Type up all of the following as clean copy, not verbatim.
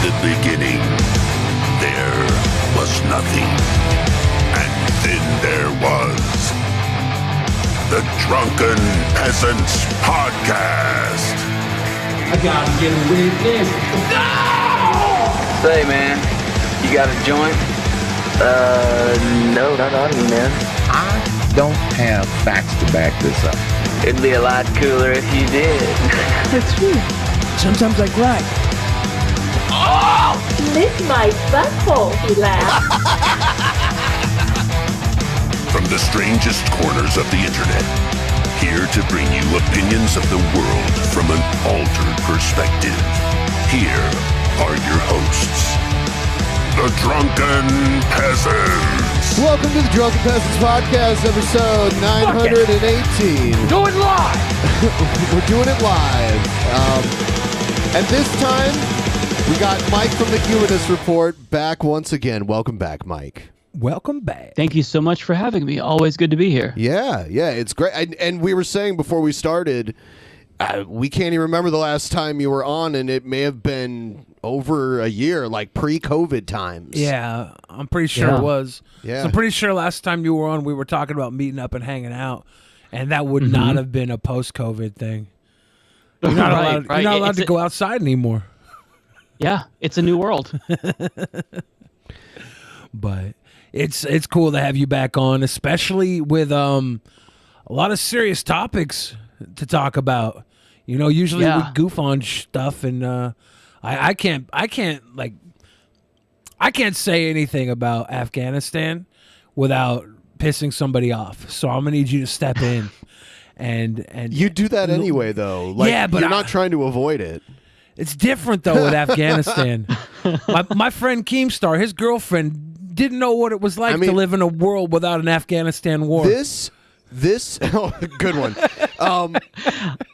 the beginning, there was nothing. And then there was the Drunken Peasants Podcast. I gotta get a witness. No! Say, man, you got a joint? No, not on me, man. I don't have facts to back this up. It'd be a lot cooler if you did. That's true. Sometimes I cry. Lick my butthole, he laughed. From the strangest corners of the internet, here to bring you opinions of the world from an altered perspective. Here are your hosts, the Drunken Peasants. Welcome to the Drunken Peasants Podcast, episode 918. Do it live! We're doing it live. And this time, we got Mike from the Humanist Report back once again. Welcome back, Mike. Welcome back. Thank you so much for having me. Always good to be here. Yeah, it's great. And we were saying before we started, we can't even remember the last time you were on, and it may have been over a year, like pre-COVID times. Yeah, I'm pretty sure it was. Yeah. So I'm pretty sure last time you were on, we were talking about meeting up and hanging out, and that would not have been a post-COVID thing. You're not allowed, You're not allowed to go outside anymore. Yeah, it's a new world. But it's cool to have you back on, especially with a lot of serious topics to talk about. You know, usually we goof on stuff, and I can't say anything about Afghanistan without pissing somebody off. So I'm gonna need you to step in. And you do that anyway, though. Like, yeah, but you're not trying to avoid it. It's different though with Afghanistan. My friend Keemstar, his girlfriend didn't know what it was like to live in a world without an Afghanistan war. This good one. I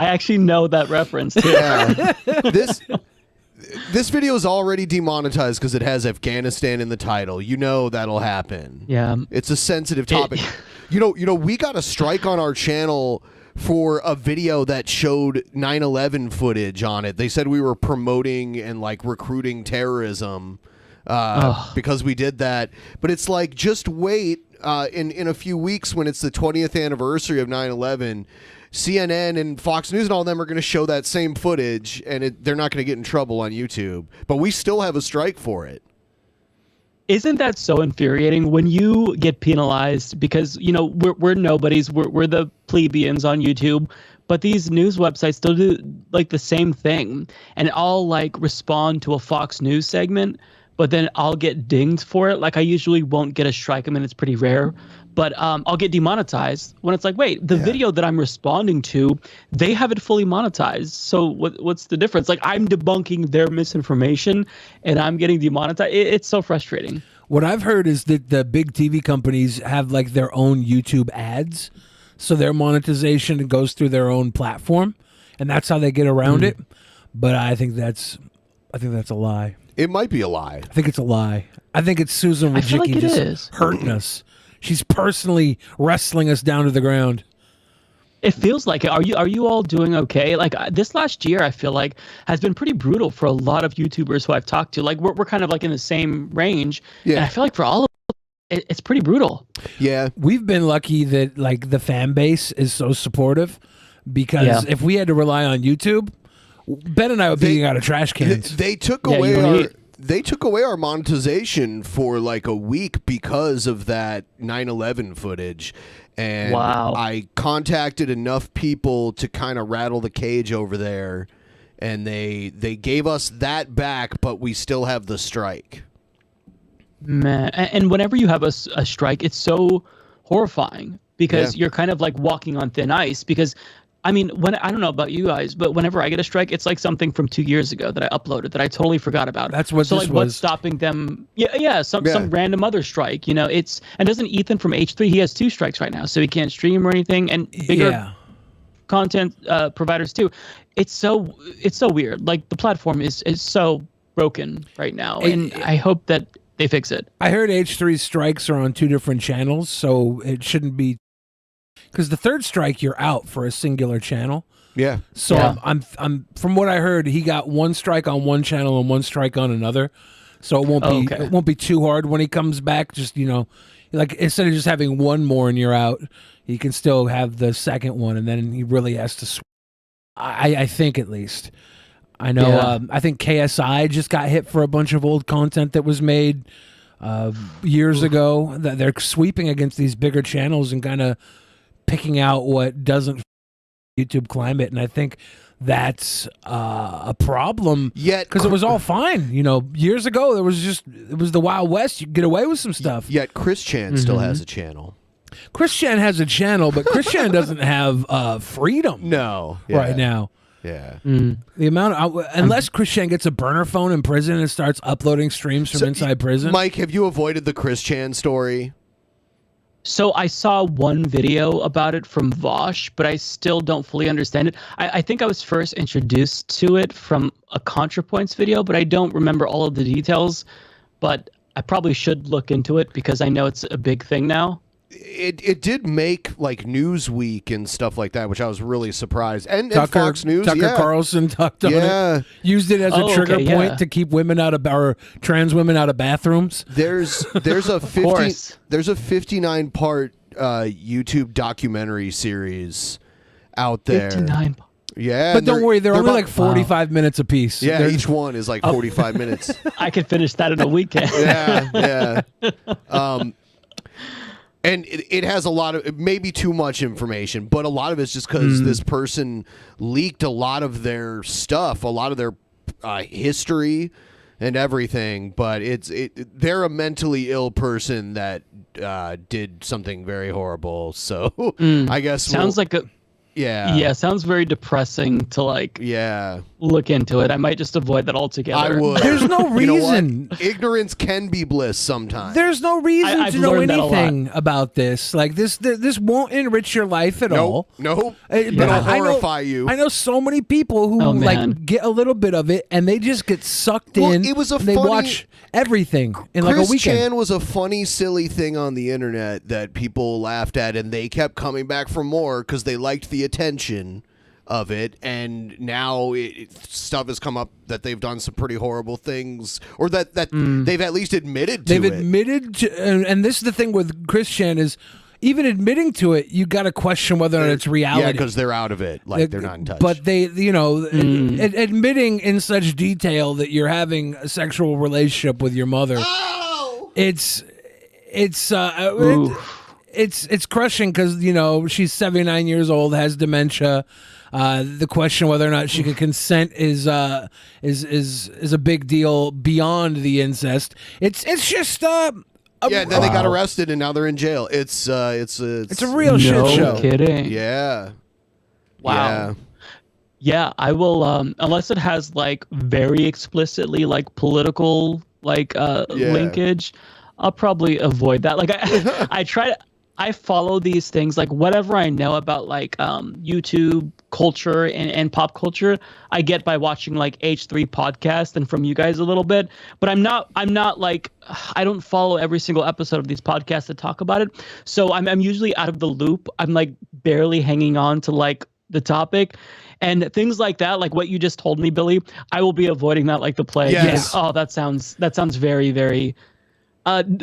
actually know that reference too. Yeah. This video is already demonetized because it has Afghanistan in the title. You know that'll happen. Yeah. It's a sensitive topic. You know, we got a strike on our channel for a video that showed 9/11 footage on it. They said we were promoting and like recruiting terrorism because we did that. But it's like, just wait in a few weeks when it's the 20th anniversary of 9/11. CNN and Fox News and all of them are going to show that same footage, and they're not going to get in trouble on YouTube. But we still have a strike for it. Isn't that so infuriating when you get penalized because, you know, we're nobodies, we're the plebeians on YouTube, but these news websites still do like the same thing, and I'll like respond to a Fox News segment, but then I'll get dinged for it. Like I usually won't get a strike. I mean, it's pretty rare, but I'll get demonetized when it's like, wait, the video that I'm responding to, they have it fully monetized. So what's the difference? Like I'm debunking their misinformation and I'm getting demonetized. It's so frustrating. What I've heard is that the big TV companies have like their own YouTube ads. So their monetization goes through their own platform, and that's how they get around it. But I think that's a lie. It might be a lie. I think it's a lie. I think it's Susan Wojcicki just hurting us. She's personally wrestling us down to the ground. It feels like it. Are you all doing okay? Like this last year, I feel like has been pretty brutal for a lot of YouTubers who I've talked to. Like we're kind of like in the same range. Yeah. And I feel like for all of them, it's pretty brutal. Yeah. We've been lucky that like the fan base is so supportive, because if we had to rely on YouTube, Ben and I would be eating out of trash cans. They took away our monetization for like a week because of that 9/11 footage. And I contacted enough people to kind of rattle the cage over there, and they gave us that back, but we still have the strike. Man, and whenever you have a strike, it's so horrifying because you're kind of like walking on thin ice. Because I mean, I don't know about you guys, but whenever I get a strike, it's like something from 2 years ago that I uploaded that I totally forgot about. That's what this was. What's stopping them? Some random other strike. You know, and doesn't Ethan from H3, he has 2 strikes right now, so he can't stream or anything, and bigger content providers too. It's so weird. Like the platform is so broken right now, and I hope that they fix it. I heard H3's strikes are on 2 different channels, so it shouldn't be. Because the third strike, you're out for a singular channel. Yeah. So Yeah. I'm from what I heard, he got one strike on one channel and one strike on another. So it won't be too hard when he comes back. Just like instead of just having one more and you're out, he can still have the second one, and then he really has to. I think at least. I know. Yeah. I think KSI just got hit for a bunch of old content that was made years ago. That they're sweeping against these bigger channels and kind of picking out what doesn't YouTube climate, and I think that's a problem. Yet, because it was all fine, years ago. It was the Wild West. You could get away with some stuff. Yet Chris Chan still has a channel. Chris Chan has a channel, but Chris Chan doesn't have freedom. No, right now. Yeah. The amount of, unless Chris Chan gets a burner phone in prison and starts uploading streams from inside prison. Mike, have you avoided the Chris Chan story? So I saw one video about it from Vosh, but I still don't fully understand it. I think I was first introduced to it from a ContraPoints video, but I don't remember all of the details. But I probably should look into it because I know it's a big thing now. It did make like Newsweek and stuff like that, which I was really surprised. And Fox News, Tucker Carlson talked on it. Used it as a trigger point to keep women out of trans women out of bathrooms. There's a 59-part YouTube documentary series out there. 59. Yeah, but don't worry, they're only like 45 minutes apiece. Yeah, each one is like 45 minutes. I could finish that in a weekend. Yeah. And it has a lot of, maybe too much information, but a lot of it's just because this person leaked a lot of their stuff, a lot of their history and everything. But they're a mentally ill person that did something very horrible. So I guess sounds like a. Yeah, sounds very depressing to look into it. I might just avoid that altogether. I would. There's no reason. Ignorance can be bliss sometimes. There's no reason I've to know learned that a anything about this. Like this won't enrich your life at all. Nope. It'll horrify you. I know so many people who get a little bit of it and they just get sucked in. It was they watch everything in like a weekend. Chris Chan was a funny, silly thing on the internet that people laughed at, and they kept coming back for more because they liked the attention of it. And now stuff has come up that they've done some pretty horrible things, or that they've at least admitted to. They've admitted to, and this is the thing with Chris Chan is, even admitting to it, you got to question whether or not it's reality. Yeah, because they're out of it. Like, they're not in touch. But they, admitting in such detail that you're having a sexual relationship with your mother, it's crushing because, she's 79 years old, has dementia. The question whether or not she can consent is a big deal beyond the incest. It's just then they got arrested and now they're in jail. It's a real shit show. No kidding. Yeah. Wow. Yeah, I will. Unless it has like very explicitly like political linkage, I'll probably avoid that. Like I follow these things, like whatever I know about like YouTube culture and pop culture, I get by watching like H3 podcast and from you guys a little bit. But I'm not like, I don't follow every single episode of these podcasts that talk about it. So I'm usually out of the loop. I'm like barely hanging on to like the topic. And things like that, like what you just told me, Billy, I will be avoiding that like the plague. Yes. Oh, that sounds very, very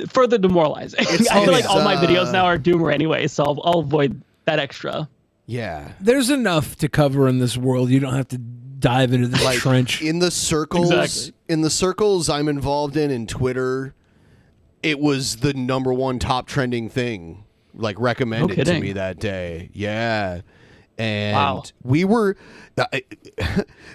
further demoralizing. I feel like all my videos now are doomer anyway, so I'll avoid that extra. Yeah. There's enough to cover in this world. You don't have to dive into this trench. In the circles I'm involved in Twitter, it was the #1 top trending thing, like recommended to me that day. Yeah. And we were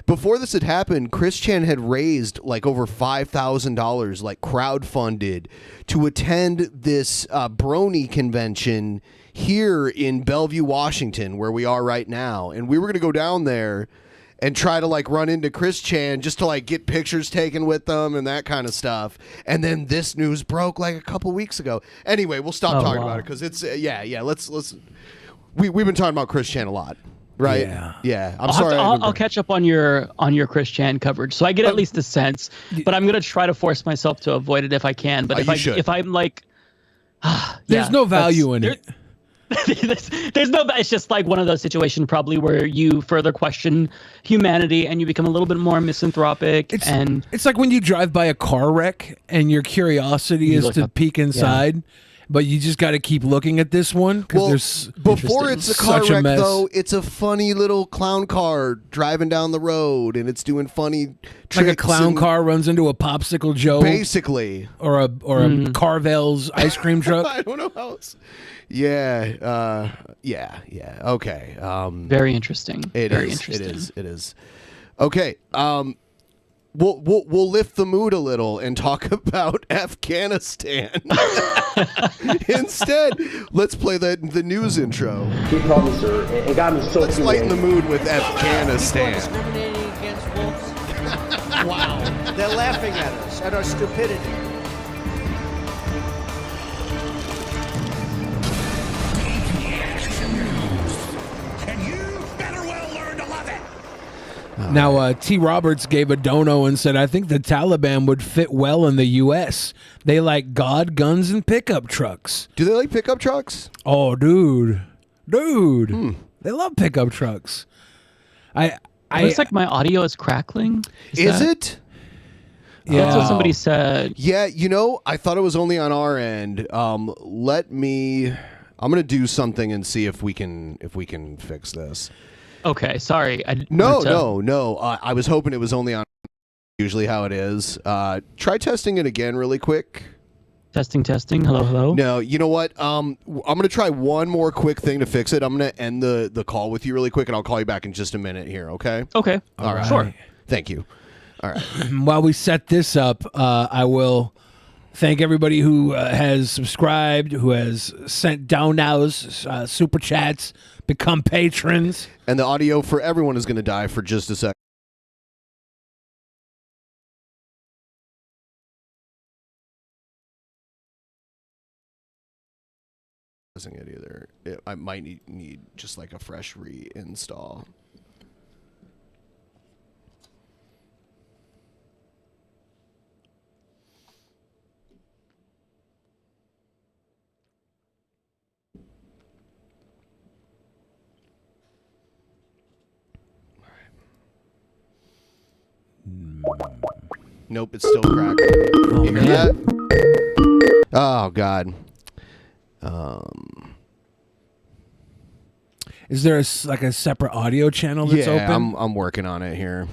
before this had happened, Chris Chan had raised like over $5,000, like crowdfunded, to attend this brony convention here in Bellevue, Washington, where we are right now. And we were going to go down there and try to like run into Chris Chan just to like get pictures taken with them and that kind of stuff. And then this news broke like a couple weeks ago. Anyway, we'll stop talking about it because it's let's. We've been talking about Chris Chan a lot, right? Yeah. I'm sorry. I'll catch up on your Chris Chan coverage, so I get at least a sense. But I'm gonna try to force myself to avoid it if I can. But if I'm like, there's no value in it. there's no. It's just like one of those situations probably where you further question humanity and you become a little bit more misanthropic. It's like when you drive by a car wreck and your curiosity is to peek inside. But you just got to keep looking at this one because before it's a car wreck, though, it's a funny little clown car driving down the road, and it's doing funny tricks. Like a clown car runs into a Popsicle Joe, basically, or a Carvel's ice cream truck. I don't know how else. Yeah, okay. Very interesting. It is. Okay. We'll lift the mood a little and talk about Afghanistan. Instead, let's play the news intro. He called me, sir, and got me so. Let's lighten the mood with Afghanistan. Discriminating against wolves. Wow, they're laughing at us, at our stupidity. Now, T. Roberts gave a dono and said, I think the Taliban would fit well in the U.S. They like God, guns, and pickup trucks. Do they like pickup trucks? Oh, dude. They love pickup trucks. It looks like my audio is crackling. Is it? Yeah. That's what somebody said. Yeah, I thought it was only on our end. I'm going to do something and see if we can fix this. Okay, sorry. No. I was hoping it was only on usually how it is. Try testing it again really quick. Testing. Hello. No, you know what? I'm going to try one more quick thing to fix it. I'm going to end the call with you really quick, and I'll call you back in just a minute here, okay? Okay. All right. Sure. Thank you. All right. While we set this up, I will thank everybody who has subscribed, who has sent down-nows, super chats, become patrons. And the audio for everyone is going to die for just a second. It either. I might need just like a fresh reinstall. Nope, it's still cracking. Oh, You hear that? Oh, God. Is there a separate audio channel that's open? I'm working on it here.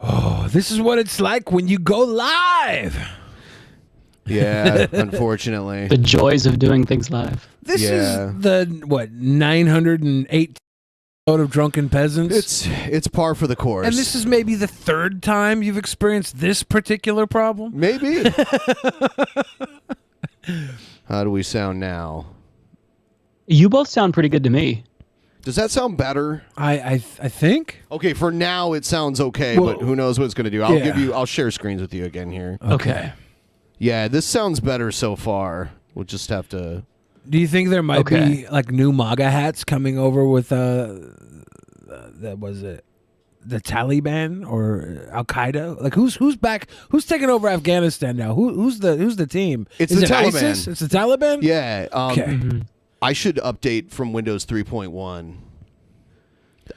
Oh, this is what it's like when you go live. Yeah, unfortunately. The joys of doing things live. This is the 908 of Drunken Peasants. It's par for the course. And this is maybe the third time you've experienced this particular problem? Maybe. How do we sound now? You both sound pretty good to me. Does that sound better? I think. Okay, for now it sounds okay, but who knows what it's going to do. I'll share screens with you again here. Okay. Yeah, this sounds better so far. We'll just have to. Do you think there might be like new MAGA hats coming over with that was it the Taliban or Al Qaeda? Like who's back? Who's taking over Afghanistan now? Who's the team? It's Is the it Taliban. ISIS? It's the Taliban? Yeah. Okay. I should update from Windows 3.1.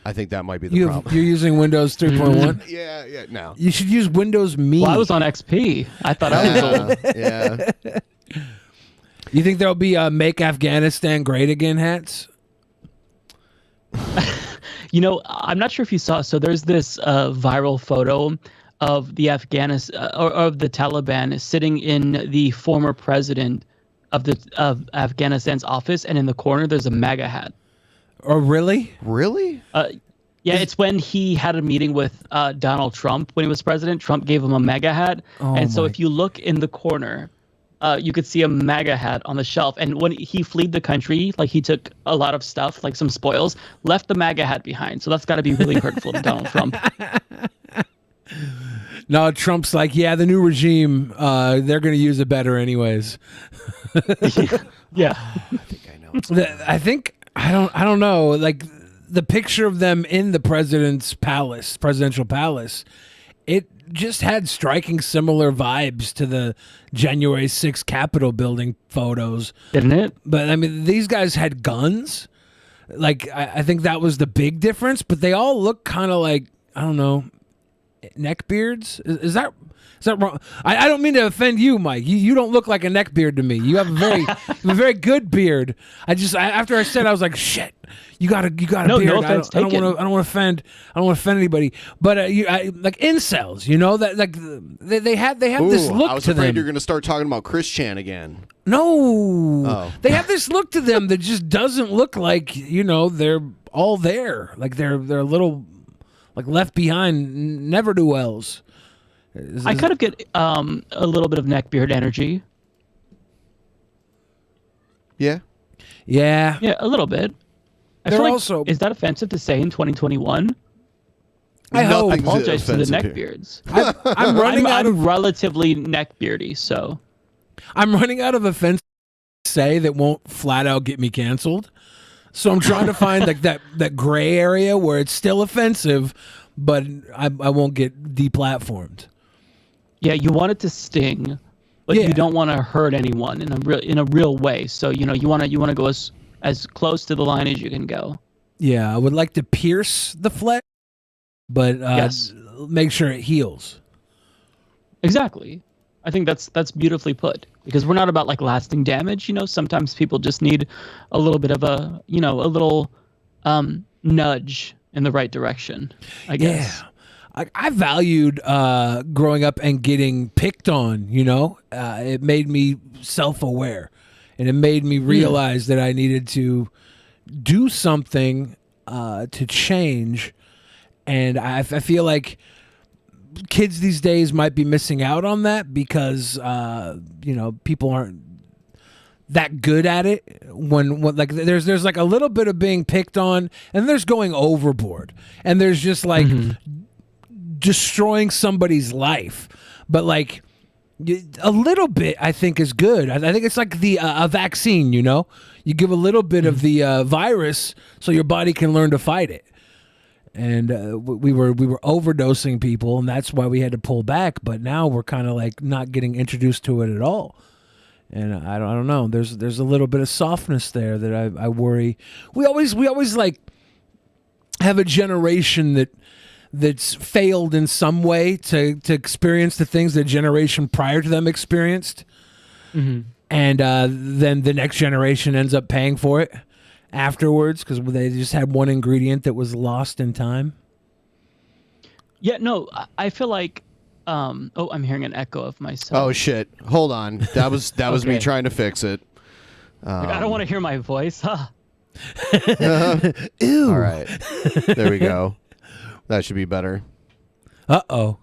I think that might be the problem. You're using Windows 3.1? Yeah, no. You should use Windows Me. Well, I was on XP. I thought I was old. Yeah. You think there'll be Make Afghanistan Great Again hats? I'm not sure if you saw. So there's this viral photo of the of the Taliban sitting in the former president of Afghanistan's office, and in the corner there's a MAGA hat. Oh, really? Really? Yeah, it's when he had a meeting with Donald Trump when he was president. Trump gave him a MAGA hat, and so if you look in the corner, you could see a MAGA hat on the shelf. And when he fled the country, like he took a lot of stuff, like some spoils, left the MAGA hat behind. So that's got to be really hurtful to Donald Trump. No, Trump's like, yeah, the new regime, they're going to use it better anyways. Yeah. I think I don't know. Like the picture of them in the presidential palace, just had striking similar vibes to the January 6th Capitol building photos, didn't it? But I mean, these guys had guns. Like, I think that was the big difference. But they all look kind of like, I don't know, neckbeards. Is that wrong? I don't mean to offend you, Mike. You don't look like a neckbeard to me. You have a very good beard. After I said, I was like, shit. You got a beard. No offense I don't want to offend anybody. But like incels, that like they have this look to them. I was afraid you're going to start talking about Chris Chan again. No, They have this look to them that just doesn't look like they're all there. Like they're a little like left behind, never do wells. I kind of get a little bit of neckbeard energy. Yeah, a little bit. I feel like, is that offensive to say in 2021? I hope. I apologize to the neckbeards. I'm relatively neckbeardy, so I'm running out of offense to say that won't flat out get me canceled. So I'm trying to find like that gray area where it's still offensive, but I won't get deplatformed. Yeah, you want it to sting, but you don't want to hurt anyone in a real way. So you want to go as close to the line as you can go. Yeah, I would like to pierce the flesh, but make sure it heals. Exactly. I think that's beautifully put, because we're not about like lasting damage. Sometimes people just need a little bit of a little nudge in the right direction, I guess. Yeah. I valued growing up and getting picked on, it made me self-aware, and it made me realize that I needed to do something to change. And I feel like kids these days might be missing out on that because, people aren't that good at it. When like there's like a little bit of being picked on, and there's going overboard, and there's just like destroying somebody's life. But like a little bit, I think, is good. I think it's like a vaccine. You give a little bit of the virus so your body can learn to fight it. And we were overdosing people, and that's why we had to pull back. But now we're kind of like not getting introduced to it at all. And I don't know. There's a little bit of softness there that I worry. We always like have a generation that's failed in some way to experience the things that generation prior to them experienced. Mm-hmm. And then the next generation ends up paying for it afterwards because they just had one ingredient that was lost in time. Yeah, no, I feel like I'm hearing an echo of myself. Oh shit. Hold on. That was me trying to fix it. I don't want to hear my voice. Huh? Ew. All right. There we go. That should be better. Uh-oh.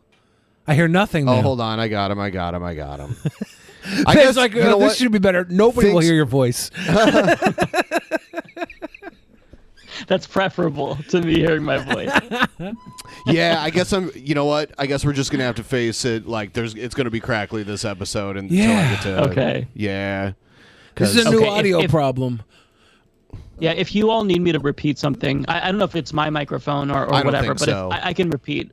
I hear nothing now. Oh, hold on. I got him. I guess like, this should be better. Nobody will hear your voice. That's preferable to me hearing my voice. Yeah, I guess you know what? I guess we're just going to have to face it. Like, it's going to be crackly this episode until I get to... Okay. Yeah. This is a new audio problem. Yeah, if you all need me to repeat something, I don't know if it's my microphone or whatever, but so. I can repeat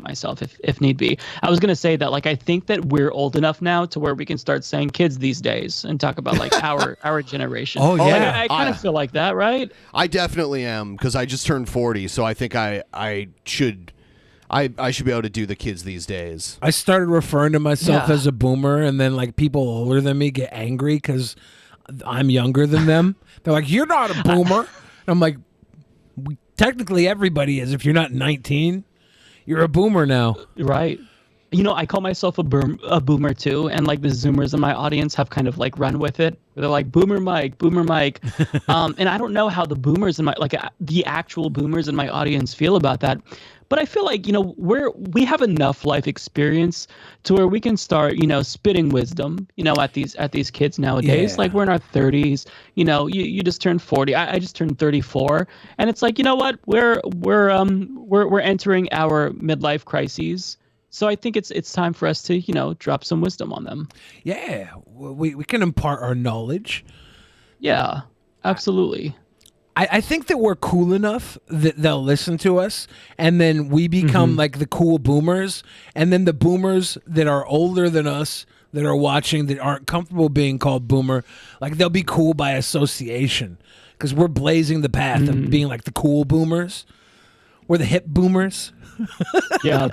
myself if need be. I was gonna say that like I think that we're old enough now to where we can start saying kids these days and talk about like our generation. Oh yeah, I kind of feel like that, right? I definitely am because I just turned 40, so I think I should be able to do the kids these days. I started referring to myself as a boomer, and then like people older than me get angry because I'm younger than them. They're like, "You're not a boomer." And I'm like, technically everybody is. If you're not 19, you're a boomer now. Right. I call myself a boomer too, and like the Zoomers in my audience have kind of like run with it. They're like Boomer Mike, and I don't know how the boomers in the actual boomers in my audience feel about that. But I feel like, we have enough life experience to where we can start, spitting wisdom, at these kids nowadays. Yeah. Like we're in our 30s, you just turned 40. I just turned 34. And it's like, you know what? We're entering our midlife crises. So I think it's time for us to, drop some wisdom on them. Yeah, we can impart our knowledge. Yeah, absolutely. I think that we're cool enough that they'll listen to us, and then we become like the cool boomers, and then the boomers that are older than us that are watching that aren't comfortable being called boomer, like they'll be cool by association because we're blazing the path of being like the cool boomers. We're the hip boomers. Yeah.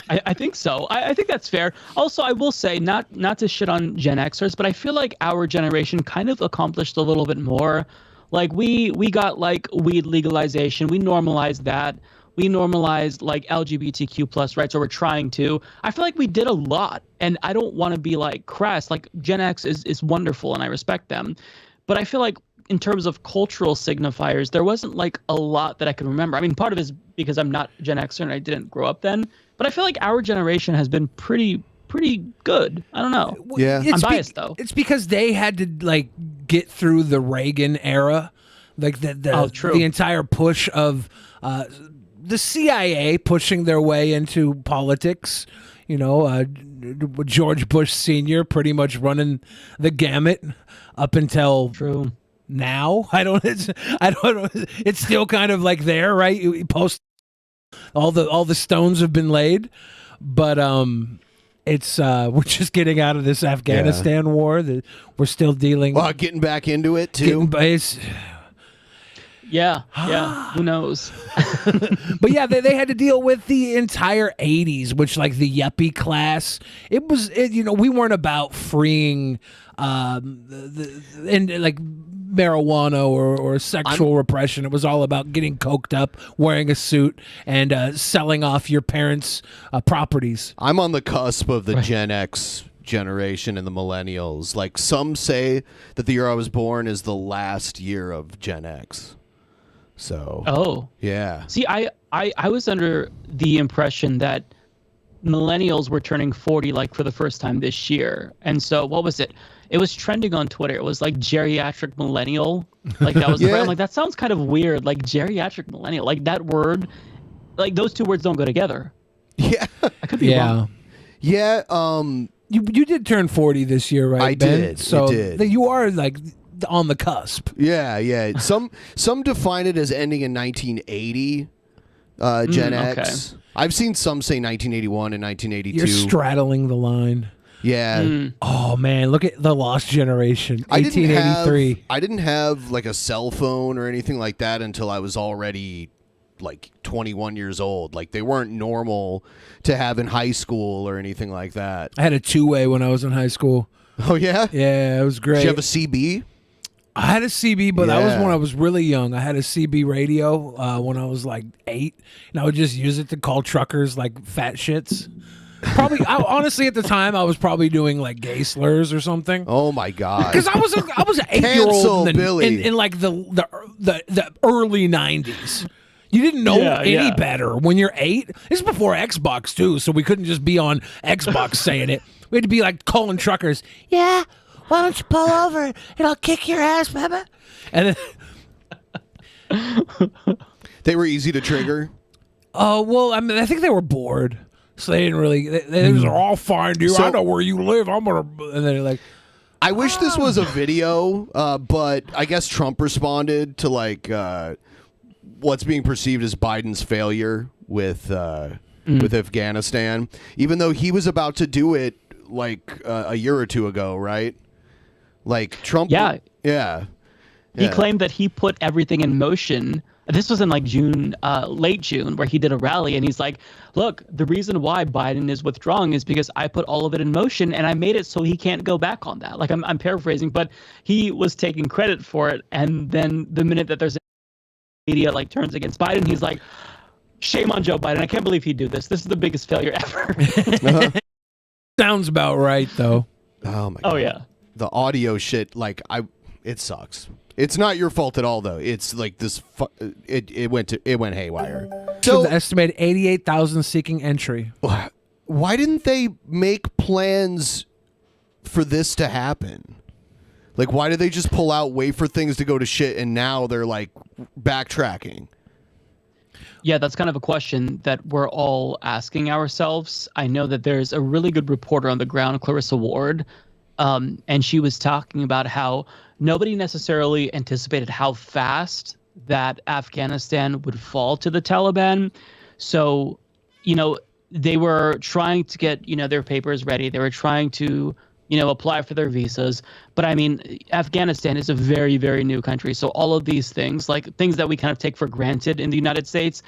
I think so. I think that's fair. Also, I will say, not to shit on Gen Xers, but I feel like our generation kind of accomplished a little bit more. Like we got like weed legalization. We normalized that. We normalized like LGBTQ plus rights, or we're trying to. I feel like we did a lot, and I don't want to be like crass. Like Gen X is wonderful, and I respect them, but I feel like in terms of cultural signifiers, there wasn't like a lot that I can remember. I mean, part of it is because I'm not Gen Xer and I didn't grow up then, but I feel like our generation has been pretty good. I don't know. Yeah. I'm biased though. It's because they had to like get through the Reagan era, like the entire push of the CIA pushing their way into politics. You know, George Bush Sr. pretty much running the gamut up until now. I don't know. It's still kind of like there, right? You post all the stones have been laid, but it's we're just getting out of this Afghanistan war that we're still dealing. Well, getting back into it too. Yeah. Who knows? But yeah, they had to deal with the entire 80s, which like the yuppie class. We weren't about freeing like marijuana or sexual repression. It was all about getting coked up, wearing a suit, and selling off your parents' properties. I'm on the cusp of the Gen X generation and the millennials. Like some say that the year I was born is the last year of Gen X. So yeah. See, I was under the impression that millennials were turning 40 like for the first time this year, and so what was it? It was trending on Twitter. It was like geriatric millennial. Like that was the I'm like, that sounds kind of weird. Like geriatric millennial. Like that word, like those two words don't go together. Yeah. I could be wrong. Yeah. You did turn 40 this year, right? I Ben? did. So I did. You are like on the cusp. Yeah. Some define it as ending in 1980. Gen X. Okay. I've seen some say 1981 and 1982. You're straddling the line. Yeah. Oh man, look at the lost generation. 1883. I didn't have like a cell phone or anything like that until I was already like 21 years old. Like they weren't normal to have in high school or anything like that. I had a two-way when I was in high school. Oh yeah? Yeah, it was great. Did you have a CB? I had a CB, but that was when I was really young. I had a CB radio when I was like 8, and I would just use it to call truckers like fat shits. Probably, honestly, at the time, I was probably doing like gay slurs or something. Oh my god! Because I was an 8-year-old in like the early 90s. You didn't know any better when you're 8. This is before Xbox too, so we couldn't just be on Xbox saying it. We had to be like calling truckers. Yeah, why don't you pull over and I'll kick your ass, baby? And then they were easy to trigger. Oh well, I mean, I think they were bored. So they didn't really. They was all fine, dude. I know where you live. I'm gonna. And they're like, I wish this was a video, but I guess Trump responded to like what's being perceived as Biden's failure with Afghanistan, even though he was about to do it like a year or two ago, right? Like Trump. Yeah. He claimed that he put everything in motion. This was in like June, late June, where he did a rally, and he's like, look, the reason why Biden is withdrawing is because I put all of it in motion, and I made it so he can't go back on that. Like, I'm paraphrasing, but he was taking credit for it, and then the minute that there's media like turns against Biden, he's like, shame on Joe Biden. I can't believe he'd do this. This is the biggest failure ever. Sounds about right, though. Oh, my God. Oh, yeah. The audio shit, like, it sucks. It's not your fault at all, though. It's like this. It went haywire. So the estimated 88,000 seeking entry. Why didn't they make plans for this to happen? Like, why did they just pull out, wait for things to go to shit, and now they're like backtracking? Yeah, that's kind of a question that we're all asking ourselves. I know that there's a really good reporter on the ground, Clarissa Ward, and she was talking about how nobody necessarily anticipated how fast that Afghanistan would fall to the Taliban. So, they were trying to get, their papers ready. They were trying to, apply for their visas. But I mean, Afghanistan is a very, very new country. So all of these things, like things that we kind of take for granted in the United States,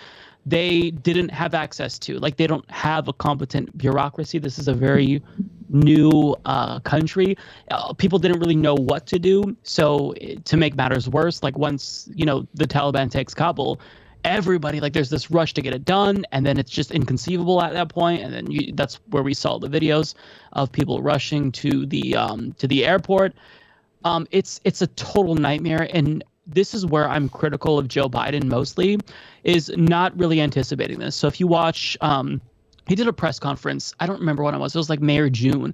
they didn't have access to. Like, they don't have a competent bureaucracy. This is a very new country. People didn't really know what to do. So to make matters worse, like once, the Taliban takes Kabul, everybody, like, there's this rush to get it done, and then it's just inconceivable at that point. And then that's where we saw the videos of people rushing to the airport. It's a total nightmare. And this is where I'm critical of Joe Biden mostly, is not really anticipating this. So if you watch, he did a press conference. I don't remember when it was. It was like May or June.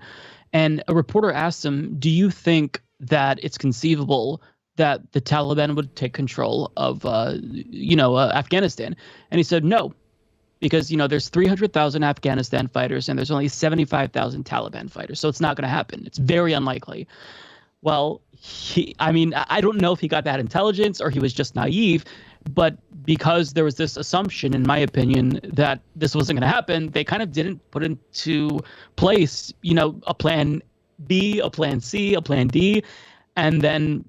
And a reporter asked him, do you think that it's conceivable that the Taliban would take control of, Afghanistan? And he said, no, because, there's 300,000 Afghanistan fighters and there's only 75,000 Taliban fighters. So it's not going to happen. It's very unlikely. Well, I don't know if he got that intelligence or he was just naive, but because there was this assumption, in my opinion, that this wasn't going to happen, they kind of didn't put into place, a plan B, a plan C, a plan D, and then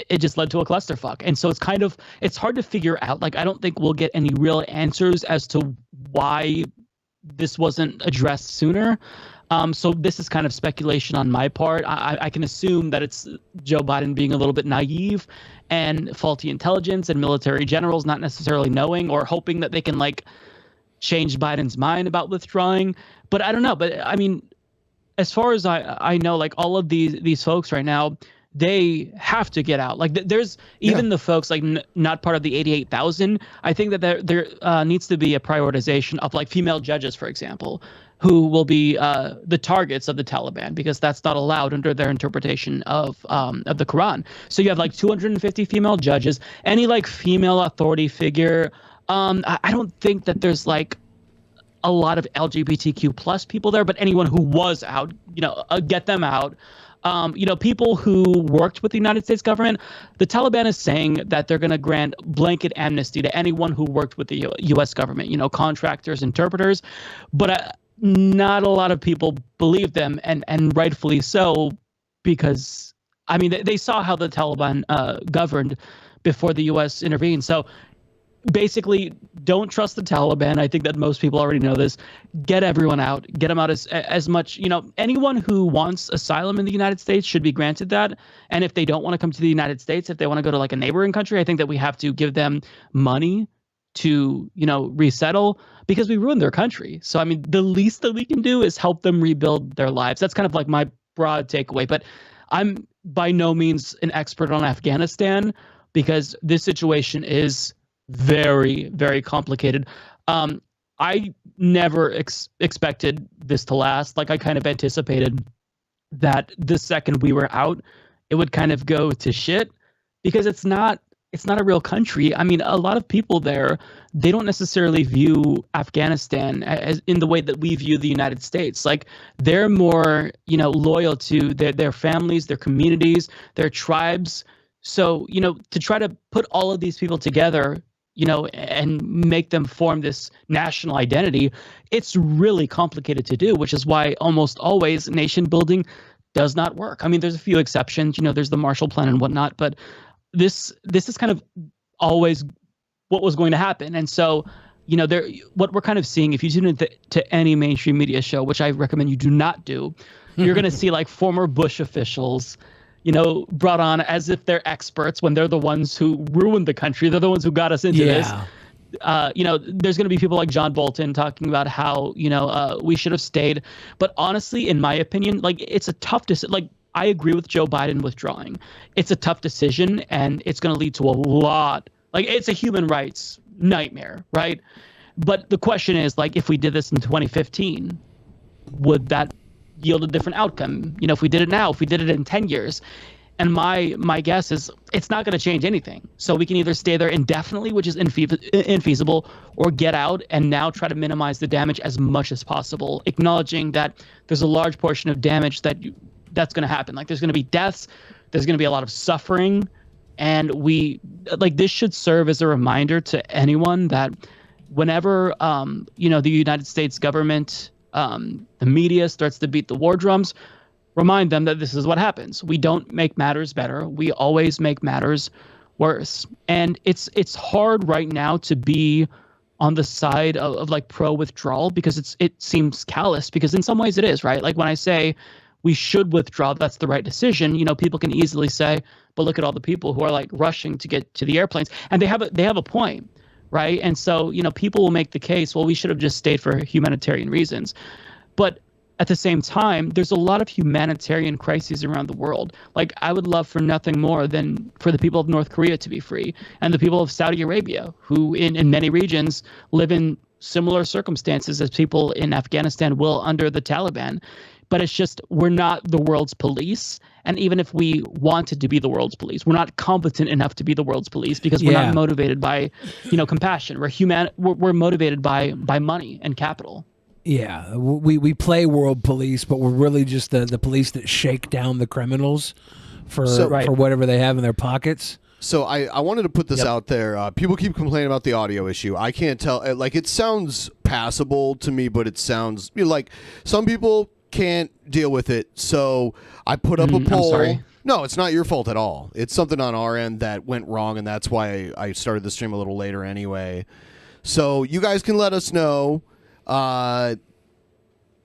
it just led to a clusterfuck. And so it's hard to figure out. Like, I don't think we'll get any real answers as to why this wasn't addressed sooner. So this is kind of speculation on my part. I can assume that it's Joe Biden being a little bit naive and faulty intelligence and military generals not necessarily knowing or hoping that they can, like, change Biden's mind about withdrawing. But I don't know. But I mean, as far as I know, like, all of these folks right now, they have to get out. Like, there's even the folks, like, not part of the 88,000. I think that there needs to be a prioritization of, like, female judges, for example, who will be the targets of the Taliban, because that's not allowed under their interpretation of the Quran. So you have like 250 female judges, any like female authority figure. I don't think that there's like a lot of LGBTQ plus people there, but anyone who was out, get them out. People who worked with the United States government, the Taliban is saying that they're going to grant blanket amnesty to anyone who worked with the U.S. government, contractors, interpreters. But not a lot of people believe them, and rightfully so, because, I mean, they saw how the Taliban governed before the U.S. intervened. So basically, don't trust the Taliban. I think that most people already know this. Get everyone out. Get them out as much. Anyone who wants asylum in the United States should be granted that. And if they don't want to come to the United States, if they want to go to like a neighboring country, I think that we have to give them money to, resettle, because we ruined their country. So, I mean, the least that we can do is help them rebuild their lives. That's kind of like my broad takeaway. But I'm by no means an expert on Afghanistan, because this situation is very, very complicated. I never expected this to last. Like, I kind of anticipated that the second we were out, it would kind of go to shit, because it's not a real country. I mean, a lot of people there, they don't necessarily view Afghanistan as in the way that we view the United States. Like, they're more, loyal to their families, their communities, their tribes. So, to try to put all of these people together, and make them form this national identity, it's really complicated to do, which is why almost always nation building does not work. I mean, there's a few exceptions, there's the Marshall Plan and whatnot, but this is kind of always what was going to happen. And so, what we're kind of seeing, if you tune into any mainstream media show, which I recommend you do not do, you're going to see like former Bush officials, brought on as if they're experts when they're the ones who ruined the country. They're the ones who got us into this. There's going to be people like John Bolton talking about how, we should have stayed. But honestly, in my opinion, like, it's a tough decision. Like, I agree with Joe Biden withdrawing. It's a tough decision, and it's going to lead to a lot. Like, it's a human rights nightmare, right? But the question is, like, if we did this in 2015, would that yield a different outcome? If we did it now, if we did it in 10 years. And my guess is it's not going to change anything. So we can either stay there indefinitely, which is infeasible, or get out and now try to minimize the damage as much as possible, acknowledging that there's a large portion of damage that that's going to happen. Like there's going to be deaths, there's going to be a lot of suffering, and this should serve as a reminder to anyone that whenever the United States government, the media starts to beat the war drums, remind them that this is what happens. We don't make matters better. We always make matters worse. And it's hard right now to be on the side of like pro withdrawal because it seems callous, because in some ways it is, right? Like when I say we should withdraw, that's the right decision. People can easily say, but look at all the people who are like rushing to get to the airplanes, and they have a point, right? And so, people will make the case, well, we should have just stayed for humanitarian reasons. But at the same time, there's a lot of humanitarian crises around the world. Like, I would love for nothing more than for the people of North Korea to be free, and the people of Saudi Arabia, who in many regions live in similar circumstances as people in Afghanistan will under the Taliban. But it's just, we're not the world's police. And even if we wanted to be the world's police, we're not competent enough to be the world's police, because we're not motivated by, compassion. We're motivated by money and capital. Yeah, we play world police, but we're really just the police that shake down the criminals for whatever they have in their pockets. So I wanted to put this out there. People keep complaining about the audio issue. I can't tell. Like, it sounds passable to me, but it sounds like some people can't deal with it. So I put up a poll. I'm sorry. No, it's not your fault at all. It's something on our end that went wrong, and that's why I started the stream a little later anyway. So you guys can let us know.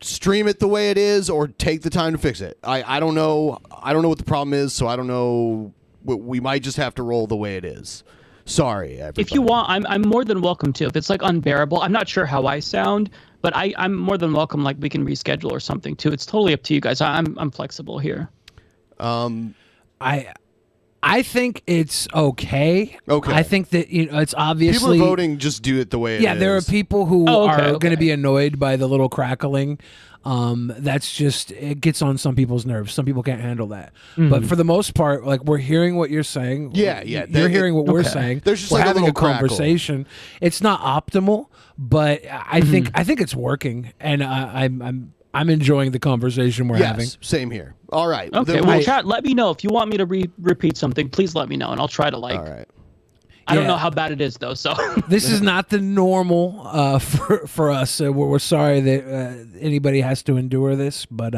Stream it the way it is, or take the time to fix it. I don't know. I don't know what the problem is, so I don't know. We might just have to roll the way it is. Sorry, everybody. If you want, I'm more than welcome to. If it's like unbearable, I'm not sure how I sound, but I'm more than welcome. Like, we can reschedule or something too. It's totally up to you guys. I'm flexible here. I think it's okay. Okay. I think that it's obviously people are voting. Just do it the way it is. Yeah, there are people who are going to be annoyed by the little crackling. That's just, it gets on some people's nerves. Some people can't handle that. But for the most part, like, we're hearing what you're saying. Yeah. You're hearing what we're saying. There's just we're like having a little conversation. It's not optimal, but I think it's working, and I'm enjoying the conversation we're having. Same here. All right. Okay. Well, chat, let me know if you want me to repeat something. Please let me know, and I'll try to like. All right. I don't know how bad it is though. So this is not the normal for us. So we're sorry that anybody has to endure this, but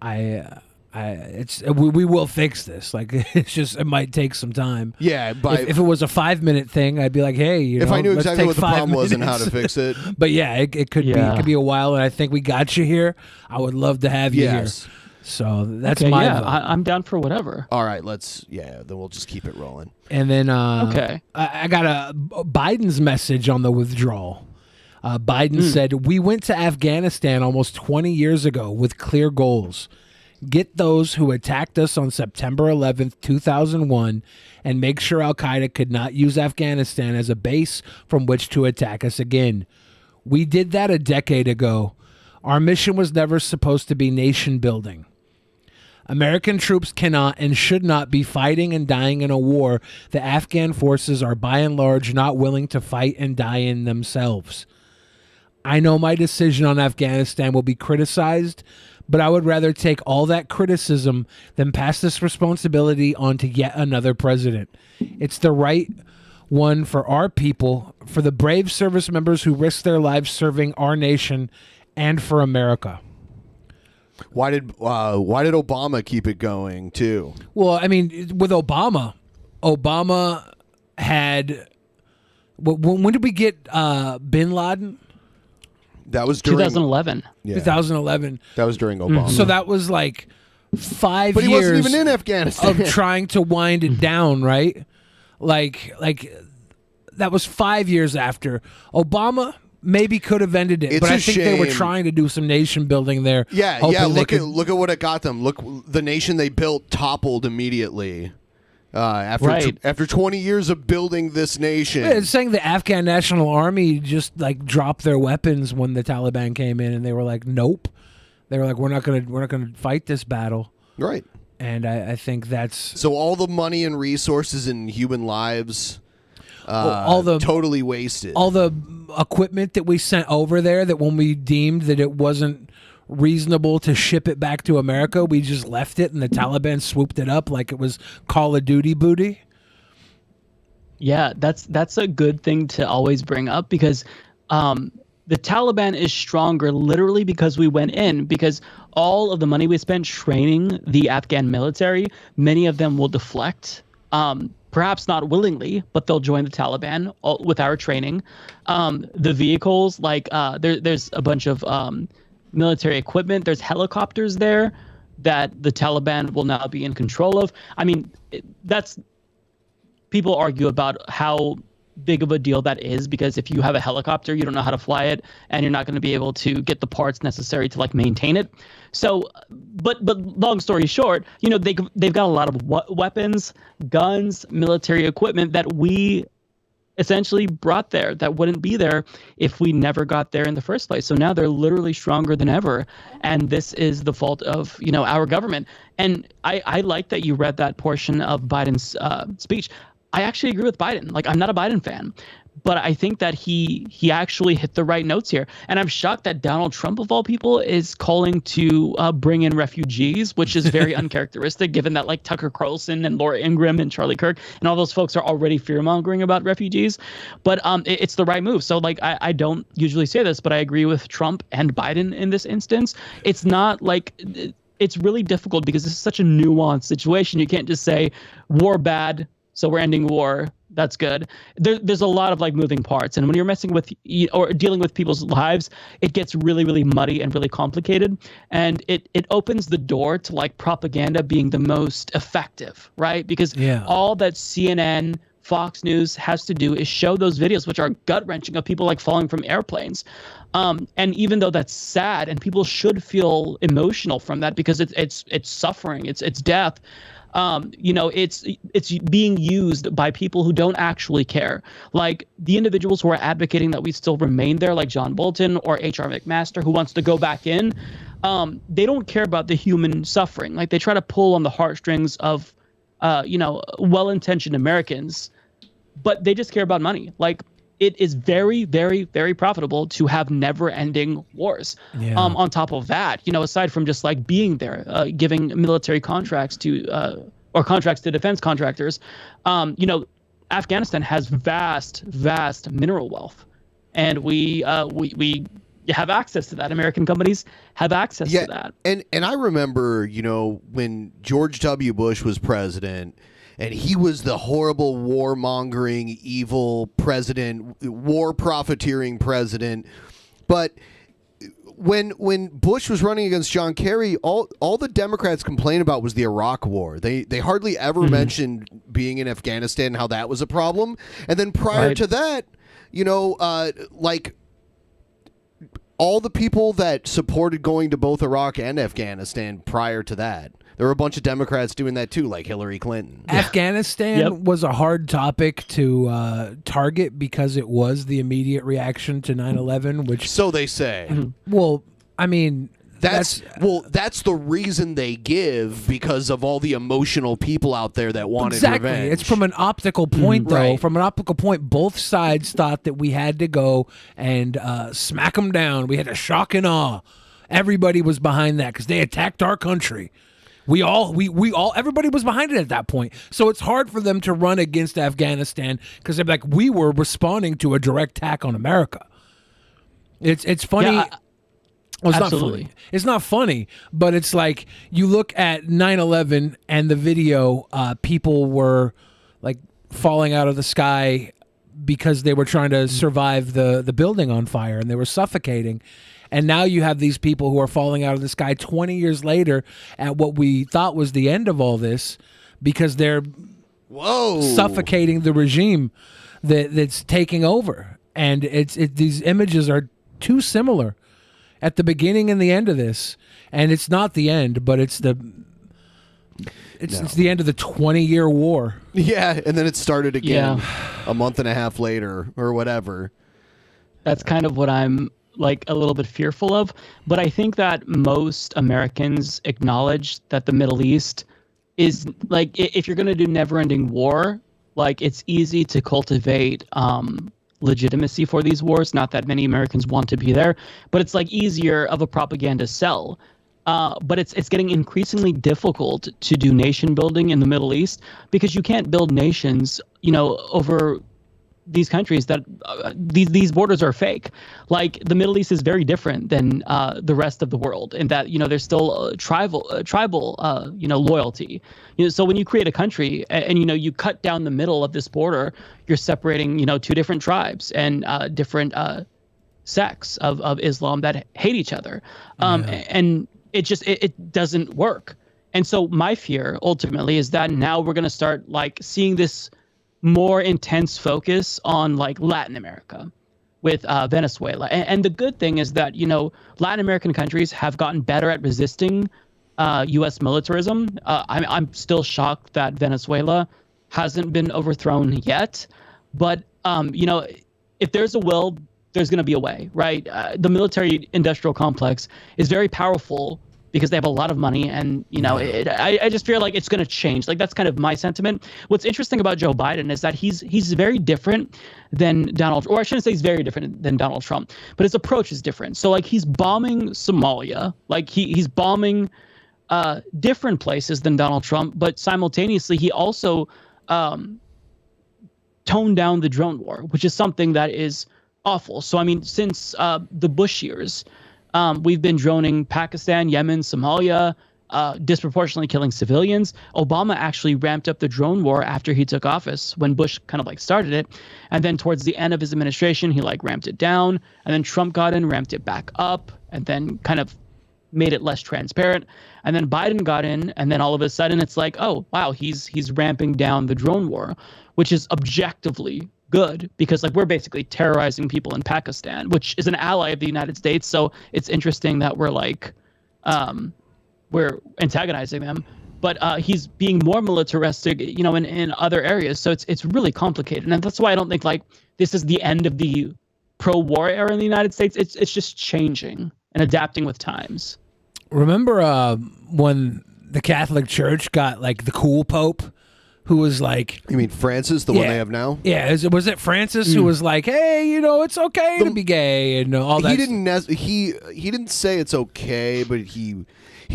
we will fix this. Like, it's just, it might take some time. Yeah, but if it was a 5-minute thing, I'd be like, hey, if I knew exactly what the problem was and how to fix it. But yeah, it could be a while, and I think we got you here. I would love to have you here. So that's my vote. I'm down for whatever. All right, then we'll just keep it rolling. And then I got a Biden's message on the withdrawal. Biden said, "We went to Afghanistan almost 20 years ago with clear goals. Get those who attacked us on September 11th, 2001, and make sure Al-Qaeda could not use Afghanistan as a base from which to attack us again. We did that a decade ago. Our mission was never supposed to be nation building. American troops cannot and should not be fighting and dying in a war the Afghan forces are by and large not willing to fight and die in themselves. I know my decision on Afghanistan will be criticized, but I would rather take all that criticism than pass this responsibility on to yet another president. It's the right one for our people, for the brave service members who risk their lives serving our nation, and for America." Why did Obama keep it going too? Well, I mean, with Obama had. When did we get Bin Laden? That was during 2011. Yeah. 2011. That was during Obama. So that was like 5 but years. But he wasn't even in Afghanistan. Of trying to wind it down, right? Like that was 5 years after Obama. Maybe could have ended it, but I think they were trying to do some nation building there. Yeah. Look at what it got them. Look, the nation they built toppled immediately. After 20 years of building this nation. Yeah, it's saying the Afghan National Army just like dropped their weapons when the Taliban came in, and they were like, "Nope." They were like, "We're not gonna fight this battle." Right. And I think that's so. All the money and resources and human lives. Totally wasted. All the equipment that we sent over there, that when we deemed that it wasn't reasonable to ship it back to America, we just left it and the Taliban swooped it up like it was Call of Duty booty. Yeah, that's a good thing to always bring up because the Taliban is stronger literally because we went in, because all of the money we spent training the Afghan military, many of them will deflect, perhaps not willingly, but they'll join the Taliban with our training. The vehicles, like there's a bunch of military equipment. There's helicopters there that the Taliban will now be in control of. I mean, people argue about how big of a deal that is, because if you have a helicopter, you don't know how to fly it, and you're not going to be able to get the parts necessary to like maintain it. So, but long story short, you know, they've got a lot of weapons, guns, military equipment that we essentially brought there that wouldn't be there if we never got there in the first place. So now they're literally stronger than ever, and this is the fault of, you know, our government. And I like that you read that portion of Biden's speech. I actually agree with Biden. Like, I'm not a Biden fan, but I think that he actually hit the right notes here. And I'm shocked that Donald Trump, of all people, is calling to bring in refugees, which is very uncharacteristic, given that like Tucker Carlson and Laura Ingraham and Charlie Kirk and all those folks are already fear-mongering about refugees. But it's the right move. So like, I don't usually say this, but I agree with Trump and Biden in this instance. It's not like... It's really difficult because this is such a nuanced situation. You can't just say war bad, so we're ending war. That's good. There's a lot of like moving parts. And when you're messing with or dealing with people's lives, it gets really, really muddy and really complicated. And it opens the door to like propaganda being the most effective, right? Because all that CNN, Fox News has to do is show those videos, which are gut wrenching, of people like falling from airplanes. And even though that's sad and people should feel emotional from that because it's suffering, it's death. You know, it's being used by people who don't actually care. Like the individuals who are advocating that we still remain there, like John Bolton or H.R. McMaster, who wants to go back in. They don't care about the human suffering. Like they try to pull on the heartstrings of, you know, well-intentioned Americans, but they just care about money. Like it is very, very, very profitable to have never-ending wars. On top of that, you know, aside from just like being there, giving military contracts to or contracts to defense contractors, you know, Afghanistan has vast mineral wealth, and we have access to that. American companies have access to that. And I remember, you know, when George W. Bush was president. And he was the horrible warmongering, evil president, war profiteering president. But when Bush was running against John Kerry, all the Democrats complained about was the Iraq War. They hardly ever mentioned being in Afghanistan and how that was a problem. And then prior to that, you know, like all the people that supported going to both Iraq and Afghanistan prior to that. There were a bunch of Democrats doing that too, like Hillary Clinton. Afghanistan was a hard topic to target because it was the immediate reaction to 9/11, which... So they say. Well, I mean... That's the reason they give, because of all the emotional people out there that wanted revenge. It's from an optical point, though. Right. From an optical point, both sides thought that we had to go and smack them down. We had to shock and awe. Everybody was behind that because they attacked our country. Everybody was behind it at that point. So it's hard for them to run against Afghanistan because they're like, we were responding to a direct attack on America. It's funny. Yeah, well, it's absolutely. not funny. It's not funny, but it's like you look at 9/11 and the video, people were like falling out of the sky because they were trying to survive the building on fire and they were suffocating. And now you have these people who are falling out of the sky 20 years later at what we thought was the end of all this because they're suffocating the regime that's taking over. And these images are too similar at the beginning and the end of this. And it's not the end, but it's the end of the 20-year war. Yeah, and then it started again a month and a half later or whatever. That's kind of what I'm like a little bit fearful of, but I think that most Americans acknowledge that the Middle East is like, if you're going to do never-ending war, like it's easy to cultivate legitimacy for these wars. Not that many Americans want to be there, but it's like easier of a propaganda sell. But it's getting increasingly difficult to do nation building in the Middle East because you can't build nations, over these countries that these borders are fake. Like the Middle East is very different than the rest of the world in that there's still tribal loyalty. So when you create a country and you cut down the middle of this border, you're separating two different tribes and different sects of Islam that hate each other, and it doesn't work. And so my fear ultimately is that now we're going to start like seeing this more intense focus on like Latin America with Venezuela. And the good thing is that, Latin American countries have gotten better at resisting U.S. militarism. I'm still shocked that Venezuela hasn't been overthrown yet. But, if there's a will, there's going to be a way, right? The military industrial complex is very powerful because they have a lot of money, and I just feel like it's going to change. Like that's kind of my sentiment. What's interesting about Joe Biden is that he's very different than Donald, or I shouldn't say he's very different than Donald Trump, but his approach is different. So like he's bombing Somalia, like he's bombing different places than Donald Trump, but simultaneously he also toned down the drone war, which is something that is awful. So I mean, since the Bush years. We've been droning Pakistan, Yemen, Somalia, disproportionately killing civilians. Obama actually ramped up the drone war after he took office when Bush kind of like started it. And then towards the end of his administration, he like ramped it down. And then Trump got in, ramped it back up, and then kind of made it less transparent. And then Biden got in, and then all of a sudden it's like, oh, wow, he's ramping down the drone war, which is objectively good because like we're basically terrorizing people in Pakistan, which is an ally of the United States. So it's interesting that we're like we're antagonizing them, but he's being more militaristic, in other areas. So it's really complicated, and that's why I don't think like this is the end of the pro-war era in the United States. It's just changing and adapting with times. Remember when the Catholic Church got like the cool Pope? Who was like... You mean Francis, the one they have now? Yeah, was it Francis who was like, hey, it's okay to be gay and all that? He didn't say it's okay, but he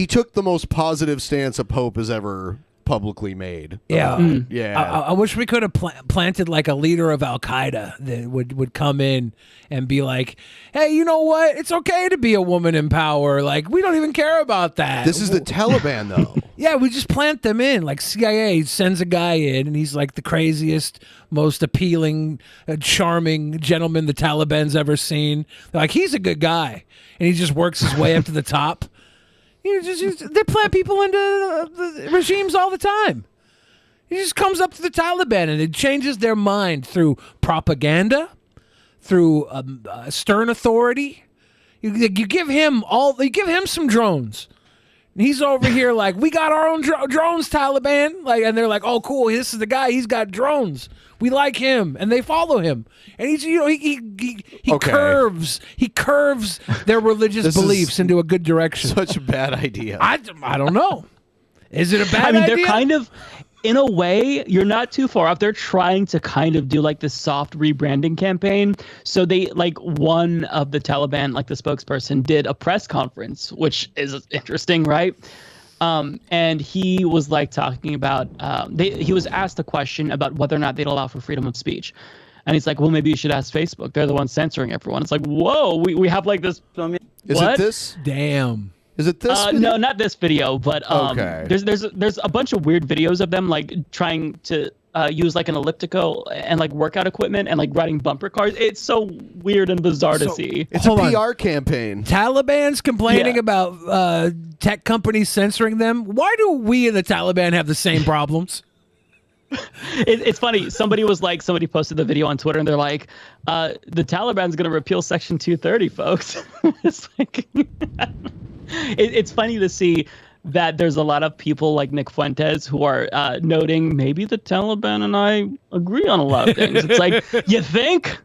took the most positive stance a pope has ever publicly made. Yeah. Yeah. I wish we could have planted like a leader of Al-Qaeda that would come in and be like, hey, you know what? It's okay to be a woman in power. Like, we don't even care about that. This is the Taliban, though. Yeah, we just plant them in. Like CIA sends a guy in, and he's like the craziest, most appealing, charming gentleman the Taliban's ever seen. They're like, he's a good guy, and he just works his way up to the top. They plant people into the regimes all the time. He just comes up to the Taliban, and it changes their mind through propaganda, through stern authority. You give him some drones. He's over here like, we got our own drones, Taliban. Like, and they're like, oh, cool. This is the guy. He's got drones. We like him, and they follow him. And he's, he curves their religious beliefs into a good direction. Such a bad idea. I don't know. Is it a bad idea? They're kind of, in a way, you're not too far off. They're trying to kind of do like this soft rebranding campaign. So they like one of the Taliban, like the spokesperson, did a press conference, which is interesting, right? And he was like talking about, he was asked a question about whether or not they'd allow for freedom of speech. And he's like, well, maybe you should ask Facebook. They're the ones censoring everyone. It's like, whoa, we have like this. Is it this? Damn. Is it this video? No, not this video, but okay. There's a bunch of weird videos of them like trying to use like an elliptical and like workout equipment and like riding bumper cars. It's so weird and bizarre to see. It's a PR campaign. Taliban's complaining about tech companies censoring them. Why do we and the Taliban have the same problems? It's funny. Somebody posted the video on Twitter and they're like, the Taliban's going to repeal Section 230, folks. It's like... It's funny to see that there's a lot of people like Nick Fuentes who are noting maybe the Taliban and I agree on a lot of things. It's like, you think?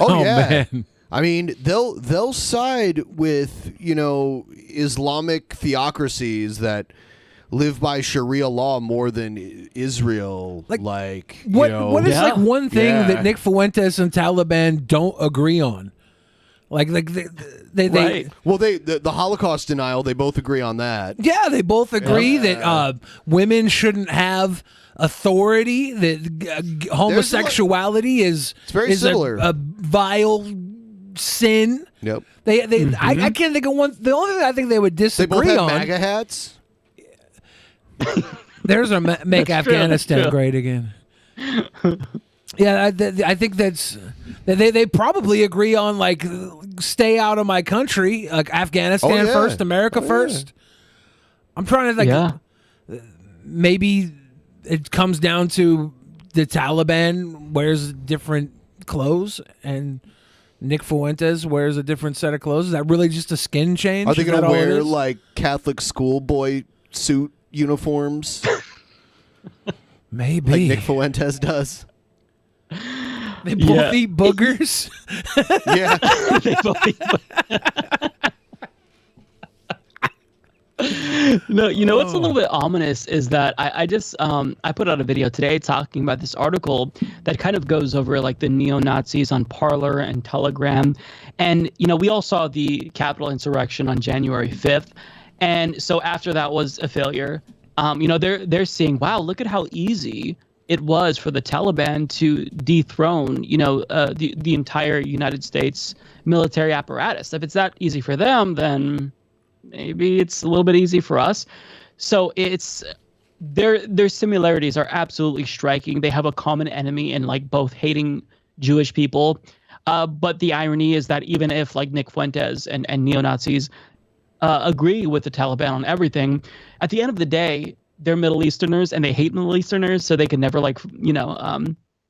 Oh yeah. Man. I mean, they'll side with, Islamic theocracies that live by Sharia law more than Israel. Like, you What know, what is Yeah. like one thing Yeah. that Nick Fuentes and Taliban don't agree on? Like they Right. well, the Holocaust denial, they both agree on that. yeah, they both agree that women shouldn't have authority. That homosexuality is very is similar. a vile sin. Yep. They I can't think of one. The only thing I think they would They both disagree have on. MAGA hats. There's a make Afghanistan true. great again. Yeah, I think they probably agree on like stay out of my country, like Afghanistan yeah. first, America first. I'm trying to think. Maybe it comes down to the Taliban wears different clothes and Nick Fuentes wears a different set of clothes. Is that really just a skin change? Are they Is going that to all it wear is? like Catholic schoolboy suit uniforms Maybe like Nick Fuentes does? they both eat boogers. Yeah. They both- No, you know what's a little bit ominous is that I just I put out a video today talking about this article that kind of goes over like the neo-Nazis on Parler and Telegram, and you know we all saw the Capitol insurrection on January 5th, and so after that was a failure. You know they're seeing, wow, look at how easy it was for the Taliban to dethrone, you know, the entire United States military apparatus. If it's that easy for them, then maybe it's a little bit easy for us. So it's their similarities are absolutely striking. They have a common enemy in like both hating Jewish people. But the irony is that even if like Nick Fuentes and neo-Nazis agree with the Taliban on everything, at the end of the day, they're Middle Easterners and they hate Middle Easterners, so they can never like, you know,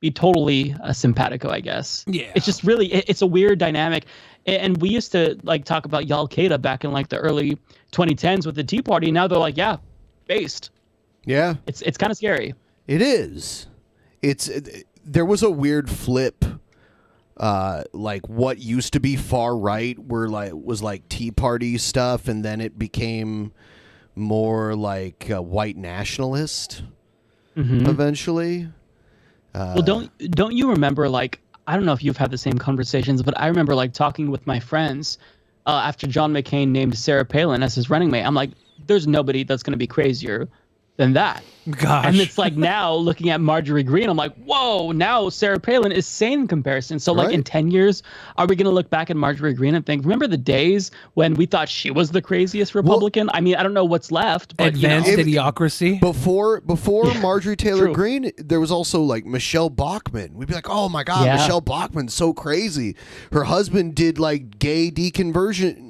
be totally simpatico, I guess. Yeah. It's just really, it's a weird dynamic. And we used to like talk about Al-Qaeda back in like the early 2010s with the Tea Party. Now they're like, yeah, based. Yeah. It's kind of scary. It is. There was a weird flip. Like what used to be far right was like Tea Party stuff, and then it became more like white nationalist eventually. Well, don't you remember, like, I don't know if you've had the same conversations, but I remember like talking with my friends after John McCain named Sarah Palin as his running mate. I'm like, there's nobody that's going to be crazier than that. Gosh. And it's like now looking at Marjorie Greene, I'm like, whoa, now Sarah Palin is sane in comparison. So like in 10 years, are we going to look back at Marjorie Greene and think, remember the days when we thought she was the craziest Republican? I mean, I don't know what's left, but Advanced you know. idiocracy. Before Marjorie Taylor Greene, there was also like Michelle Bachmann. We'd be like, oh my God, Michelle Bachmann's so crazy. Her husband did like gay deconversion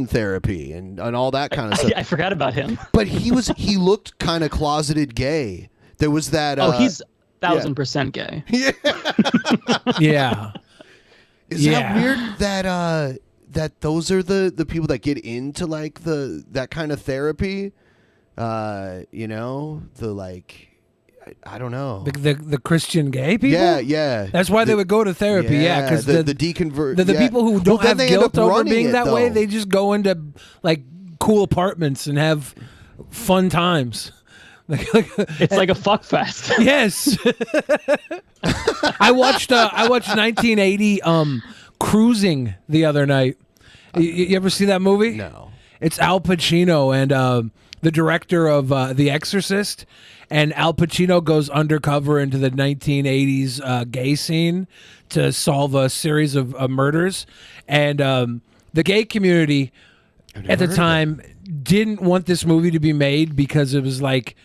therapy and all that kind of stuff. I forgot about him. But he looked kind of closeted gay. There was that. He's 1,000% gay. Yeah. Yeah. Is that weird that those are the people that get into like that kind of therapy? You know, the like. I don't know. The Christian gay people? Yeah. That's why they would go to therapy, because the deconvert. the people who don't have guilt over running being it, that way, though. they just go into like cool apartments and have fun times. It's like a fuck fest. Yes. I watched 1980 Cruising the other night. You ever see that movie? No. It's Al Pacino and the director of The Exorcist, and Al Pacino goes undercover into the 1980s gay scene to solve a series of murders, and the gay community at the time didn't want this movie to be made because it was like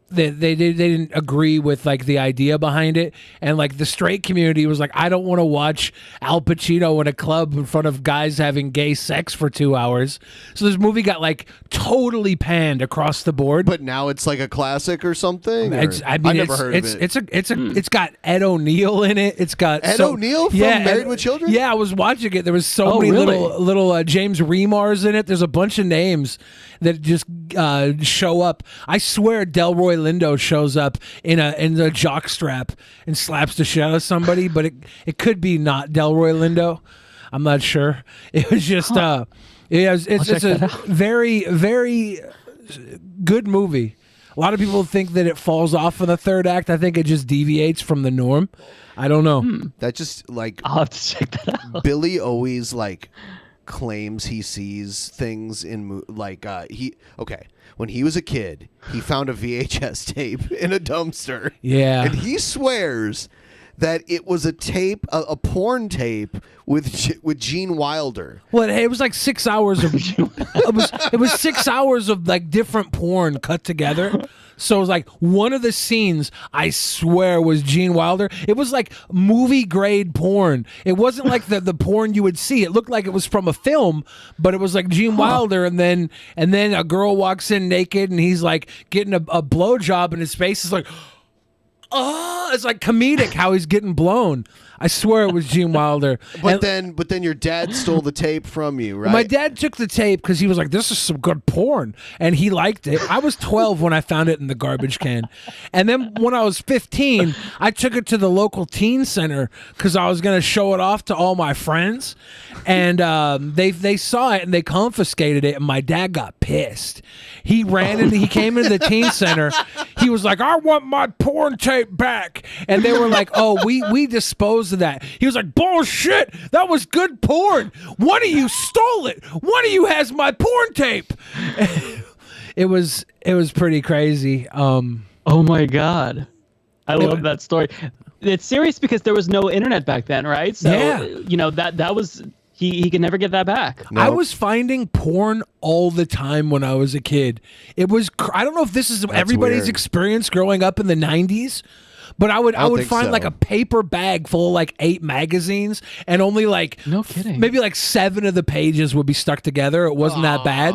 they didn't agree with like the idea behind it, and like the straight community was like, I don't want to watch Al Pacino in a club in front of guys having gay sex for 2 hours. So this movie got like totally panned across the board. But now it's like a classic or something. I've never heard of it. It's got Ed O'Neill in it. It's got Ed O'Neill from Married with Children. Yeah, I was watching it. There was so many little James Remars in it. There's a bunch of names that just show up. I swear Delroy Lindo shows up in the jock strap and slaps the shit out of somebody, but it could be not Delroy Lindo. I'm not sure. It was just it's a very, very good movie. A lot of people think that it falls off in the third act. I think it just deviates from the norm. I don't know. That just like I'll have to check that out. Billy always like claims he sees things in when he was a kid, he found a VHS tape in a dumpster. Yeah. And he swears that it was a tape, a porn tape with Gene Wilder. Well, it was like 6 hours of it was 6 hours of like different porn cut together. So it was like one of the scenes, I swear, was Gene Wilder. It was like movie grade porn. It wasn't like the porn you would see. It looked like it was from a film, but it was like Gene Wilder, and then a girl walks in naked, and he's like getting a blowjob, and his face is like, oh, it's like comedic how he's getting blown. I swear it was Gene Wilder. But then your dad stole the tape from you, right? My dad took the tape because he was like, this is some good porn. And he liked it. I was 12 when I found it in the garbage can. And then when I was 15, I took it to the local teen center because I was going to show it off to all my friends. And they saw it and they confiscated it. And my dad got pissed. He came into the teen center. He was like, I want my porn tape back. And they were like, oh, we disposed of that. He was like, bullshit, that was good porn. One of you stole it. One of you has my porn tape. It was pretty crazy. Oh my God. I love that story. It's serious because there was no internet back then, right? So, that was... He could never get that back. No. I was finding porn all the time when I was a kid. It was I don't know if this is everybody's experience growing up in the 90s, but I would find like a paper bag full of like 8 magazines, and only like no kidding, maybe like 7 of the pages would be stuck together. It wasn't that bad.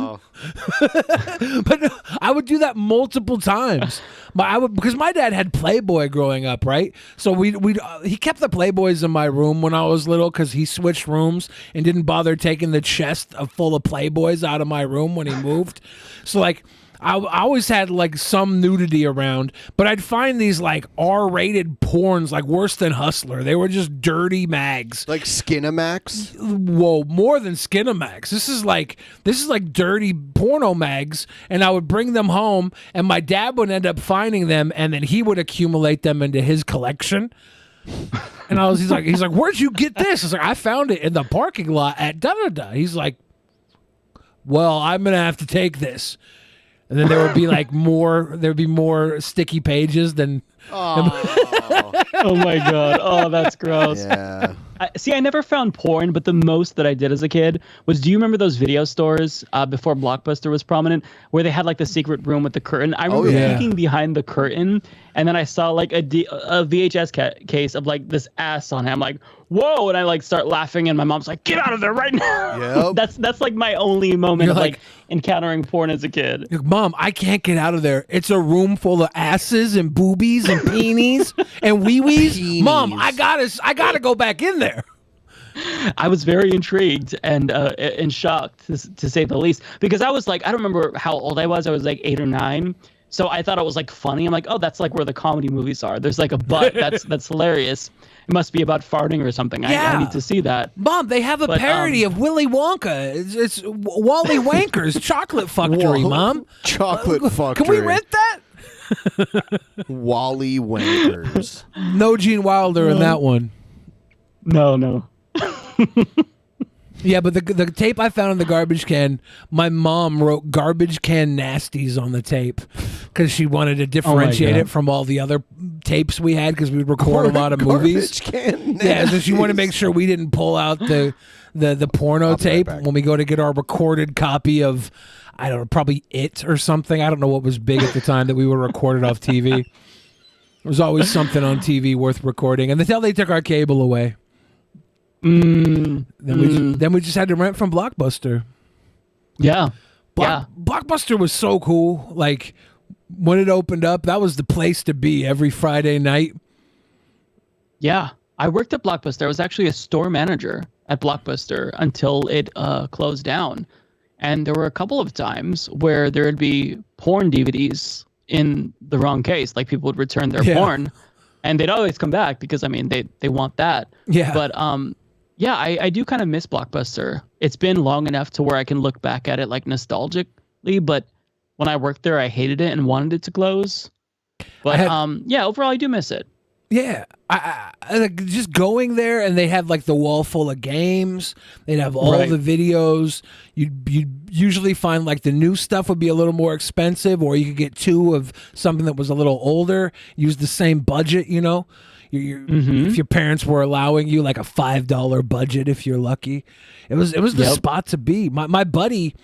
But I would do that multiple times. Because my dad had Playboy growing up, right? So he kept the Playboys in my room when I was little because he switched rooms and didn't bother taking the chest full of Playboys out of my room when he moved. So like I always had like some nudity around, but I'd find these like R-rated porns, like worse than Hustler. They were just dirty mags, like Skinamax. Whoa, more than Skinamax. This is like dirty porno mags, and I would bring them home, and my dad would end up finding them, and then he would accumulate them into his collection. And he's like, where'd you get this? I was like, I found it in the parking lot at da-da-da. He's like, well, I'm gonna have to take this. And then there would be like more sticky pages than. Oh my God. Oh, that's gross. Yeah. I never found porn, but the most that I did as a kid was, do you remember those video stores before Blockbuster was prominent, where they had like the secret room with the curtain? I remember peeking behind the curtain, and then I saw like a VHS case of like this ass on it. I'm like, whoa, and I like start laughing, and my mom's like, get out of there right now. Yep. That's like my only moment of like encountering porn as a kid. Mom, I can't get out of there. It's a room full of asses and boobies and peenies and wee-wees. Mom, I gotta go back in there. I was very intrigued and shocked, to say the least, because I was like, I don't remember how old I was. I was like 8 or 9. So I thought it was like funny. I'm like, oh, that's like where the comedy movies are. There's like a butt. That's hilarious. It must be about farting or something. I need to see that. Mom, they have a parody of Willy Wonka. It's Wally Wanker's Chocolate Factory, Mom. Chocolate Factory. Can we rent that? Wally Wankers. No Gene Wilder in that one. No. Yeah, but the tape I found in the garbage can, my mom wrote "garbage can nasties" on the tape because she wanted to differentiate it from all the other tapes we had, because we'd record a lot of movies. Yeah, so she wanted to make sure we didn't pull out the porno tape when we go to get our recorded copy of, I don't know, probably It or something. I don't know what was big at the time that we were recorded off TV. There was always something on TV worth recording, and until they took our cable away. Then we just had to rent from Blockbuster. Yeah. Blockbuster was so cool. Like when it opened up, that was the place to be every Friday night. Yeah. I worked at Blockbuster. I was actually a store manager at Blockbuster until it closed down. And there were a couple of times where there would be porn DVDs in the wrong case. Like people would return their porn, and they'd always come back because, I mean, they want that. Yeah. But yeah, I do kind of miss Blockbuster. It's been long enough to where I can look back at it like nostalgically, but when I worked there, I hated it and wanted it to close. But yeah, overall, I do miss it. Yeah, I like just going there, and they have like the wall full of games. They'd have all the videos. You'd usually find like the new stuff would be a little more expensive, or you could get 2 of something that was a little older. Use the same budget, you know. If your parents were allowing you like a $5 budget, if you're lucky, it was the spot to be. My buddy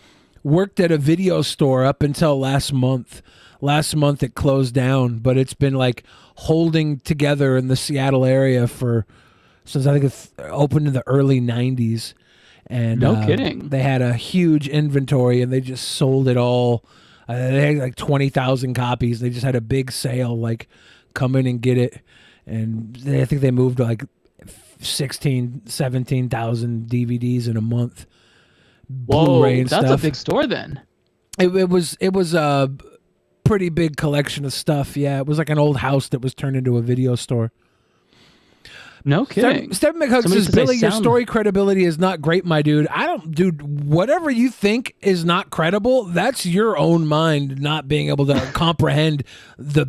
worked at a video store up until last month. Last month it closed down, but it's been like holding together in the Seattle area since I think it opened in the early 90s. And no kidding. They had a huge inventory and they just sold it all. They had like 20,000 copies. They just had a big sale, like come in and get it. And I think they moved like 17,000 DVDs in a month. Blu-ray and that's stuff. a big store then. It was a pretty big collection of stuff. Yeah, it was like an old house that was turned into a video store. No kidding. Stephen McHugg says, Billy, your story credibility is not great, my dude. Dude, whatever you think is not credible, that's your own mind not being able to comprehend the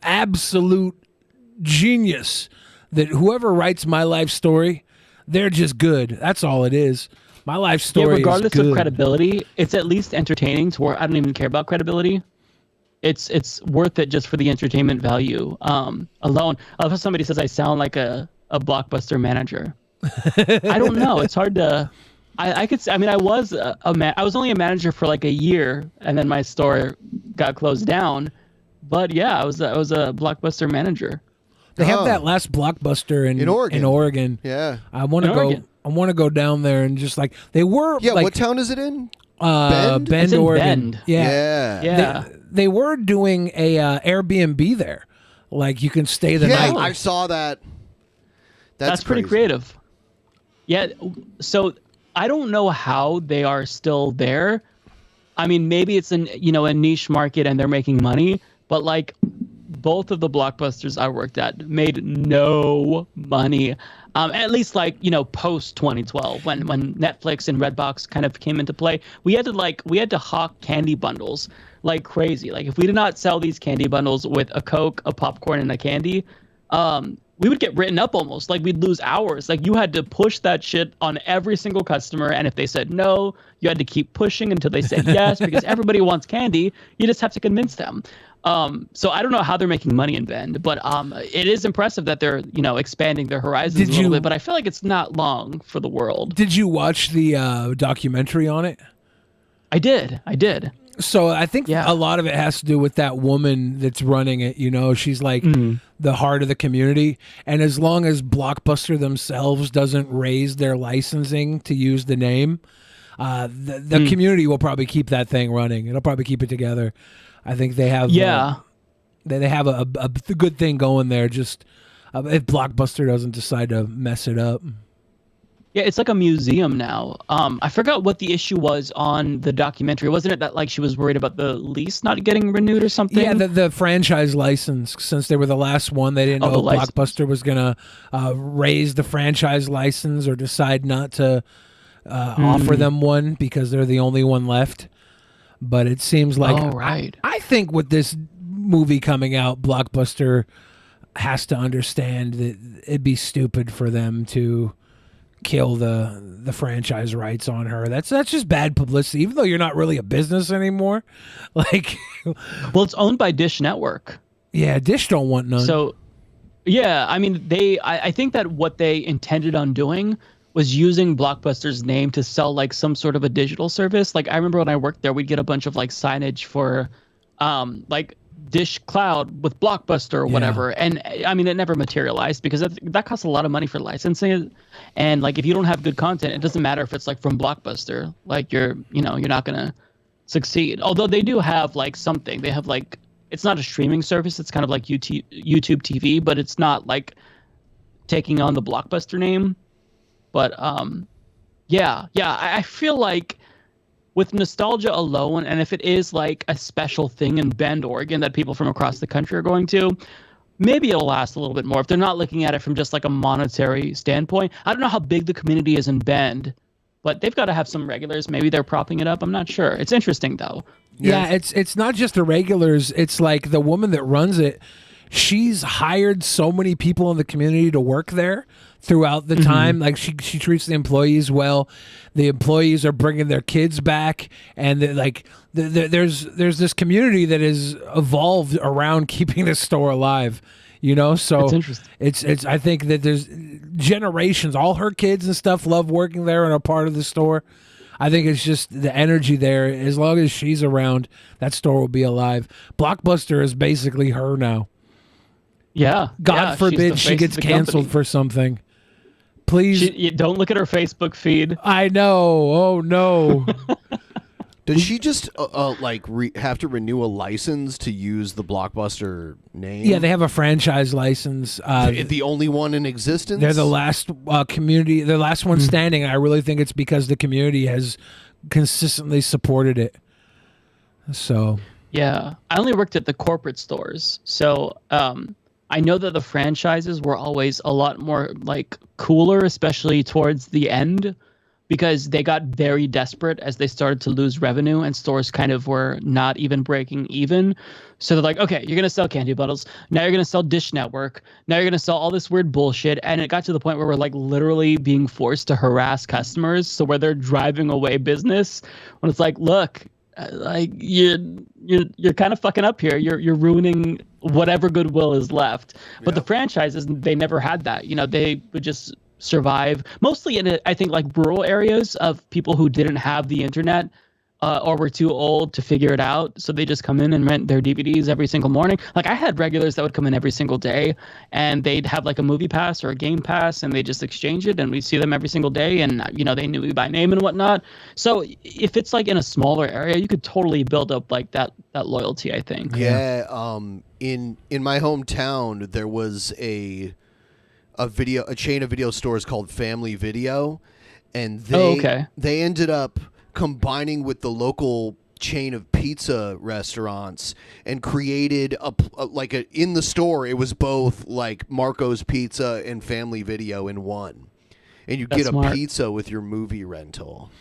absolute genius that whoever writes my life story, they're just good. That's all it is. My life story regardless is good. of credibility, it's at least entertaining to where I don't even care about credibility. It's worth it just for the entertainment value alone. I love how somebody says I sound like a Blockbuster manager. I don't know. It's hard to. I was I was only a manager for like a year, and then my store got closed down. But yeah, I was a Blockbuster manager. They have that last Blockbuster in Oregon. Yeah, I want to go. I want to go down there and just like they were. Yeah, like, what town is it in? Bend, Oregon. Bend. Yeah. They were doing a Airbnb there. Like you can stay the night. Yeah, I saw that. That's pretty creative. Yeah. So I don't know how they are still there. I mean, maybe it's a niche market and they're making money, but like both of the Blockbusters I worked at made no money. At least like, post 2012 when Netflix and Redbox kind of came into play, we had to hawk candy bundles like crazy. Like if we did not sell these candy bundles with a Coke, a popcorn, and a candy, we would get written up almost. Like we'd lose hours. Like you had to push that shit on every single customer. And if they said no, you had to keep pushing until they said yes, because everybody wants candy. You just have to convince them. So I don't know how they're making money in Bend, but it is impressive that they're expanding their horizons a little bit. But I feel like it's not long for the world. Did you watch the documentary on it? I did. So I think a lot of it has to do with that woman that's running it. She's like the heart of the community, and as long as Blockbuster themselves doesn't raise their licensing to use the name, the community will probably keep that thing running. It'll probably keep it together. I think they have they have a good thing going there. Just if Blockbuster doesn't decide to mess it up. Yeah, it's like a museum now. I forgot what the issue was on the documentary. Wasn't it that like she was worried about the lease not getting renewed or something? Yeah, the franchise license. Since they were the last one, they didn't know Blockbuster was gonna raise the franchise license or decide not to offer them one because they're the only one left. But it seems like I think with this movie coming out, Blockbuster has to understand that it'd be stupid for them to kill the franchise rights on her. That's just bad publicity, even though you're not really a business anymore. Like, well, it's owned by Dish Network. Yeah, Dish don't want none. So, yeah, I mean, I think that what they intended on doing was using Blockbuster's name to sell like some sort of a digital service. Like I remember when I worked there, we'd get a bunch of like signage for like Dish Cloud with Blockbuster or whatever. And I mean, it never materialized because that costs a lot of money for licensing it. And like, if you don't have good content, it doesn't matter if it's like from Blockbuster, like you're not going to succeed. Although they do have like something, they have like, it's not a streaming service. It's kind of like YouTube TV, but it's not like taking on the Blockbuster name. But I feel like with nostalgia alone, and if it is like a special thing in Bend, Oregon that people from across the country are going to, maybe it'll last a little bit more if they're not looking at it from just like a monetary standpoint. I don't know how big the community is in Bend, but they've got to have some regulars. Maybe they're propping it up. I'm not sure. It's interesting though. Yeah, it's not just the regulars. It's like the woman that runs it. She's hired so many people in the community to work there throughout the time. Like she treats the employees well. The employees are bringing their kids back, and there's this community that has evolved around keeping the store alive. You know, so it's interesting. It's I think that there's generations. All her kids and stuff love working there and are part of the store. I think it's just the energy there. As long as she's around, that store will be alive. Blockbuster is basically her now. Yeah. God forbid she gets canceled for something. Please. You don't look at her Facebook feed. I know. Oh, no. Does she just have to renew a license to use the Blockbuster name? Yeah, they have a franchise license. The only one in existence? They're the last community, the last one standing. I really think it's because the community has consistently supported it. So. Yeah. I only worked at the corporate stores. So I know that the franchises were always a lot more like cooler, especially towards the end, because they got very desperate as they started to lose revenue and stores kind of were not even breaking even. So they're like, okay, you're going to sell candy bottles. Now you're going to sell Dish Network. Now you're going to sell all this weird bullshit. And it got to the point where we're like literally being forced to harass customers. So where they're driving away business when it's like, look, like you're kind of fucking up here. You're ruining whatever goodwill is left. But the franchises, they never had that. You know, they would just survive mostly in I think like rural areas of people who didn't have the internet or were too old to figure it out, so they just come in and rent their DVDs every single morning. Like I had regulars that would come in every single day and they'd have like a movie pass or a game pass and they just exchange it and we'd see them every single day, and you know, they knew me by name and whatnot. So if it's like in a smaller area, you could totally build up like that loyalty, I think. Yeah. In my hometown there was a chain of video stores called Family Video, and they ended up combining with the local chain of pizza restaurants and created in the store it was both like Marco's Pizza and Family Video in one, and you get a pizza with your movie rental.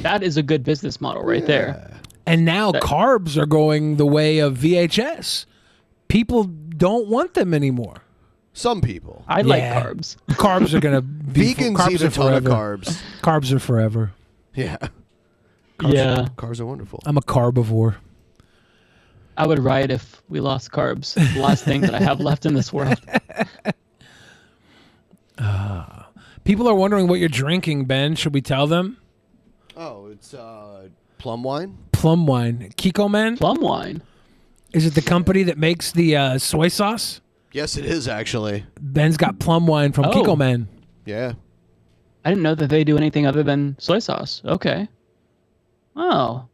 That is a good business model right there. And now carbs are going the way of VHS. People don't want them anymore. Some people. I like carbs. Carbs are going to be... Vegans eat a ton of carbs. Carbs are forever. Yeah. Carbs are wonderful. I'm a carbivore. I would riot if we lost carbs. The last thing that I have left in this world. People are wondering what you're drinking, Ben. Should we tell them? Oh, it's plum wine. Plum wine. Kiko Man? Plum wine. Is it the company that makes the soy sauce? Yes, it is actually. Ben's got plum wine from Kiko Man. Yeah. I didn't know that they do anything other than soy sauce. Okay. Oh.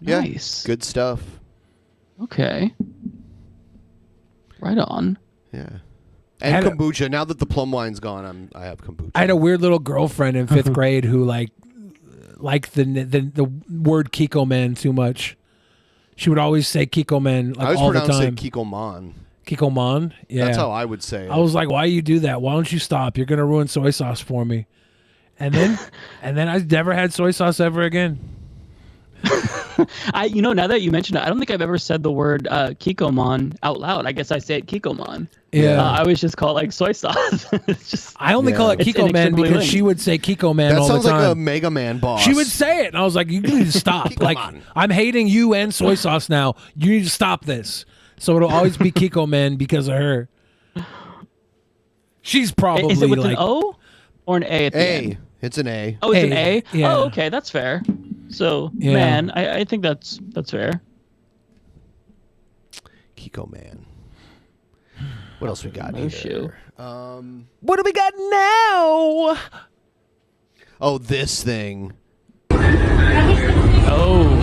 Yeah. Nice. Good stuff. Okay. Right on. Yeah. And kombucha. Now that the plum wine's gone, I have kombucha. I had a weird little girlfriend in 5th grade who liked the word Kiko Man too much. She would always say Kiko Man all the time. I was pronouncing Kiko Man. Kiko Man? Yeah. That's how I would say it. I was like, why you do that? Why don't you stop? You're going to ruin soy sauce for me. And then I never had soy sauce ever again. Now that you mention it, I don't think I've ever said the word Kikoman out loud. I guess I say it Kikoman. Yeah. I always just call it like soy sauce. It's just, I only call it Kiko Man because she would say Kiko Man all the time. That sounds like a Mega Man boss. She would say it, and I was like, you need to stop. Like, I'm hating you and soy sauce now. You need to stop this. So it'll always be Kiko Man because of her. She's probably is it with like an O or an A at the end? It's an A. Oh, it's an A? Yeah. Oh, okay, that's fair. So, man, I think that's fair. Kiko Man. What else we got here? What do we got now? Oh, this thing. Oh.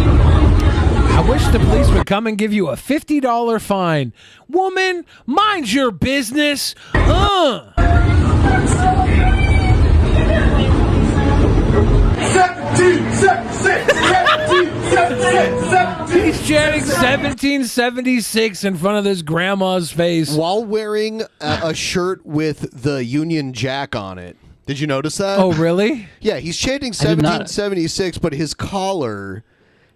I wish the police would come and give you a $50 fine. Woman, mind your business. He's chanting 1776 in front of this grandma's face while wearing a shirt with the Union Jack on it. Did you notice that? Oh, really? Yeah, he's chanting I did not. 1776, but his collar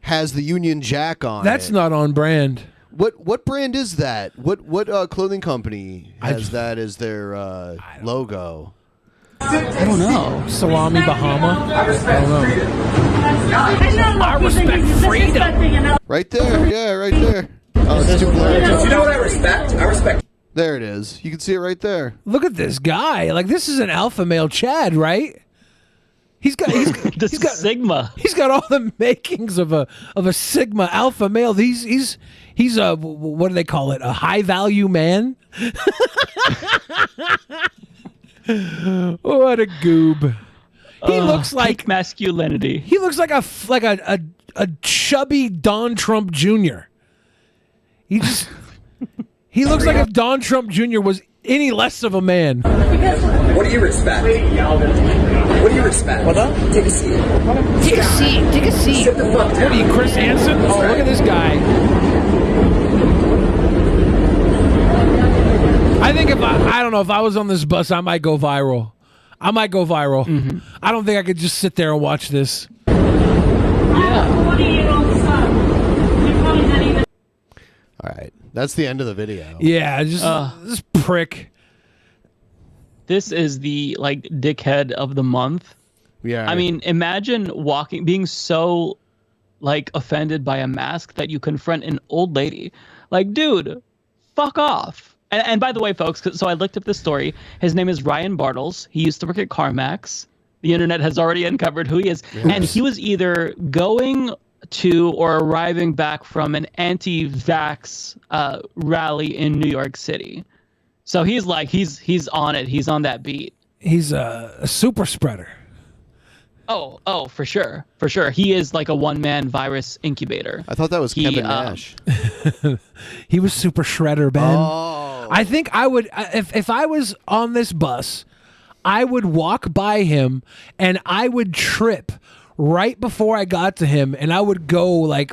has the Union Jack on That's it. not on brand. What brand is that? What clothing company has that as their logo? I don't know. Salami Bahama? I respect freedom. Right there. Yeah, right there. Oh, it's too blurry. You know what I respect? I respect. There it is. You can see it right there. Look at this guy. Like, this is an alpha male Chad, right? He's got Sigma. He's got all the makings of a Sigma alpha male. He's a, what do they call it? A high value man. What a goob. He looks like peak masculinity. He looks like a chubby Don Trump Jr. He looks like if Don Trump Jr. was any less of a man. What do you respect? What do you respect? What up? Take a seat. Take a seat. Take a seat. Sit the fuck down. What are you, Chris Hansen? Oh, look at this guy. I think I don't know, if I was on this bus, I might go viral. I don't think I could just sit there and watch this. All right. That's the end of the video. Yeah, just this prick. This is the like dickhead of the month. Yeah. I mean, imagine being so like offended by a mask that you confront an old lady. Like, dude, fuck off. And by the way, folks, so I looked up this story. His name is Ryan Bartles. He used to work at CarMax. The internet has already uncovered who he is. Yes. And he was either going to or arriving back from an anti-vax rally in New York City. So he's like, he's on it. He's on that beat. He's a super spreader. Oh, for sure. For sure. He is like a one-man virus incubator. I thought that was Kevin Nash. He was super shredder, Ben. Oh. I think I would, if I was on this bus, I would walk by him and I would trip right before I got to him, and I would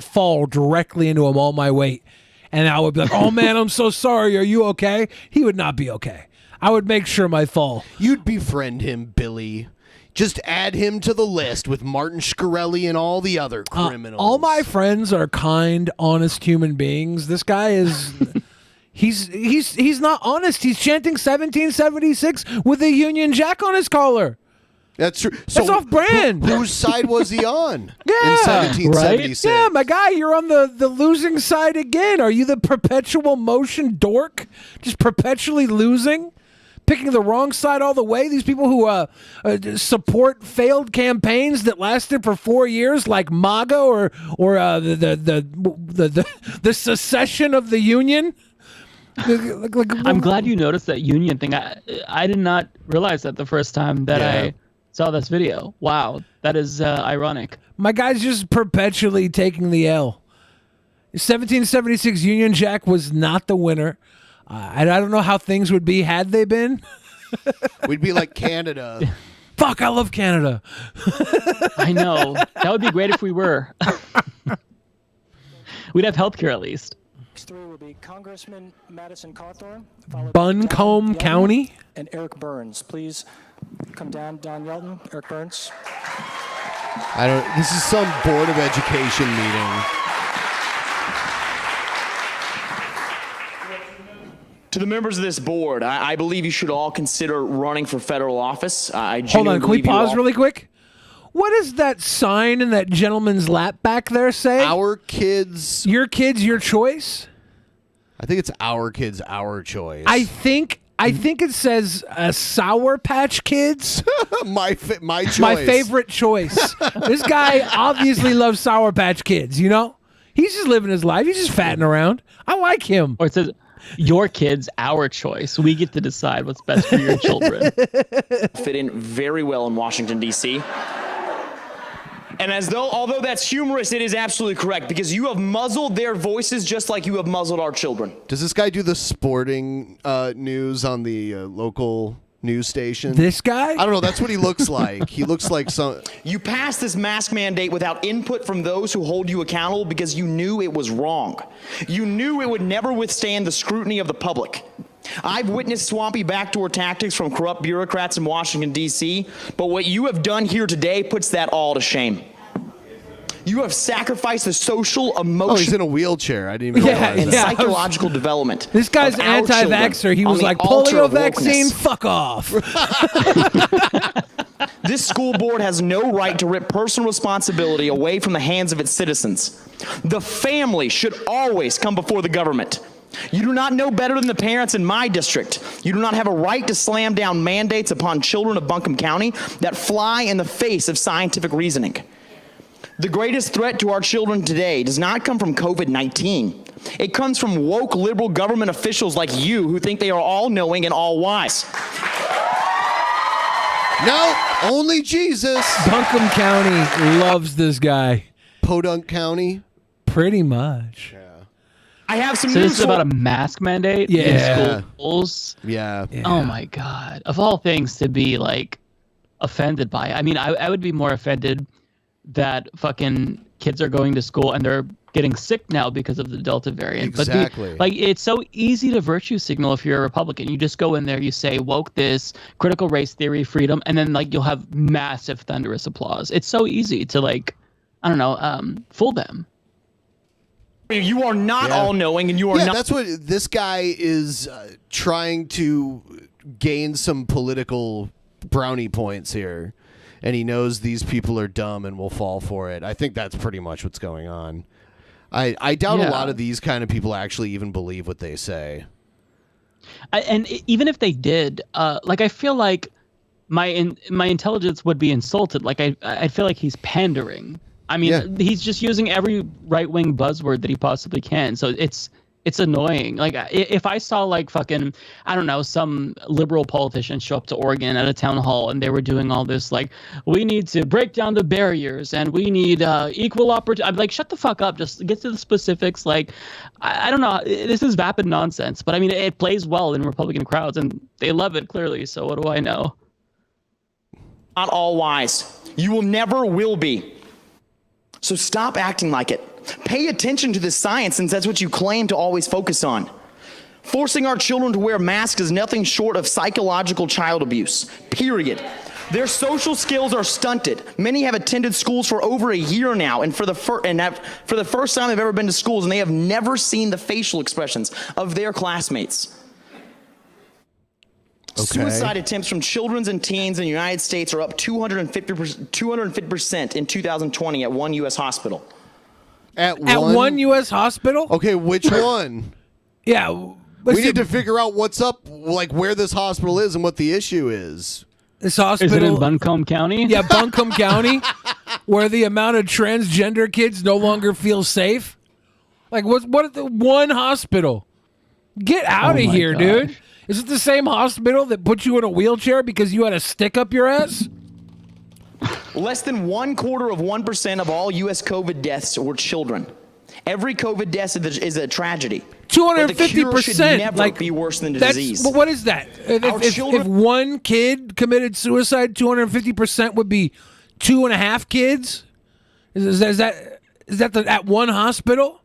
fall directly into him all my weight. And I would be like, oh man, I'm so sorry. Are you okay? He would not be okay. I would make sure my fall. You'd befriend him, Billy. Just add him to the list with Martin Shkreli and all the other criminals. All my friends are kind, honest human beings. This guy is... He's not honest. He's chanting 1776 with a Union Jack on his collar. That's true. That's off brand. Whose side was he on? Yeah, in 1776. Right? Yeah, my guy, you're on the losing side again. Are you the perpetual motion dork? Just perpetually losing? Picking the wrong side all the way? These people who support failed campaigns that lasted for 4 years, like MAGA or the secession of the Union? I'm glad you noticed that union thing. I did not realize that the first time that I saw this video. Wow, that is ironic. My guy's just perpetually taking the L. 1776 Union Jack was not the winner. I don't know how things would be had they been. We'd be like Canada. Fuck, I love Canada. I know. That would be great if we were. We'd have healthcare at least. Next three will be Congressman Madison Cawthorn, Buncombe County, and Eric Burns. Please come down, Don Yelton, Eric Burns. This is some Board of Education meeting. To the members of this board, I believe you should all consider running for federal office. Hold on, can we pause really quick? What does that sign in that gentleman's lap back there say? Our kids. Your kids, your choice? I think it's our kids, our choice. I think it says Sour Patch Kids. my choice. My favorite choice. This guy obviously loves Sour Patch Kids, you know? He's just living his life. He's just fatting around. I like him. Or it says, your kids, our choice. We get to decide what's best for your children. Fit in very well in Washington, D.C. And although that's humorous, it is absolutely correct, because you have muzzled their voices just like you have muzzled our children. Does this guy do the sporting news on the local news station? This guy? I don't know. That's what he looks like. He looks like some... You passed this mask mandate without input from those who hold you accountable because you knew it was wrong. You knew it would never withstand the scrutiny of the public. I've witnessed swampy backdoor tactics from corrupt bureaucrats in Washington, D.C., but what you have done here today puts that all to shame. You have sacrificed the social, emotional, Oh, he's in a wheelchair. I didn't even realize and that. psychological development. This guy's of our anti-vaxxer. He children was on like, the altar polio of vaccine, wokeness. fuck off. This school board has no right to rip personal responsibility away from the hands of its citizens. The family should always come before the government. You do not know better than the parents in my district. You do not have a right to slam down mandates upon children of Buncombe County that fly in the face of scientific reasoning. The greatest threat to our children today does not come from COVID-19. It comes from woke liberal government officials like you who think they are all-knowing and all-wise. No, only Jesus. Buncombe County loves this guy. Podunk County? Pretty much. I have some So news this is about a mask mandate Yeah. in schools. Yeah. Oh my God. Of all things to be like offended by. I mean, I would be more offended that fucking kids are going to school and they're getting sick now because of the Delta variant. Exactly. But like, it's so easy to virtue signal if you're a Republican. You just go in there, you say woke this, critical race theory, freedom, and then like you'll have massive thunderous applause. It's so easy to like, I don't know, fool them. You are not all-knowing and you are not... that's what this guy is trying to gain some political brownie points here. And he knows these people are dumb and will fall for it. I think that's pretty much what's going on. I doubt a lot of these kind of people actually even believe what they say. And even if they did, like I feel like my intelligence would be insulted. Like I feel like he's pandering. I mean, he's just using every right-wing buzzword that he possibly can. So it's annoying. Like if I saw like fucking, I don't know, some liberal politician show up to Oregon at a town hall and they were doing all this like, we need to break down the barriers and we need equal opportunity. I'm like, shut the fuck up. Just get to the specifics. Like, I don't know. This is vapid nonsense, but I mean, it plays well in Republican crowds and they love it clearly. So what do I know? Not all wise. You will never will be. So stop acting like it. Pay attention to the science, since that's what you claim to always focus on. Forcing our children to wear masks is nothing short of psychological child abuse, period. Their social skills are stunted. Many have attended schools for over a year now, and for the first time they've ever been to schools, and they have never seen the facial expressions of their classmates. Okay. Suicide attempts from children and teens in the United States are up 250% in 2020 at one U.S. hospital. At one U.S. hospital? Okay, which one? Yeah. We need to figure out what's up, like where this hospital is and what the issue is. This hospital. Is it in Buncombe County? Yeah, Buncombe County, where the amount of transgender kids no longer feel safe. Like, what the one hospital? Get out of here, dude. Is it the same hospital that put you in a wheelchair because you had a stick up your ass? Less than 0.25% of all U.S. COVID deaths were children. Every COVID death is a tragedy. 250%. Should never be worse than the disease. But what is that? If one kid committed suicide, 250% would be 2.5 kids. Is that at one hospital?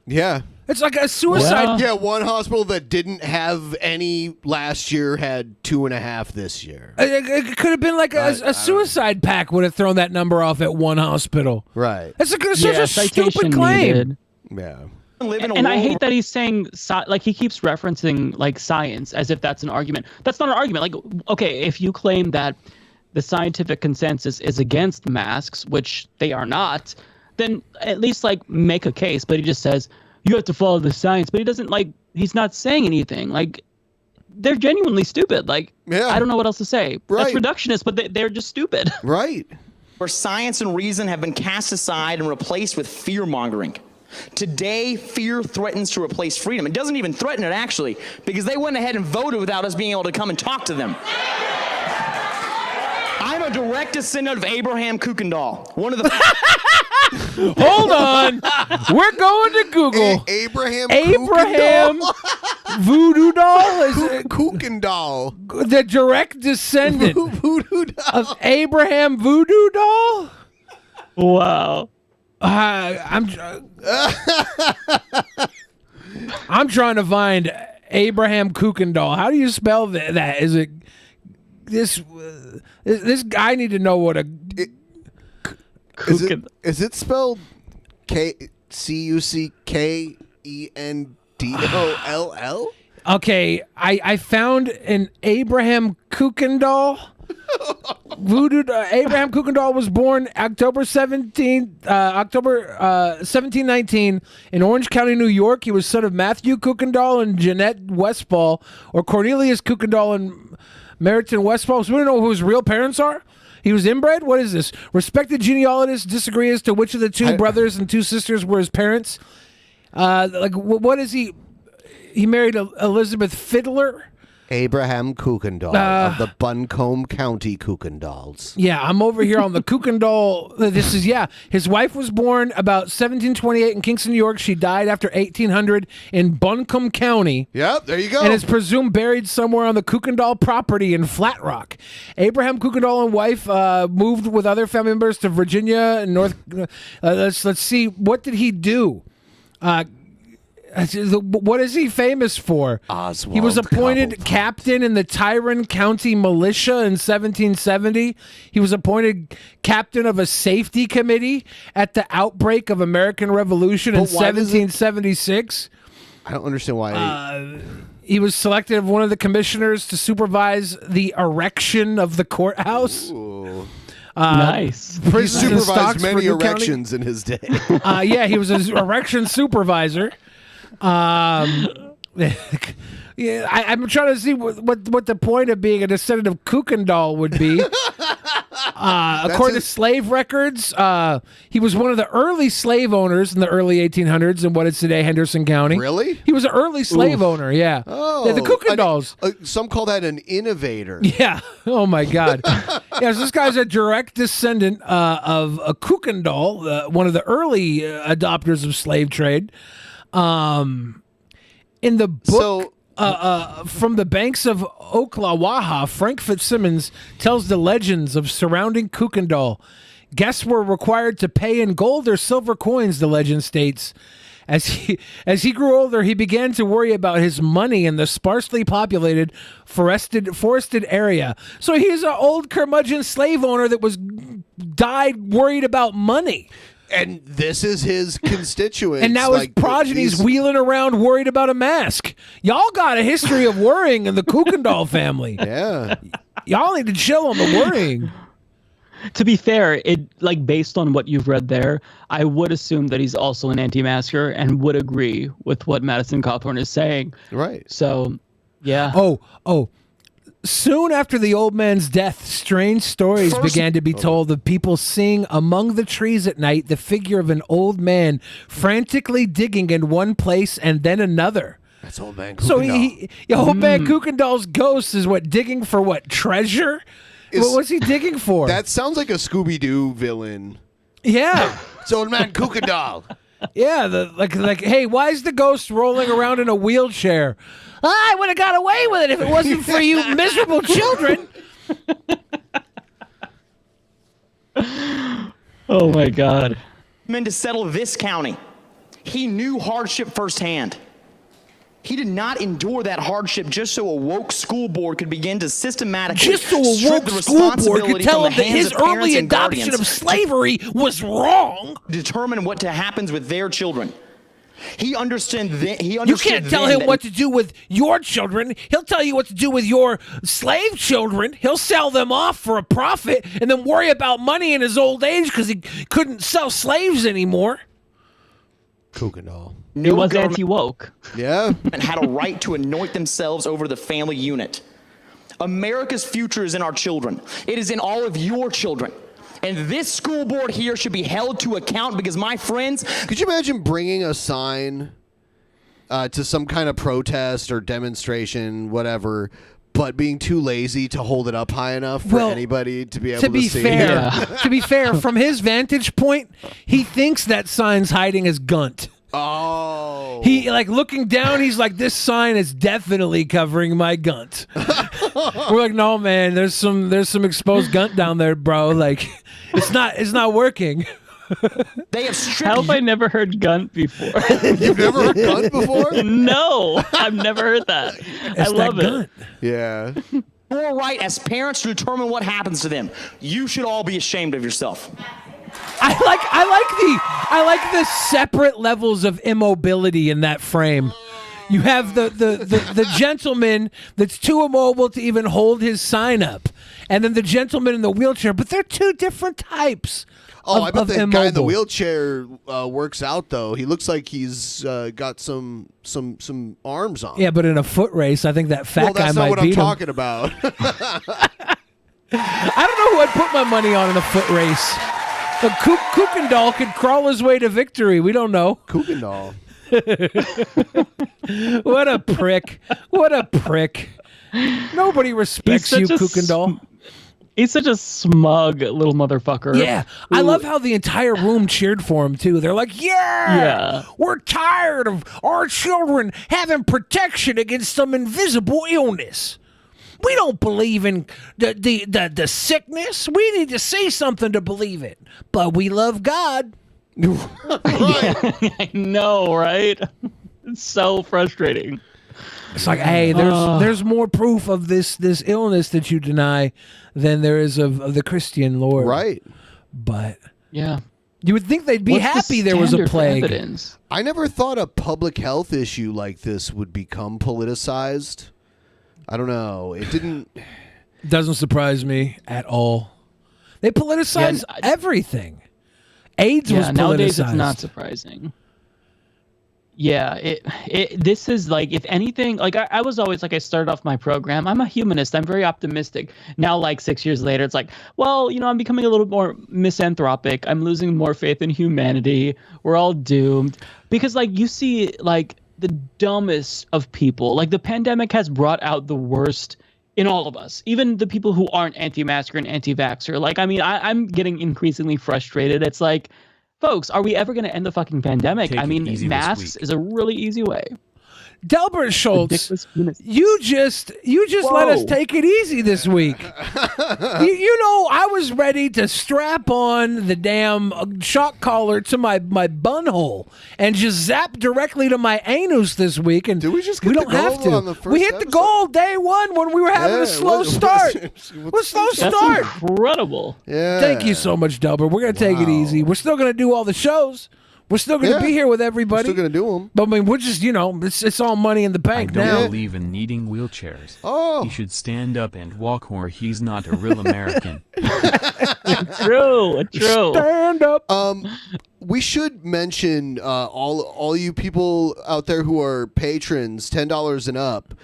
Yeah. It's like a suicide. Yeah, one hospital that didn't have any last year had 2.5 this year. It could have been like a suicide pack would have thrown that number off at one hospital. Right. That's such a stupid claim. Needed. Yeah. And I hate that he's saying, like, he keeps referencing, like, science as if that's an argument. That's not an argument. Like, okay, if you claim that the scientific consensus is against masks, which they are not, then at least, like, make a case. But he just says, you have to follow the science. But he doesn't, like, he's not saying anything. Like, they're genuinely stupid. Like, I don't know what else to say. That's reductionist, but they're just stupid. Right. Where science and reason have been cast aside and replaced with fear-mongering. Today, fear threatens to replace freedom. It doesn't even threaten it, actually, because they went ahead and voted without us being able to come and talk to them. I'm a direct descendant of Abraham Kuykendall, one of the... Hold on. We're going to Google. Abraham Voodoo Doll? Is it Kuykendall. The direct descendant Voodoo Doll. of Abraham Voodoo Doll? Wow. I'm trying to find Abraham Kuykendall. How do you spell that? Is it this? This guy need to know what a. Is it spelled Cuckkendoll? Okay, I found an Abraham Kuykendall. Abraham Kuykendall was born October 1719 in Orange County, New York. He was son of Matthew Kuykendall and Jeanette Westfall, or Cornelius Kuykendall and Meriton Westfall. So we don't know who his real parents are. He was inbred? What is this? Respected genealogists disagree as to which of the two brothers and two sisters were his parents. What is he? He married Elizabeth Fiddler. Abraham Kuykendall of the Buncombe County Kuykendalls. Yeah, I'm over here on the Kuykendall. His wife was born about 1728 in Kingston, New York. She died after 1800 in Buncombe County. Yep, there you go. And is presumed buried somewhere on the Kuykendall property in Flat Rock. Abraham Kuykendall and wife moved with other family members to Virginia and North. Let's see, what did he do? What is he famous for? Oswald He was appointed Cobblepot. captain in the Tyrone County Militia in 1770. He was appointed captain of a safety committee at the outbreak of American Revolution in 1776. I don't understand why. He was selected as one of the commissioners to supervise the erection of the courthouse. Ooh. Nice. He supervised many erections in his day. Yeah, he was an erection supervisor. I'm trying to see what the point of being a descendant of Kuykendall would be. According to slave records, he was one of the early slave owners in the early 1800s in what is today Henderson County. Really? He was an early slave owner, yeah. Oh, Yeah, the Kuykendalls. Some call that an innovator. Yeah. Oh, my God. So this guy's a direct descendant of a Kuykendall, one of the early adopters of slave trade. In the book From the Banks of Ocklawaha, Frank Fitzsimmons tells the legends of surrounding Kuykendall. Guests were required to pay in gold or silver coins, the legend states. As he grew older, he began to worry about his money in the sparsely populated forested area. So he's an old curmudgeon slave owner that died worried about money. And this is his constituents. And now his progeny's wheeling around worried about a mask. Y'all got a history of worrying in the Kuykendall family. Yeah. Y'all need to chill on the worrying. To be fair, based on what you've read there, I would assume that he's also an anti-masker and would agree with what Madison Cawthorn is saying. Right. So, yeah. Oh. Soon after the old man's death, strange stories began to be told of people seeing among the trees at night the figure of an old man frantically digging in one place and then another. That's old man Kuykendall. So old man Kuykendall's ghost is digging for what, treasure? What's he digging for? That sounds like a Scooby-Doo villain. Yeah. It's old man Kuykendall. Yeah, hey, why is the ghost rolling around in a wheelchair? I would have got away with it if it wasn't for you miserable children. Oh, my God. To settle this county. He knew hardship firsthand. He did not endure that hardship just so a woke school board could begin to systematically strip the responsibility could tell from him the that hands his of parents early and adoption guardians. of slavery was wrong. Determine what happens with their children. He understood. You can't tell him what to do with your children. He'll tell you what to do with your slave children. He'll sell them off for a profit and then worry about money in his old age because he couldn't sell slaves anymore. Kuykendall. He was anti-woke. Yeah. And had a right to anoint themselves over the family unit. America's future is in our children. It is in all of your children. And this school board here should be held to account because, my friends... Could you imagine bringing a sign to some kind of protest or demonstration, whatever, but being too lazy to hold it up high enough for anybody to be able to see? To be fair, from his vantage point, he thinks that sign's hiding his gunt. Oh. He, looking down, he's like, this sign is definitely covering my gunt. We're like, no, man, there's some exposed gunt down there, bro. It's not working. They have stripped. How have I never heard "gunt" before? You've never heard "gunt" before? No, I've never heard that. I love it. Yeah. Your right as parents to determine what happens to them. You should all be ashamed of yourself. I like the separate levels of immobility in that frame. You have the gentleman that's too immobile to even hold his sign up, and then the gentleman in the wheelchair. But they're two different types. I bet the guy in the wheelchair works out though. He looks like he's got some arms on. Yeah, but in a foot race, I think that fat guy might beat him. That's not what I'm talking about. I don't know who I'd put my money on in a foot race. But Kuykendall could crawl his way to victory. We don't know. Kuykendall. What a prick. What a prick. Nobody respects you, Kuykendall. He's such a smug little motherfucker. Yeah. I love how the entire room cheered for him, too. They're like, yeah, we're tired of our children having protection against some invisible illness. We don't believe in the sickness. We need to see something to believe it. But we love God. I know, right? It's so frustrating. It's like, hey, there's more proof of this illness that you deny than there is of the Christian Lord. Right. But yeah, you would think they'd be happy there was a plague. I never thought a public health issue like this would become politicized. I don't know. It didn't. Doesn't surprise me at all. They politicize everything. AIDS was politicized. Nowadays it's not surprising. Yeah, this is like, if anything, like I was always like, I started off my program, I'm a humanist, I'm very optimistic. Now, like 6 years later, it's like, well, I'm becoming a little more misanthropic. I'm losing more faith in humanity. We're all doomed. Because like you see like the dumbest of people, like the pandemic has brought out the worst in all of us, even the people who aren't anti-masker and anti-vaxxer. Like, I mean, I'm getting increasingly frustrated. It's like, folks, are we ever going to end the fucking pandemic? I mean, masks is a really easy way. Delbert Schultz, you just let us take it easy this week. I was ready to strap on the damn shock collar to my bunhole and just zap directly to my anus this week. And we don't have to. We hit the goal day one when we were having a slow start. That's incredible. Yeah. Thank you so much, Delbert. We're gonna take it easy. We're still gonna do all the shows. We're still going to be here with everybody. We're still going to do them. But I mean, we're just, it's all money in the bank now. I don't believe in needing wheelchairs. Oh. He should stand up and walk, or he's not a real American. True. Stand up. We should mention all you people out there who are patrons, $10 and up.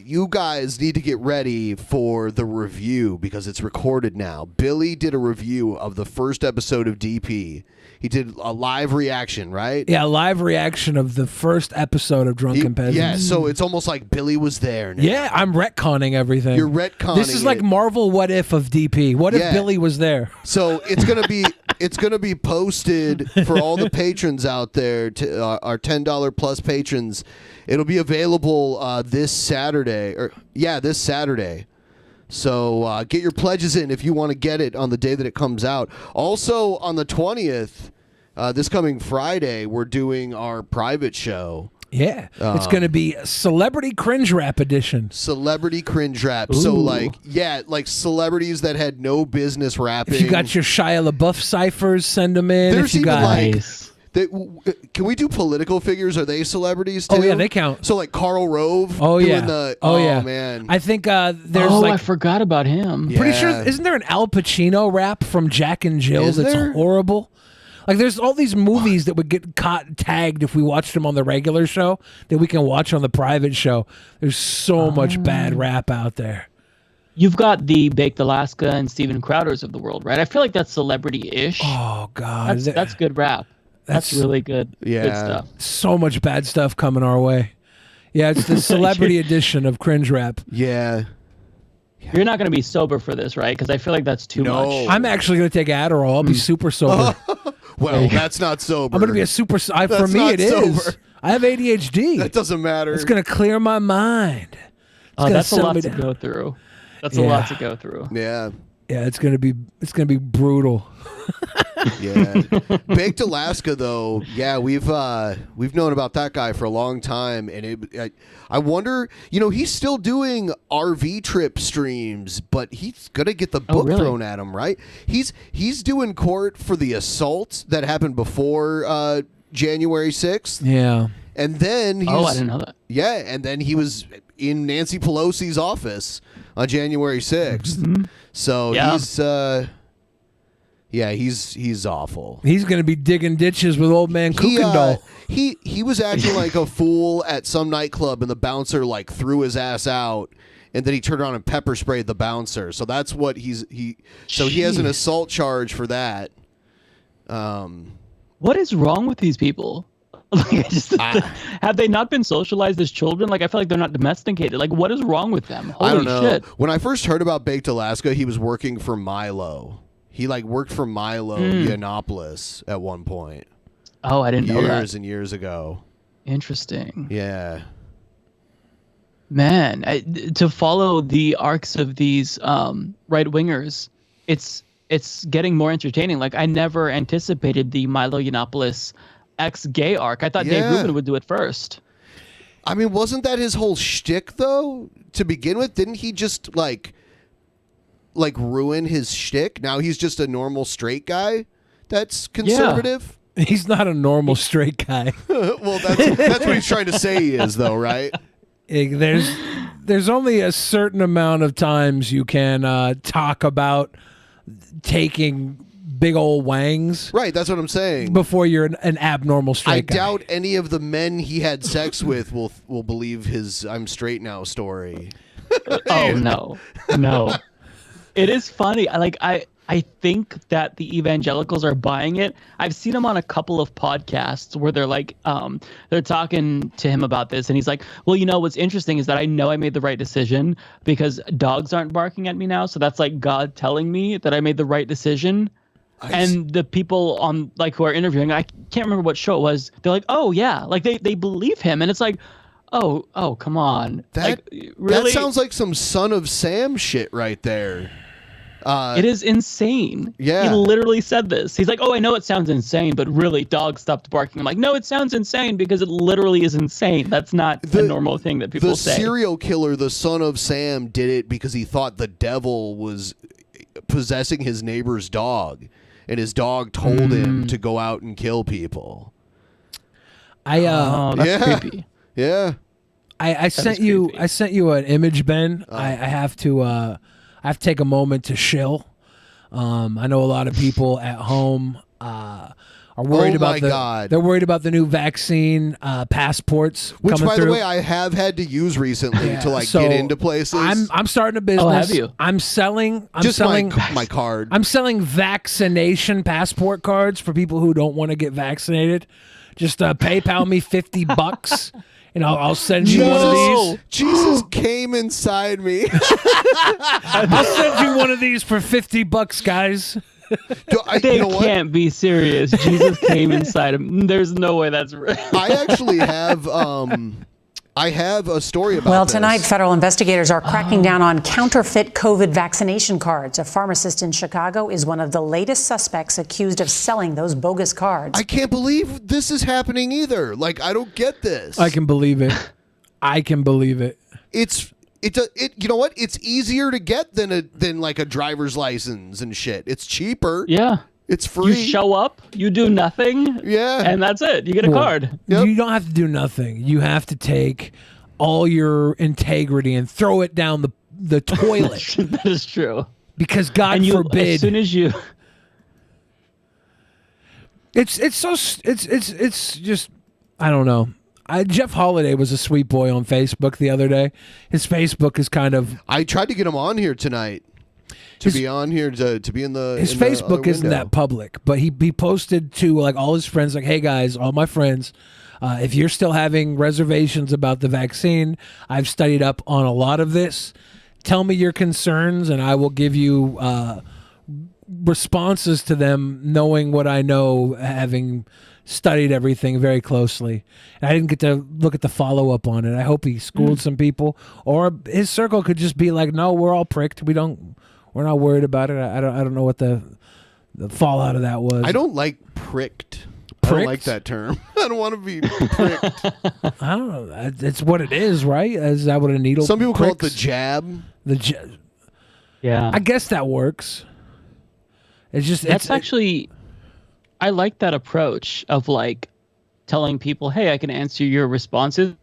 You guys need to get ready for the review because it's recorded now. Billy did a review of the first episode of DP. He did a live reaction, right? Yeah, a live reaction of the first episode of Drunken Peasants. Yeah, so it's almost like Billy was there now. Yeah, I'm retconning everything. You're retconning. This is like Marvel What If of DP. What if Billy was there? So it's gonna be posted for all the patrons out there, our $10 plus patrons. It'll be available this Saturday. This Saturday. So get your pledges in if you want to get it on the day that it comes out. Also, on the 20th, this coming Friday, we're doing our private show. Yeah. It's going to be Celebrity Cringe Rap Edition. Celebrity Cringe Rap. So, like celebrities that had no business rapping. If you got your Shia LaBeouf ciphers, send them in. There's if you got can we do political figures? Are they celebrities too? Oh yeah, they count. So like Karl Rove. Oh yeah. Yeah, man. I think there's I forgot about him. Pretty sure isn't there an Al Pacino rap from Jack and Jill that's horrible? Like there's all these movies that would get caught tagged if we watched them on the regular show that we can watch on the private show. There's so much bad rap out there. You've got the Baked Alaska and Steven Crowders of the world, right? I feel like that's celebrity-ish. Oh God, that's good rap. That's really good. Yeah. Good stuff. So much bad stuff coming our way. Yeah, it's the celebrity edition of Cringe Rap. Yeah. You're not going to be sober for this, right? Because I feel like that's too much. I'm actually going to take Adderall. I'll be super sober. Well, that's not sober. I'm going to be a super... for me, it is. I have ADHD. That doesn't matter. It's going to clear my mind. That's a lot to go through. That's a lot to go through. Yeah. Yeah, it's gonna be brutal. Yeah, Baked Alaska though. Yeah, we've known about that guy for a long time, and I wonder. He's still doing RV trip streams, but he's gonna get the book thrown at him, right? He's doing court for the assault that happened before January 6th. Yeah, and then I didn't know that. Yeah, and then he was in Nancy Pelosi's office on January 6th. Mm-hmm. So he's awful. He's going to be digging ditches with old man Kuykendall. He was acting like a fool at some nightclub, and the bouncer threw his ass out, and then he turned around and pepper sprayed the bouncer. So that's what he has an assault charge for that. What is wrong with these people? Have they not been socialized as children? I feel like they're not domesticated. What is wrong with them? Holy I don't know. Shit. When I first heard about Baked Alaska, he was working for Milo. He worked for Milo Yiannopoulos at one point. Oh, I didn't know that. Years and years ago. Interesting. Yeah. Man, to follow the arcs of these right wingers, it's getting more entertaining. I never anticipated the Milo Yiannopoulos ex-gay arc. I thought Dave Rubin would do it first. I mean, wasn't that his whole shtick though? To begin with, didn't he just ruin his shtick? Now he's just a normal straight guy that's conservative. Yeah. He's not a normal straight guy. Well, that's what he's trying to say he is, though, right? There's only a certain amount of times you can talk about taking big old wangs. Right, that's what I'm saying. Before you're an abnormal straight guy. I doubt any of the men he had sex with will believe his "I'm straight now" story. Oh no. It is funny. I think that the evangelicals are buying it. I've seen him on a couple of podcasts where they're talking to him about this, and he's like, well, what's interesting is that I know I made the right decision because dogs aren't barking at me now, so that's God telling me that I made the right decision. And the people on who are interviewing, I can't remember what show it was, they're like, oh yeah, they believe him, and it's oh come on. Really? That sounds like some Son of Sam shit right there. It is insane. Yeah. He literally said this. He's like, oh, I know it sounds insane, but really, dogs stopped barking. I'm like, no, it sounds insane because it literally is insane. That's not the normal thing that people say. The serial killer, the Son of Sam, did it because he thought the devil was possessing his neighbor's dog, and his dog told him to go out and kill people. That's creepy. Yeah. I sent you an image, Ben. I have to take a moment to shill. I know a lot of people at home are worried they're worried about the new vaccine passports, which, coming by through. the way, I have had to use recently to get into places. I'm starting a business. Oh, have you? I'm selling my card. I'm selling vaccination passport cards for people who don't want to get vaccinated. Just PayPal me $50. And I'll send you one of these. Jesus came inside me. I'll send you one of these for $50, guys. They can't be serious. Jesus came inside him. There's no way that's real. I actually have a story about Well, this. tonight, federal investigators are cracking down on counterfeit COVID vaccination cards. A pharmacist in Chicago is one of the latest suspects accused of selling those bogus cards. I can't believe this is happening either. I don't get this. I can believe it. You know what? It's easier to get than a driver's license and shit. It's cheaper. Yeah. It's free. You show up, you do nothing, and that's it. You get a card. Yep. You don't have to do nothing. You have to take all your integrity and throw it down the toilet. That is true. Because God forbid. As soon as you, it's just, I don't know. Jeff Holiday was a sweet boy on Facebook the other day. His Facebook is kind of. I tried to get him on here tonight. To be on here, to be in the. His Facebook isn't that public, but he posted to all his friends, hey guys, all my friends, if you're still having reservations about the vaccine, I've studied up on a lot of this. Tell me your concerns, and I will give you responses to them, knowing what I know, having studied everything very closely. And I didn't get to look at the follow-up on it. I hope he schooled some people, or his circle could just be like, no, we're all pricked. we're not worried about it. I don't know what the fallout of that was. I don't like pricked. I don't like that term. I don't want to be pricked. I don't know. It's what it is, right? Is that what a needle? Some people call it the pricks? jab. Yeah. I guess that works. It's just actually, I like that approach of like telling people, hey, I can answer your responses.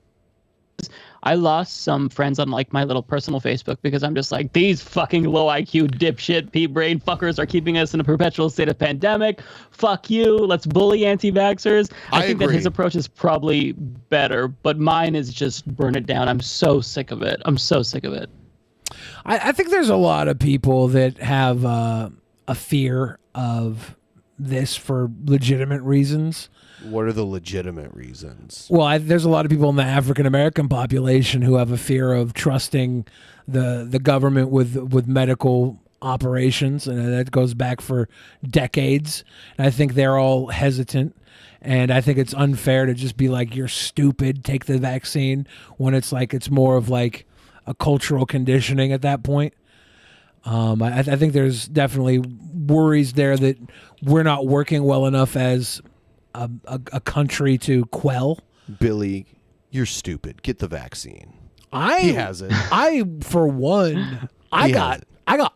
I lost some friends on like my little personal Facebook because I'm just like, these fucking low IQ dipshit pea brain fuckers are keeping us in a perpetual state of pandemic. Fuck you. Let's bully anti-vaxxers. I think agree. that his approach is probably better, but mine is just burn it down. I'm so sick of it. I think there's a lot of people that have a fear of this for legitimate reasons. What are the legitimate reasons? Well, there's a lot of people in the African American population who have a fear of trusting the government with medical operations, and that goes back for decades. And I think they're all hesitant, and I think it's unfair to just be like, you're stupid, take the vaccine, when it's like it's more of like a cultural conditioning at that point. I think there's definitely worries there that we're not working well enough as a country to quell. Billy, you're stupid. Get the vaccine. He has it. For one, I got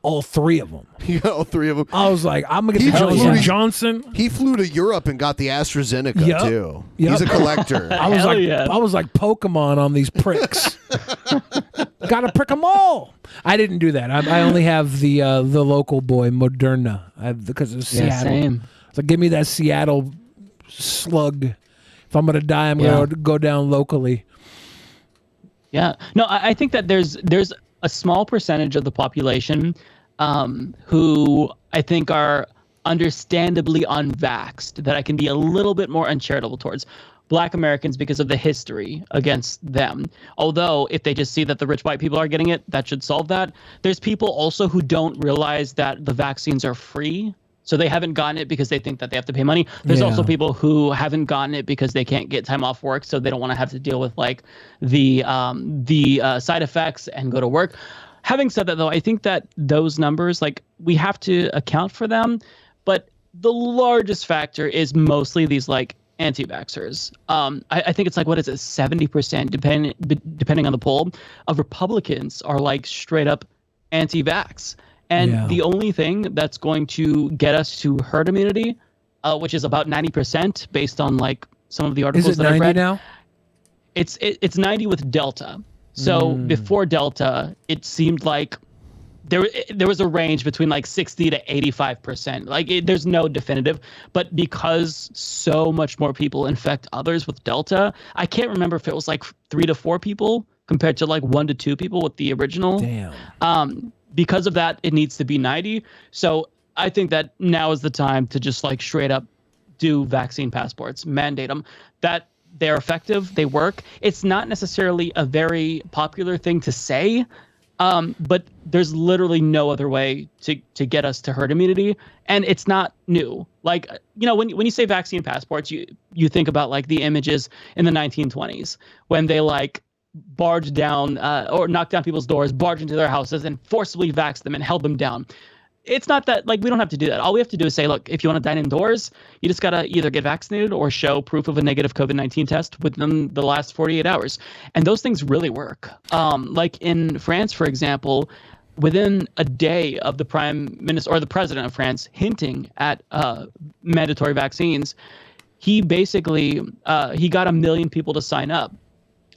all three of them. You got all three of them. I was like, I'm gonna get the Johnson. He flew to Europe and got the AstraZeneca too. Yep. He's a collector. I was like Pokemon on these pricks. Gotta prick them all. I didn't do that. I only have the local boy Moderna because of Seattle. Same. So give me that Seattle slug. If I'm gonna die, I'm gonna go down locally. Yeah. No, I think that there's a small percentage of the population who I think are understandably unvaxxed that I can be a little bit more uncharitable towards. Black Americans because of the history against them. Although if they just see that the rich white people are getting it, that should solve that. There's people also who don't realize that the vaccines are free. So they haven't gotten it because they think that they have to pay money. There's also people who haven't gotten it because they can't get time off work, so they don't want to have to deal with like the side effects and go to work. Having said that, though, I think that those numbers, like, we have to account for them, but the largest factor is mostly these like anti-vaxxers. I think it's like, what is it, 70% depending on the poll of Republicans are like straight up anti-vax. And the only thing that's going to get us to herd immunity, which is about 90% based on like some of the articles that I've read. Now? It's 90 with Delta. So before Delta, it seemed like there was a range between like 60 to 85%. Like there's no definitive, but because so much more people infect others with Delta, I can't remember if it was like 3 to 4 people compared to like 1 to 2 people with the original. Damn. Because of that, it needs to be 90. So I think that now is the time to just like straight up do vaccine passports, mandate them. That they're effective, they work. It's not necessarily a very popular thing to say, but there's literally no other way to get us to herd immunity, and it's not new. Like, you know, when you say vaccine passports, you think about like the images in the 1920s when they like barged down or knocked down people's doors, barged into their houses, and forcibly vaxxed them and held them down. It's not that, like, we don't have to do that. All we have to do is say, look, if you want to dine indoors, you just got to either get vaccinated or show proof of a negative COVID-19 test within the last 48 hours. And those things really work. Like in France, for example, within a day of the prime minister or the president of France hinting at mandatory vaccines, he basically he got 1 million people to sign up.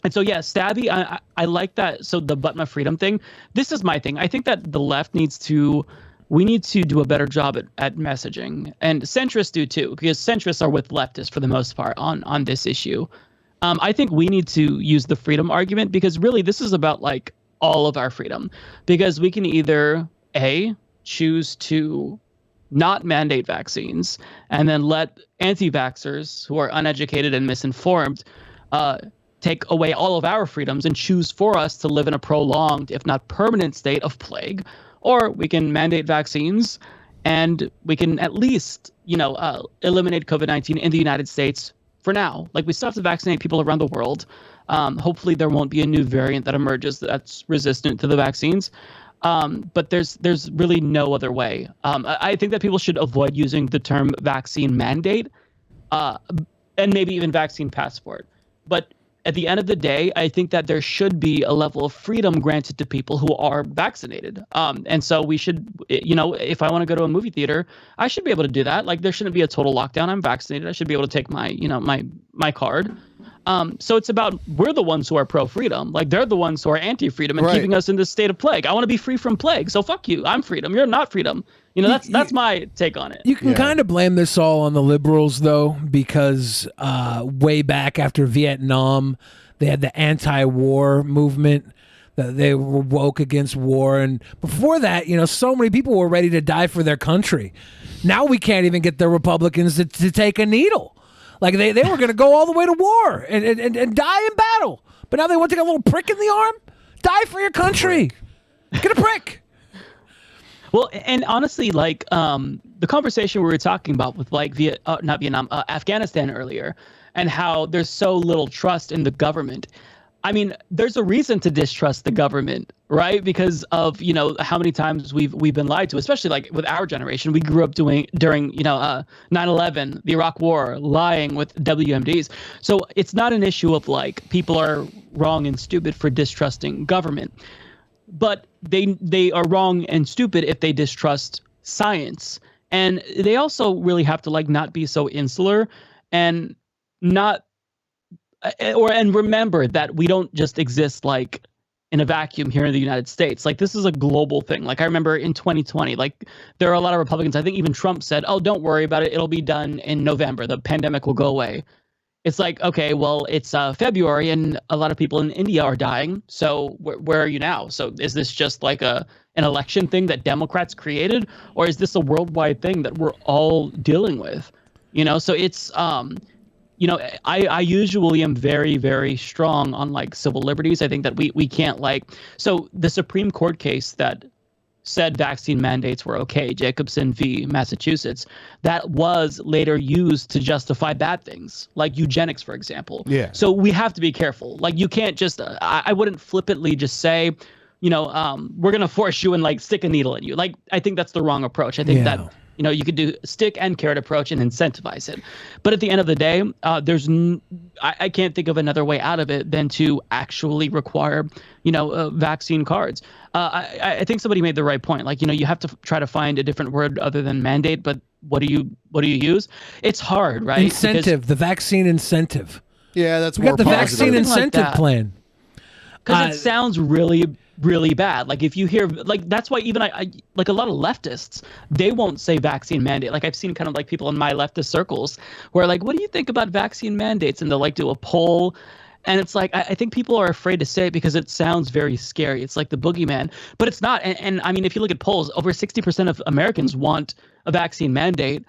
And so, yeah, Stabby, I like that. So the but my freedom thing, this is my thing. I think that the left we need to do a better job at messaging, and centrists do too, because centrists are with leftists for the most part on this issue. I think we need to use the freedom argument, because really this is about like all of our freedom, because we can either choose to not mandate vaccines and then let anti-vaxxers who are uneducated and misinformed take away all of our freedoms and choose for us to live in a prolonged, if not permanent, state of plague. Or we can mandate vaccines and we can at least, eliminate COVID-19 in the United States for now. Like, we still have to vaccinate people around the world. Hopefully there won't be a new variant that emerges that's resistant to the vaccines. But there's really no other way. I think that people should avoid using the term vaccine mandate, and maybe even vaccine passport. But at the end of the day, I think that there should be a level of freedom granted to people who are vaccinated. And so we should, if I want to go to a movie theater, I should be able to do that. Like, there shouldn't be a total lockdown. I'm vaccinated. I should be able to take my card. So it's about, we're the ones who are pro-freedom. Like, they're the ones who are anti-freedom and keeping us in this state of plague. I want to be free from plague. So fuck you. I'm freedom. You're not freedom. That's my take on it. You can kind of blame this all on the liberals, though, because way back after Vietnam, they had the anti-war movement. They were woke against war. And before that, so many people were ready to die for their country. Now we can't even get the Republicans to take a needle. Like, they were going to go all the way to war and die in battle. But now they want to take a little prick in the arm? Die for your country. Get a prick. Well, and honestly, like, the conversation we were talking about with, like, Afghanistan earlier, and how there's so little trust in the government. I mean, there's a reason to distrust the government, right? Because of, how many times we've been lied to, especially like with our generation. We grew up during 9/11, the Iraq War, lying with WMDs. So it's not an issue of like people are wrong and stupid for distrusting government. But they are wrong and stupid if they distrust science. And they also really have to like not be so insular and and remember that we don't just exist like in a vacuum here in the United States. Like, this is a global thing. Like, I remember in 2020, like, there are a lot of Republicans, I think even Trump said, oh, don't worry about it. It'll be done in November. The pandemic will go away. It's like, okay, well, it's February and a lot of people in India are dying. So where are you now? So is this just like an election thing that Democrats created? Or is this a worldwide thing that we're all dealing with? So it's, I usually am very, very strong on like civil liberties. I think that we can't so the Supreme Court case that said vaccine mandates were okay, Jacobson v. Massachusetts, that was later used to justify bad things, like eugenics, for example. Yeah. So we have to be careful. Like, you can't just, I wouldn't flippantly just say, we're going to force you and like stick a needle in you. Like, I think that's the wrong approach. I think that, you could do stick and carrot approach and incentivize it. But at the end of the day, I can't think of another way out of it than to actually require, vaccine cards. I think somebody made the right point. Like, you have to try to find a different word other than mandate. But what do you use? It's hard, right? Incentive, the vaccine incentive. Yeah, that's we more got the positive. vaccine incentive plan. Because it sounds really, really bad. Like, if you hear, like, that's why even I like a lot of leftists, they won't say vaccine mandate. Like, I've seen kind of like people in my leftist circles where like, what do you think about vaccine mandates? And they'll like do a poll. And it's like, I think people are afraid to say it because it sounds very scary. It's like the boogeyman, but it's not. And I mean, if you look at polls, over 60% of Americans want a vaccine mandate.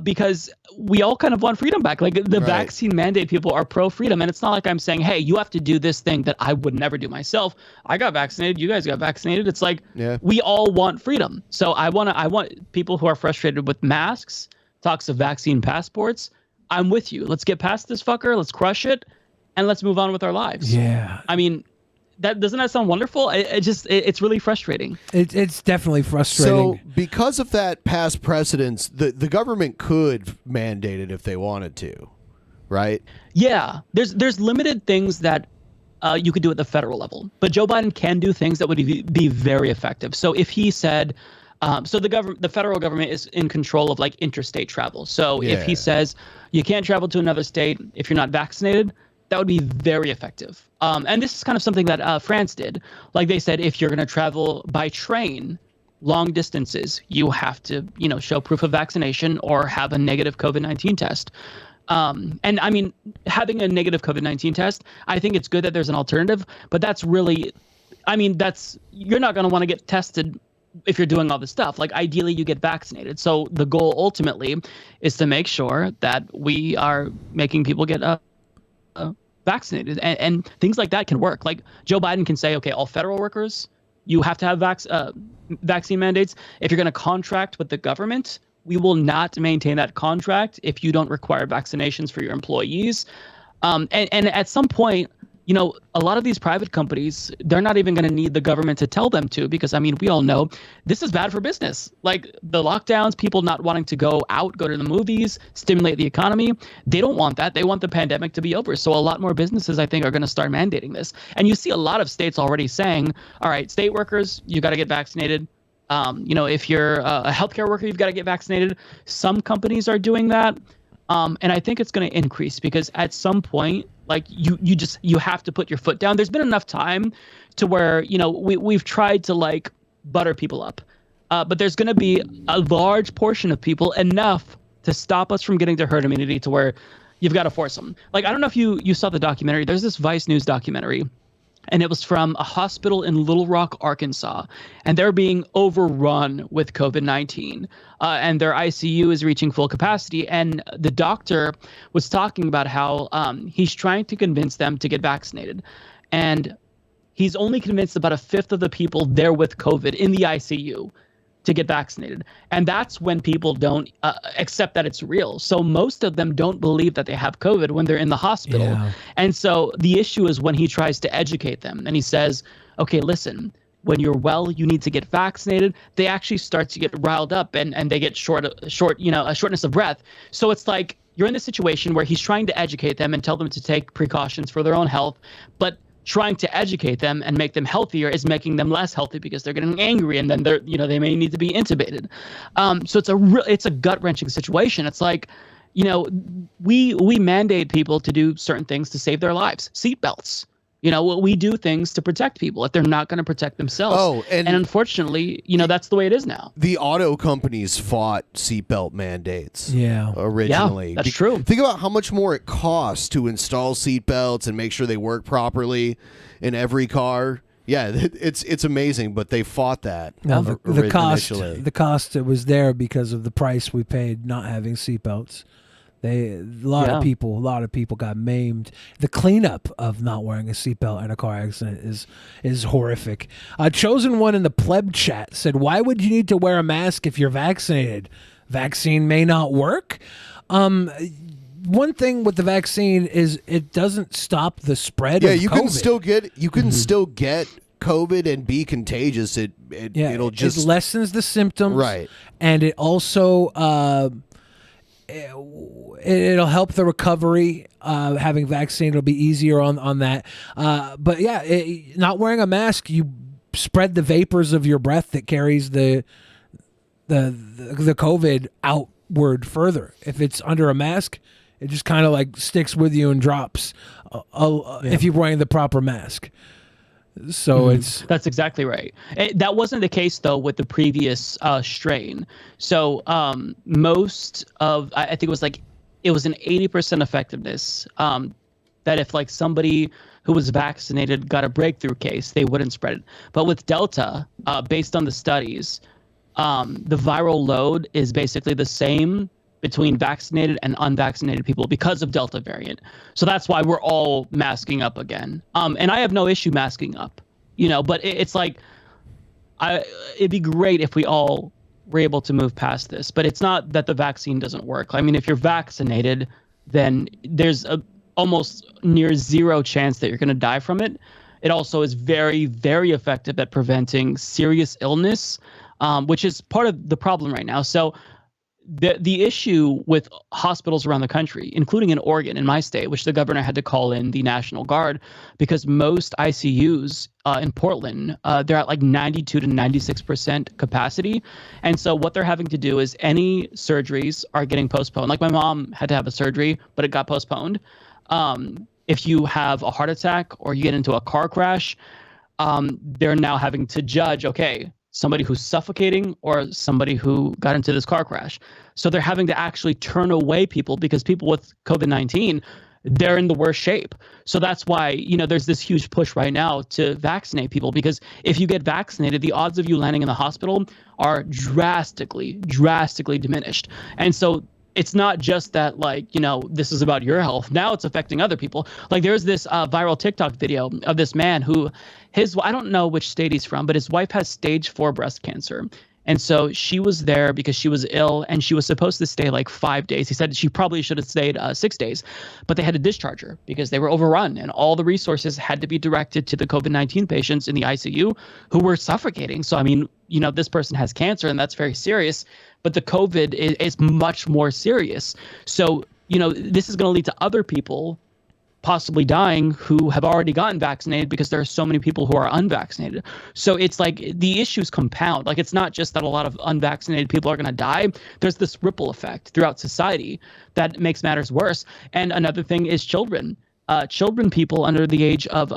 Because we all kind of want freedom back. Like, the vaccine mandate people are pro-freedom. And it's not like I'm saying, hey, you have to do this thing that I would never do myself. I got vaccinated. You guys got vaccinated. It's like, we all want freedom. So I want people who are frustrated with masks, talks of vaccine passports. I'm with you. Let's get past this fucker. Let's crush it. And let's move on with our lives. Yeah. I mean, doesn't that sound wonderful? It's really frustrating. It's definitely frustrating. So because of that past precedence, the government could mandate it if they wanted to, right? Yeah, there's limited things that you could do at the federal level, but Joe Biden can do things that would be very effective. So if he said, the federal government is in control of like interstate travel. So if he says you can't travel to another state if you're not vaccinated, that would be very effective. And this is kind of something that France did. Like, they said, if you're going to travel by train long distances, you have to, show proof of vaccination or have a negative COVID-19 test. And I mean, having a negative COVID-19 test, I think it's good that there's an alternative, but that's really, you're not going to want to get tested if you're doing all this stuff. Like, ideally you get vaccinated. So the goal ultimately is to make sure that we are making people get vaccinated, and things like that can work. Like, Joe Biden can say, okay, all federal workers, you have to have vaccine mandates. If you're going to contract with the government, we will not maintain that contract if you don't require vaccinations for your employees. And at some point, a lot of these private companies, they're not even going to need the government to tell them to, because, I mean, we all know this is bad for business. Like the lockdowns, people not wanting to go out, go to the movies, stimulate the economy. They don't want that. They want the pandemic to be over. So a lot more businesses, I think, are going to start mandating this. And you see a lot of states already saying, all right, state workers, you got to get vaccinated. If you're a healthcare worker, you've got to get vaccinated. Some companies are doing that. And I think it's going to increase because at some point, like you have to put your foot down. There's been enough time to where, we've tried to like butter people up. But there's going to be a large portion of people, enough to stop us from getting to herd immunity, to where you've got to force them. Like, I don't know if you saw the documentary. There's this Vice News documentary, and it was from a hospital in Little Rock, Arkansas, and they're being overrun with COVID-19, and their ICU is reaching full capacity. And the doctor was talking about how he's trying to convince them to get vaccinated, and he's only convinced about a fifth of the people there with COVID in the ICU to get vaccinated. And that's when people don't accept that it's real. So most of them don't believe that they have COVID when they're in the hospital. Yeah. And so the issue is when he tries to educate them and he says, okay, listen, when you're well, you need to get vaccinated. They actually start to get riled up and they get a shortness of breath. So it's like you're in this situation where he's trying to educate them and tell them to take precautions for their own health, but trying to educate them and make them healthier is making them less healthy because they're getting angry, and then they may need to be intubated. So it's a gut-wrenching situation. It's like, we mandate people to do certain things to save their lives. Seatbelts. We do things to protect people if they're not going to protect themselves. Oh, and unfortunately, that's the way it is now. The auto companies fought seatbelt mandates. Yeah, originally. Yeah, that's true. Think about how much more it costs to install seatbelts and make sure they work properly in every car. Yeah, it's amazing, but they fought that. Now, the cost it was there because of the price we paid not having seatbelts. A lot of people got maimed. The cleanup of not wearing a seatbelt in a car accident is horrific. Chosen One in the pleb chat said, "Why would you need to wear a mask if you're vaccinated? Vaccine may not work." One thing with the vaccine is it doesn't stop the spread of COVID. You can still get COVID and be contagious. It'll just it lessens the symptoms, right? And it also it'll help the recovery. Having vaccine, it'll be easier on that. But yeah, not wearing a mask, you spread the vapors of your breath that carries the COVID outward further. If it's under a mask, it just kind of like sticks with you and drops. If you're wearing the proper mask. So that's exactly right. That wasn't the case though with the previous strain. So most of, I think it was an 80% effectiveness. That if like somebody who was vaccinated got a breakthrough case, they wouldn't spread it. But with Delta, based on the studies, the viral load is basically the same between vaccinated and unvaccinated people because of Delta variant. So that's why we're all masking up again. And I have no issue masking up, but it's like, it'd be great if we all were able to move past this, but it's not that the vaccine doesn't work. I mean, if you're vaccinated, then there's a almost near zero chance that you're going to die from it. It also is very, very effective at preventing serious illness, which is part of the problem right now. So the issue with hospitals around the country, including in Oregon, in my state, which the governor had to call in the National Guard because most ICUs in Portland, they're at like 92 to 96% capacity. And so what they're having to do is any surgeries are getting postponed. Like my mom had to have a surgery, but it got postponed. If you have a heart attack or you get into a car crash, they're now having to judge, okay, somebody who's suffocating or somebody who got into this car crash. So they're having to actually turn away people because people with COVID-19, they're in the worst shape. So that's why, there's this huge push right now to vaccinate people, because if you get vaccinated, the odds of you landing in the hospital are drastically diminished. And so it's not just that, this is about your health. Now it's affecting other people. Like there's this viral TikTok video of this man who I don't know which state he's from, but his wife has stage 4 breast cancer. And so she was there because she was ill and she was supposed to stay like 5 days. He said she probably should have stayed 6 days, but they had to discharge her because they were overrun and all the resources had to be directed to the COVID-19 patients in the ICU who were suffocating. So, I mean, you know, this person has cancer and that's very serious, but the COVID is much more serious. So, you know, this is going to lead to other people possibly dying who have already gotten vaccinated because there are so many people who are unvaccinated. So it's like the issues compound. Like it's not just that a lot of unvaccinated people are going to die. There's this ripple effect throughout society that makes matters worse. And another thing is children. Children under the age of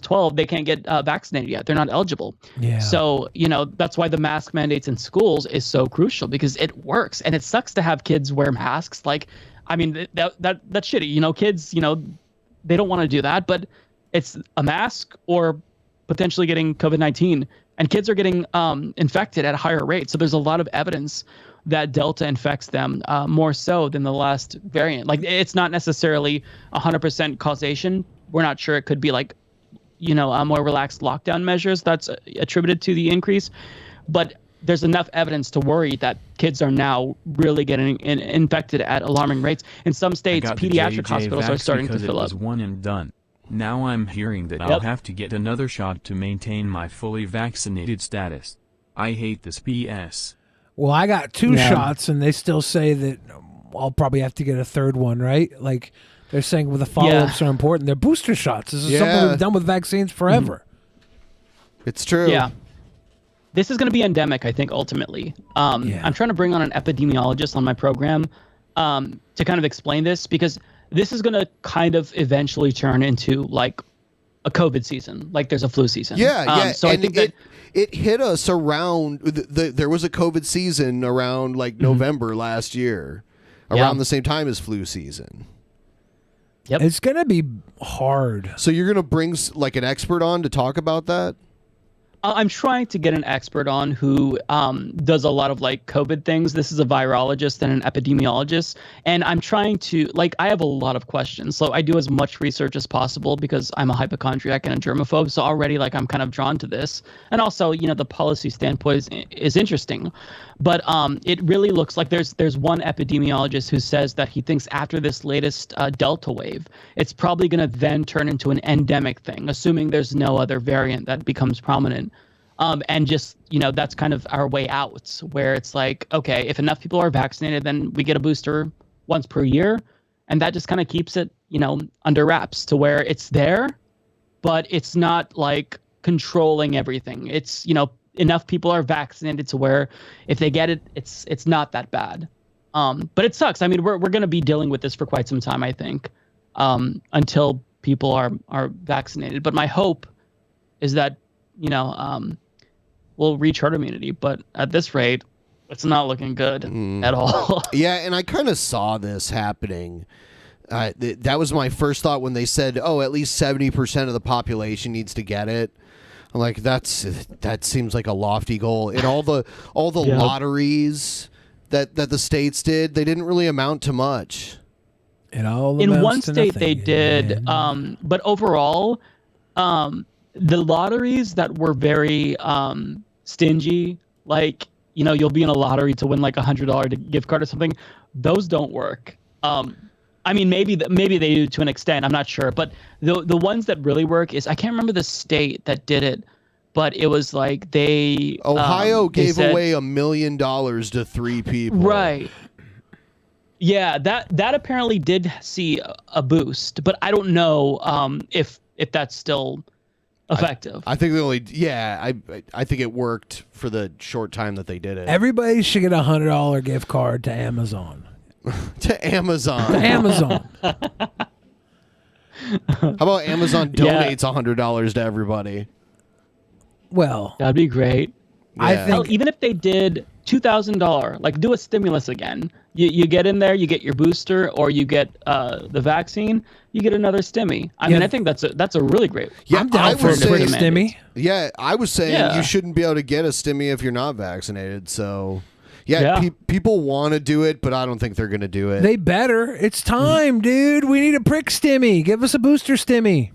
12, they can't get vaccinated yet. They're not eligible. Yeah. So, you know, that's why the mask mandates in schools is so crucial because it works. And it sucks to have kids wear masks. Like, I mean, that's shitty. You know, kids, you know, they don't want to do that, but it's a mask or potentially getting COVID-19. And kids are getting infected at a higher rate. So there's a lot of evidence that Delta infects them more so than the last variant. Like, it's not necessarily 100% causation. We're not sure. It could be like, you know, more relaxed lockdown measures that's attributed to the increase. But there's enough evidence to worry that kids are now really getting infected at alarming rates. In some states, pediatric hospitals are starting to fill up. It was one and done. Now I'm hearing that I'll have to get another shot to maintain my fully vaccinated status. I hate this BS. Well, I got 2 shots, and they still say that I'll probably have to get a third one, right? Like, they're saying the follow-ups are important. They're booster shots. This is something we've done with vaccines forever. It's true. Yeah. This is going to be endemic, I think, ultimately. I'm trying to bring on an epidemiologist on my program to kind of explain this, because this is going to kind of eventually turn into like a COVID season, like there's a flu season. So I think that it hit us around there was a COVID season around like November last year, around the same time as flu season. Yep. It's going to be hard. So you're going to bring like an expert on to talk about that? I'm trying to get an expert on who does a lot of like COVID things. This is a virologist and an epidemiologist. And I'm trying to, like, I have a lot of questions. So I do as much research as possible because I'm a hypochondriac and a germaphobe. So already, like, I'm kind of drawn to this. And also, you know, the policy standpoint is interesting. But it really looks like there's one epidemiologist who says that he thinks after this latest Delta wave, it's probably going to then turn into an endemic thing, assuming there's no other variant that becomes prominent. And just, you know, that's kind of our way out, where it's like, okay, if enough people are vaccinated, then we get a booster once per year. And that just kind of keeps it, you know, under wraps to where it's there, but it's not like controlling everything. It's, you know, enough people are vaccinated to where if they get it, it's not that bad. But it sucks. I mean, we're going to be dealing with this for quite some time, I think, until people are vaccinated. But my hope is that, you know, we'll reach herd immunity, but at this rate, it's not looking good at all. Yeah, and I kind of saw this happening. That was my first thought when they said, "Oh, at least 70% of the population needs to get it." I'm like, that seems like a lofty goal. And all the lotteries that the states did, they didn't really amount to much. It all in one state they did, but overall, the lotteries that were very stingy, like, you know, you'll be in a lottery to win like $100 gift card or something, those don't work. I mean, maybe they do to an extent. I'm not sure, but the ones that really work is, I can't remember the state that did it, but it was like Ohio gave away $1 million to 3 people. Right. Yeah, that apparently did see a boost, but I don't know if that's still effective. I think I think it worked for the short time that they did it. Everybody should get a $100 gift card to Amazon. To Amazon. To Amazon. How about Amazon donates $100 to everybody? Well, that'd be great. Yeah. I think even if they did $2,000, like, do a stimulus again. You get in there, you get your booster, or you get the vaccine, you get another stimmy. I mean, I think that's a really great. Yeah, I'm down for a stimmy. Yeah, I was saying you shouldn't be able to get a stimmy if you're not vaccinated. So, people want to do it, but I don't think they're going to do it. They better. It's time, dude. We need a prick stimmy. Give us a booster stimmy.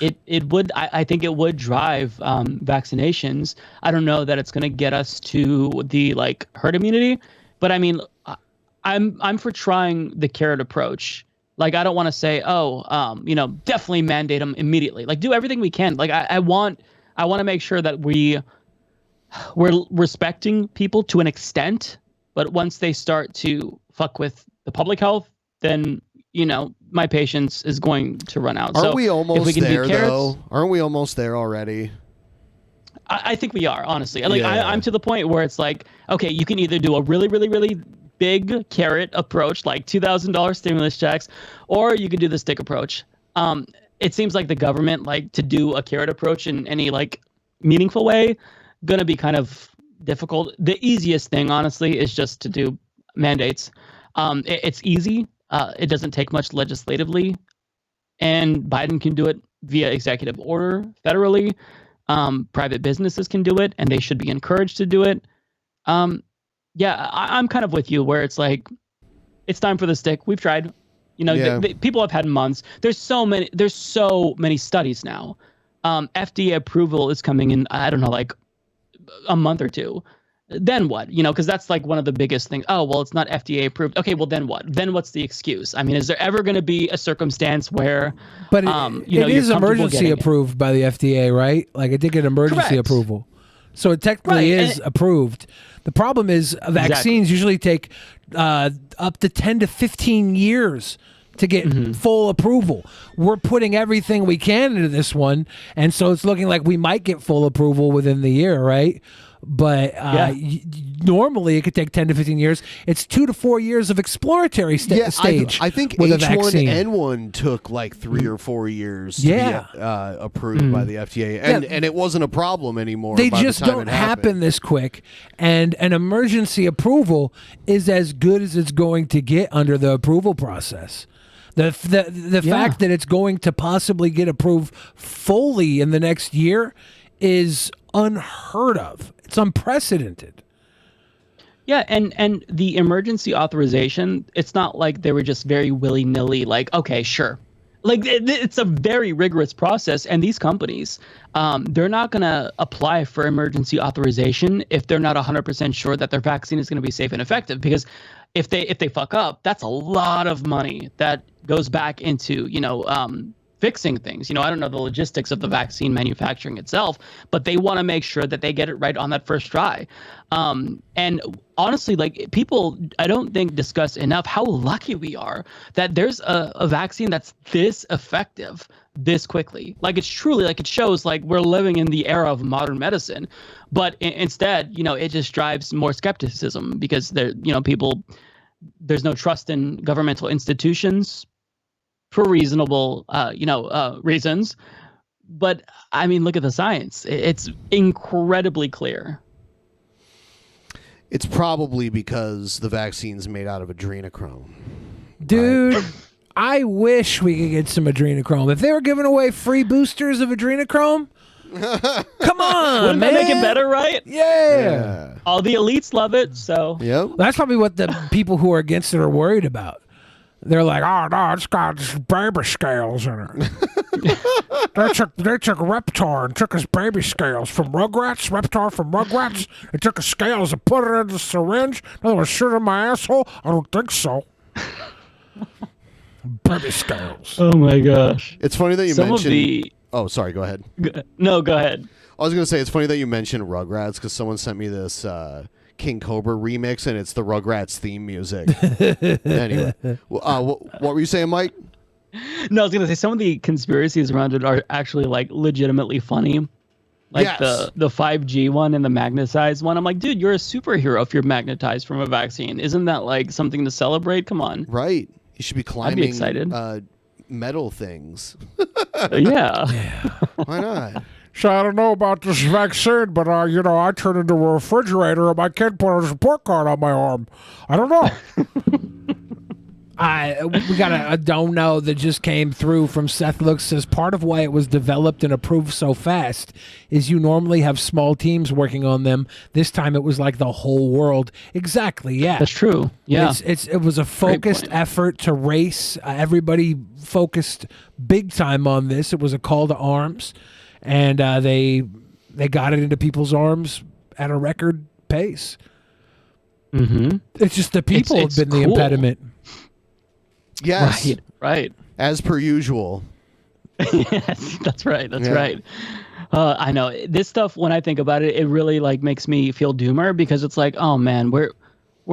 it would. I think it would drive vaccinations. I don't know that it's going to get us to the like herd immunity, but I mean, I'm for trying the carrot approach. Like, I don't want to say, definitely mandate them immediately. Like, do everything we can. Like, I want to make sure that we're respecting people to an extent, but once they start to fuck with the public health, then, my patience is going to run out. Aren't we almost there, though? Aren't we almost there already? I think we are, honestly. Like, I'm to the point where it's like, okay, you can either do a really, really, really big carrot approach, like $2,000 stimulus checks, or you could do the stick approach. It seems like the government, like, to do a carrot approach in any like meaningful way, gonna be kind of difficult. The easiest thing, honestly, is just to do mandates. It's easy. It doesn't take much legislatively, and Biden can do it via executive order federally. Private businesses can do it, and they should be encouraged to do it. I'm kind of with you where it's like, it's time for the stick. We've tried, people have had months. There's so many studies now. FDA approval is coming in, I don't know, like a month or two. Then what? Because that's like one of the biggest things. Oh, well, it's not FDA approved. Okay, well, then what? Then what's the excuse? I mean, is there ever going to be a circumstance where, but it is emergency approved by the FDA, right? Like, it did get emergency approval. So it technically is approved. The problem is vaccines usually take up to 10 to 15 years to get full approval. We're putting everything we can into this one, and so it's looking like we might get full approval within the year, right? But normally it could take 10 to 15 years. It's 2 to 4 years of exploratory stage. I think with H1N1 took like 3 or 4 years to be approved by the FDA, and it wasn't a problem anymore. They just don't happen this quick, and an emergency approval is as good as it's going to get under the approval process. The fact that it's going to possibly get approved fully in the next year is unheard of. It's unprecedented. Yeah, and the emergency authorization, it's not like they were just very willy-nilly, like, okay, sure. Like, it's a very rigorous process, and these companies, they're not going to apply for emergency authorization if they're not 100% sure that their vaccine is going to be safe and effective, because if they fuck up, that's a lot of money that goes back into, fixing things. I don't know the logistics of the vaccine manufacturing itself, but they want to make sure that they get it right on that first try. And honestly, like, people, I don't think discuss enough how lucky we are that there's a vaccine that's this effective this quickly. Like, it's truly, like, it shows like we're living in the era of modern medicine, but instead, it just drives more skepticism because there's no trust in governmental institutions for reasonable, reasons. But I mean, look at the science. It's incredibly clear. It's probably because the vaccine's made out of adrenochrome. Dude, right? I wish we could get some adrenochrome. If they were giving away free boosters of adrenochrome, come on, wouldn't man. that make it better, right? Yeah. All the elites love it, so. Yep. That's probably what the people who are against it are worried about. They're like, oh no, it's got baby scales in it. they took Reptar and took his baby scales from Rugrats. Reptar from Rugrats. They took his scales and put it in the syringe. They were shoot in my asshole. I don't think so. Baby scales. Oh my gosh! It's funny that you mentioned. Oh, sorry. Go ahead. No, go ahead. I was gonna say it's funny that you mentioned Rugrats because someone sent me this King Cobra remix, and it's the Rugrats theme music. Anyway, what were you saying, Mike? No, I was gonna say some of the conspiracies around it are actually like legitimately funny. Like the 5G one and the magnetized one. I'm like, dude, you're a superhero if you're magnetized from a vaccine. Isn't that like something to celebrate? Come on. Right. You should be climbing. I'd be excited. Metal things. Yeah. Why not? So I don't know about this vaccine, but I turned into a refrigerator and my kid put a report card on my arm. I don't know. We got a don't know that just came through from Seth Looks. Says part of why it was developed and approved so fast is you normally have small teams working on them. This time it was like the whole world. Exactly. Yeah, that's true. Yeah, it was a focused effort to race. Everybody focused big time on this. It was a call to arms, and they got it into people's arms at a record pace. Mm-hmm. It's just the people have been the impediment. Yes. Right. As per usual. Yes, that's right. That's right. I know this stuff. When I think about it, it really like makes me feel doomer because it's like, oh man, we're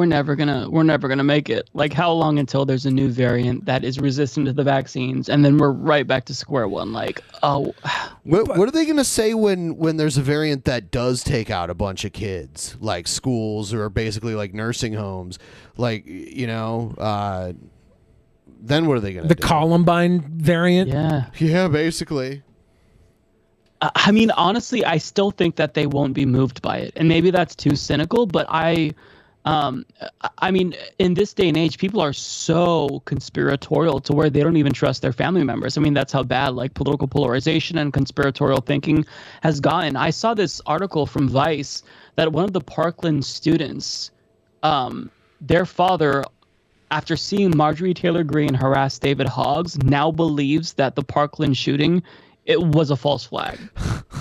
never gonna make it. Like, how long until there's a new variant that is resistant to the vaccines, and then we're right back to square one? Like, oh, what are they gonna say when there's a variant that does take out a bunch of kids, like schools or basically like nursing homes, like then what are they going to do? The Columbine variant? Yeah, basically. I mean, honestly, I still think that they won't be moved by it. And maybe that's too cynical, but I mean, in this day and age, people are so conspiratorial to where they don't even trust their family members. I mean, that's how bad like political polarization and conspiratorial thinking has gotten. I saw this article from Vice that one of the Parkland students, their father, after seeing Marjorie Taylor Greene harass David Hoggs, now believes that the Parkland shooting, it was a false flag.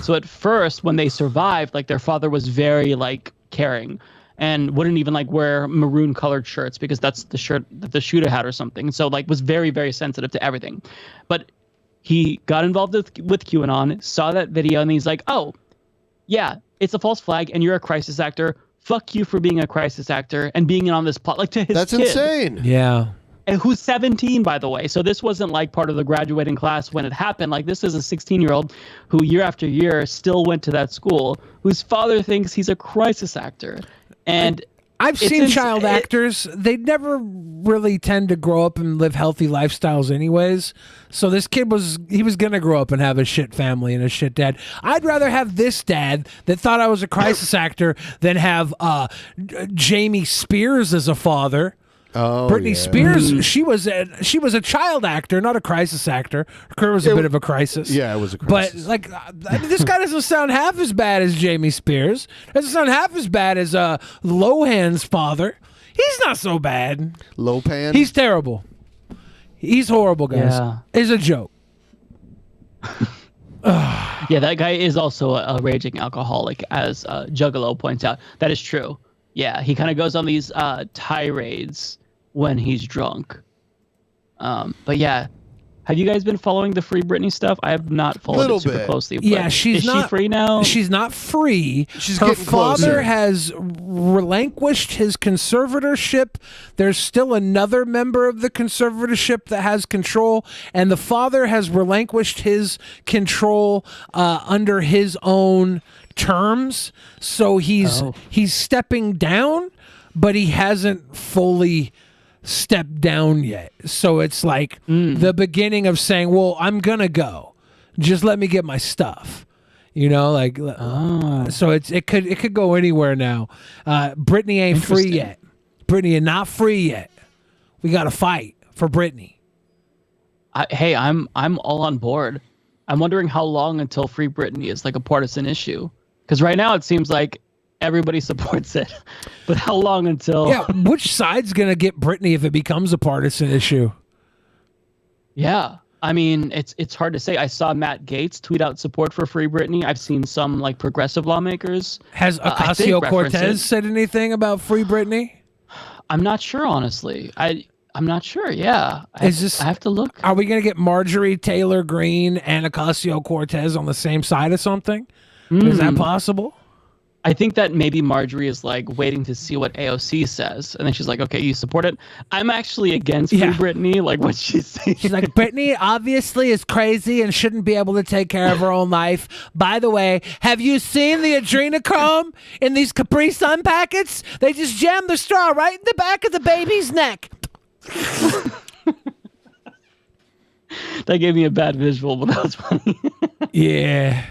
So at first, when they survived, like their father was very like caring and wouldn't even like wear maroon colored shirts because that's the shirt that the shooter had or something. So like was very, very sensitive to everything. But he got involved with QAnon, saw that video, and he's like, oh, yeah, it's a false flag and you're a crisis actor. Fuck you for being a crisis actor and being in on this plot. Like to his That's kid, insane. Yeah. And who's 17, by the way. So this wasn't like part of the graduating class when it happened. Like this is a 16-year-old who year after year still went to that school, whose father thinks he's a crisis actor. And I've seen child actors. They never really tend to grow up and live healthy lifestyles anyways. So this kid was going to grow up and have a shit family and a shit dad. I'd rather have this dad that thought I was a crisis actor than have Jamie Spears as a father. Oh, Britney Spears, she was a child actor, not a crisis actor. Her career was a bit of a crisis. Yeah, it was a crisis. But like, I mean, this guy doesn't sound half as bad as Jamie Spears. Doesn't sound half as bad as Lohan's father. He's not so bad. Lopan? He's terrible. He's horrible, guys. Yeah. It's a joke. Yeah, that guy is also a raging alcoholic, as Juggalo points out. That is true. Yeah, he kind of goes on these tirades when he's drunk. But yeah, have you guys been following the Free Britney stuff? I have not followed it super closely. But Yeah, is she free now? She's not free. She's Her getting father closer. has relinquished his conservatorship. There's still another member of the conservatorship that has control, and the father has relinquished his control under his own terms. So he's stepping down, but he hasn't fully stepped down yet. So it's like the beginning of saying, well, I'm gonna go, just let me get my stuff, like so it could go anywhere now. Britney ain't free yet. Britney is not free yet. We gotta fight for Britney. Hey, I'm all on board. I'm wondering how long until Free Britney is like a partisan issue, because right now it seems like everybody supports it, but how long until? Yeah, which side's gonna get Britney if it becomes a partisan issue? Yeah, I mean, it's hard to say. I saw Matt Gaetz tweet out support for Free Britney. I've seen some like progressive lawmakers. Has Ocasio-Cortez said anything about Free Britney? I'm not sure, honestly. I'm not sure. Yeah, I have to look. Are we gonna get Marjorie Taylor Greene and Ocasio-Cortez on the same side of something? Is that possible? I think that maybe Marjorie is like waiting to see what AOC says, and then she's like, "Okay, you support it." I'm actually against Free Britney. Like what she's saying. She's like, Britney obviously is crazy and shouldn't be able to take care of her own life. By the way, have you seen the adrenochrome in these Capri Sun packets? They just jam the straw right in the back of the baby's neck. That gave me a bad visual, but that was funny. Yeah,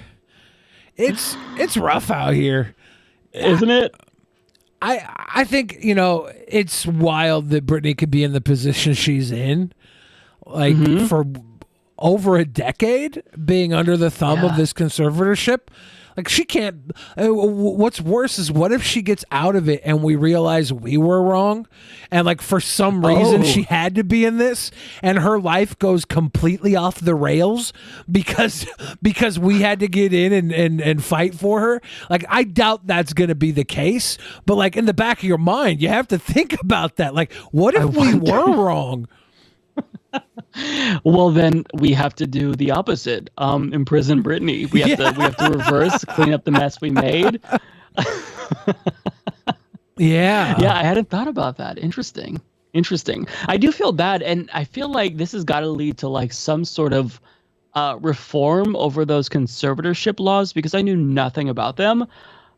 it's rough out here. Isn't it? I think, it's wild that Britney could be in the position she's in, like for over a decade, being under the thumb of this conservatorship. Like she can't. What's worse is what if she gets out of it and we realize we were wrong, and like for some reason she had to be in this, and her life goes completely off the rails because we had to get in and fight for her. Like I doubt that's going to be the case, but like in the back of your mind, you have to think about that. Like what if we were wrong? Well, then we have to do the opposite. Imprison Britney. We have to reverse, clean up the mess we made. Yeah, I hadn't thought about that. Interesting. I do feel bad, and I feel like this has got to lead to like some sort of reform over those conservatorship laws, because I knew nothing about them.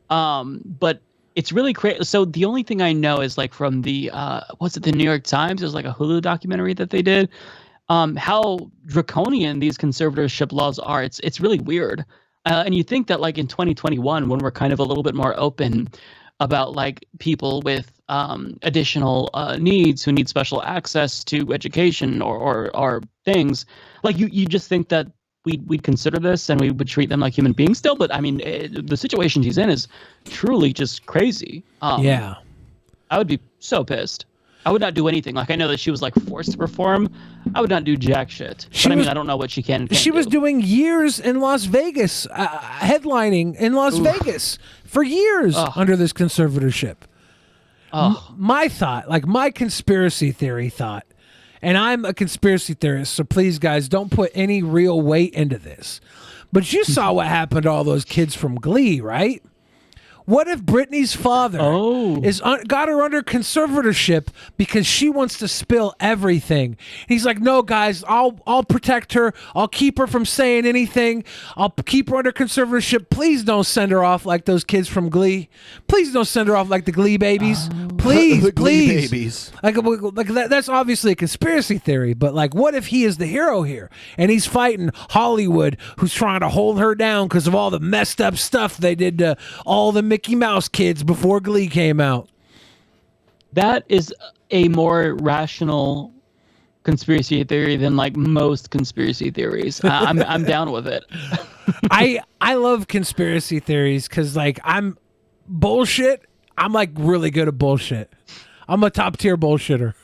But it's really crazy. So the only thing I know is like from the the New York Times. There's like a Hulu documentary that they did. How draconian these conservatorship laws are. It's really weird. And you think that like in 2021, when we're kind of a little bit more open about like people with additional needs who need special access to education or things, like you just think that we'd consider this and we would treat them like human beings still. But I mean, the situation she's in is truly just crazy. I would be so pissed. I would not do anything. Like I know that she was like forced to perform. I would not do jack shit. But I mean, I don't know what she can. She was doing years in Las Vegas, headlining in Las Vegas for years under this conservatorship. My thought, like my conspiracy theory thought, and I'm a conspiracy theorist, so please guys don't put any real weight into this. But you saw what happened to all those kids from Glee, right? What if Britney's father got her under conservatorship because she wants to spill everything? He's like, no, guys, I'll protect her. I'll keep her from saying anything. I'll keep her under conservatorship. Please don't send her off like those kids from Glee. Please don't send her off like the Glee babies. Please, the Glee please. babies. Like that's obviously a conspiracy theory, but like, what if he is the hero here and he's fighting Hollywood, who's trying to hold her down because of all the messed up stuff they did to all the Mickey Mouse kids before Glee came out? That is a more rational conspiracy theory than like most conspiracy theories. I'm down with it. I love conspiracy theories because like I'm bullshit. I'm like really good at bullshit. I'm a top tier bullshitter.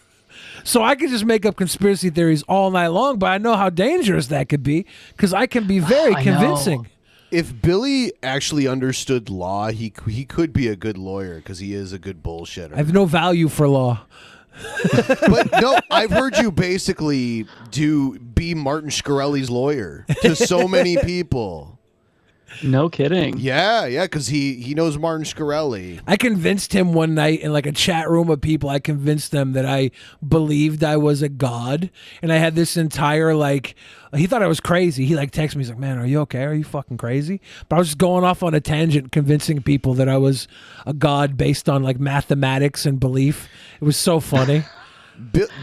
So I could just make up conspiracy theories all night long, but I know how dangerous that could be because I can be very convincing. If Billy actually understood law, he could be a good lawyer because he is a good bullshitter. I have no value for law. But no, I've heard you basically be Martin Shkreli's lawyer to so many people. No kidding. Yeah, because he knows Martin Shkreli. I convinced him one night in like a chat room of people. I convinced them that I believed I was a god, and I had this entire like. He thought I was crazy. He like texted me. He's like, "Man, are you okay? Are you fucking crazy?" But I was just going off on a tangent, convincing people that I was a god based on like mathematics and belief. It was so funny.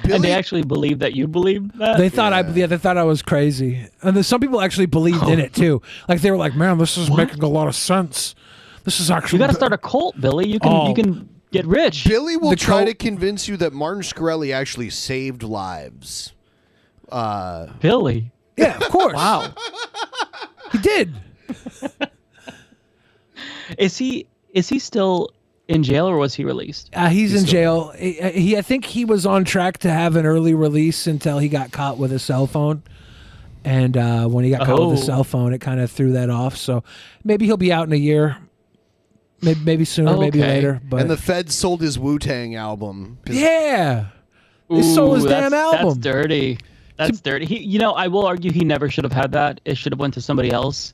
And they actually believed that you believed that? They thought they thought I was crazy. And then some people actually believed in it too. Like they were like, "Man, this is making a lot of sense. This is actually." You got to start a cult, Billy. You can get rich. Billy will try to convince you that Martin Shkreli actually saved lives. Billy. Yeah, of course. Wow. He did. Is he still in jail or was he released? He's in jail. I think he was on track to have an early release until he got caught with a cell phone. And when he got caught with a cell phone, it kind of threw that off. So maybe he'll be out in a year. Maybe sooner, maybe later. But and the Feds sold his Wu-Tang album. Yeah. They sold his damn album. That's dirty. That's dirty. I will argue he never should have had that. It should have went to somebody else.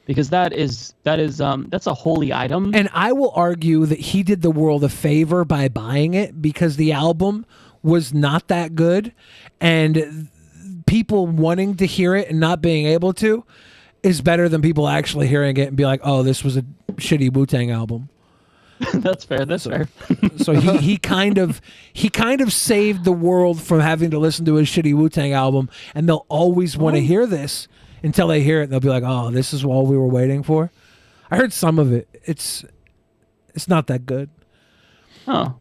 Because that's a holy item. And I will argue that he did the world a favor by buying it because the album was not that good, and people wanting to hear it and not being able to is better than people actually hearing it and be like, "Oh, this was a shitty Wu-Tang album." That's fair. That's fair. So he kind of saved the world from having to listen to his shitty Wu-Tang album, and they'll always want to hear this. Until they hear it, they'll be like, "Oh, this is all we were waiting for." I heard some of it. It's not that good. Oh,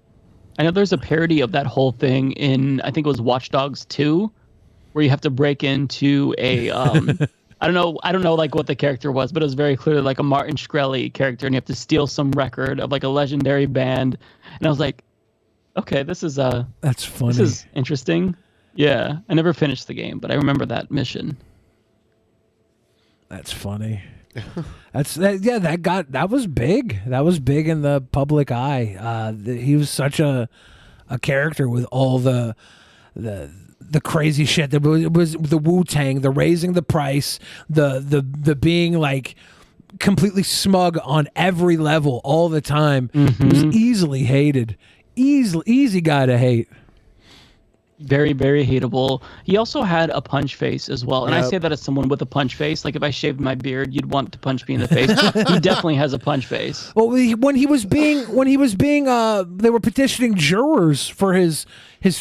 I know there's a parody of that whole thing in, I think it was Watch Dogs 2, where you have to break into a, I don't know like what the character was, but it was very clearly like a Martin Shkreli character, and you have to steal some record of like a legendary band. And I was like, okay, that's funny. This is interesting. Yeah, I never finished the game, but I remember that mission. That's funny. That was big. That was big in the public eye. He was such a character with all the crazy shit. It was the Wu-Tang, the raising the price, the being like completely smug on every level all the time. He was easily hated. Easy guy to hate. Very, very hateable. He also had a punch face as well. And I say that as someone with a punch face. Like if I shaved my beard, you'd want to punch me in the face. He definitely has a punch face. Well, when he was being, they were petitioning jurors for his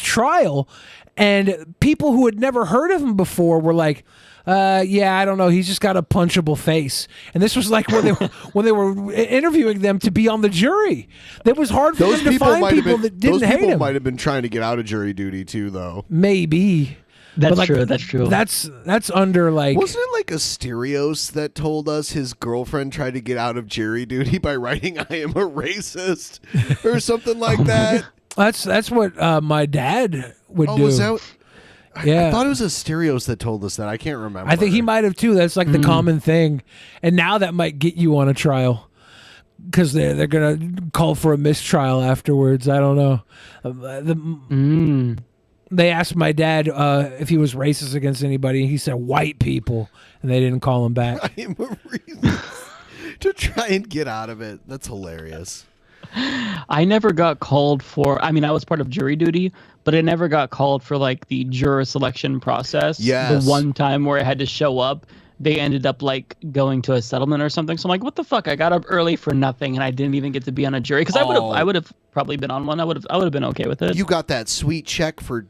trial, and people who had never heard of him before were like, yeah, I don't know. He's just got a punchable face. And this was like when they were interviewing them to be on the jury. It was hard for them to find people that didn't hate him. Those people might have been trying to get out of jury duty too, though. Maybe. That's true. That's true. That's under like. Wasn't it like Asterios that told us his girlfriend tried to get out of jury duty by writing "I am a racist" or something like that? That's what my dad would do. Was that? Yeah. I thought it was Asterios that told us that. I can't remember. I think he might have too. That's like the common thing. And now that might get you on a trial because they're going to call for a mistrial afterwards. I don't know. They asked my dad if he was racist against anybody. He said white people, and they didn't call him back. I am a racist. To try and get out of it. That's hilarious. I never got called for, I mean, I was part of jury duty, but I never got called for like the juror selection process. Yes. The one time where I had to show up, they ended up like going to a settlement or something. So I'm like, what the fuck? I got up early for nothing and I didn't even get to be on a jury. Because I would have probably been on one. I would have been okay with it. You got that sweet check for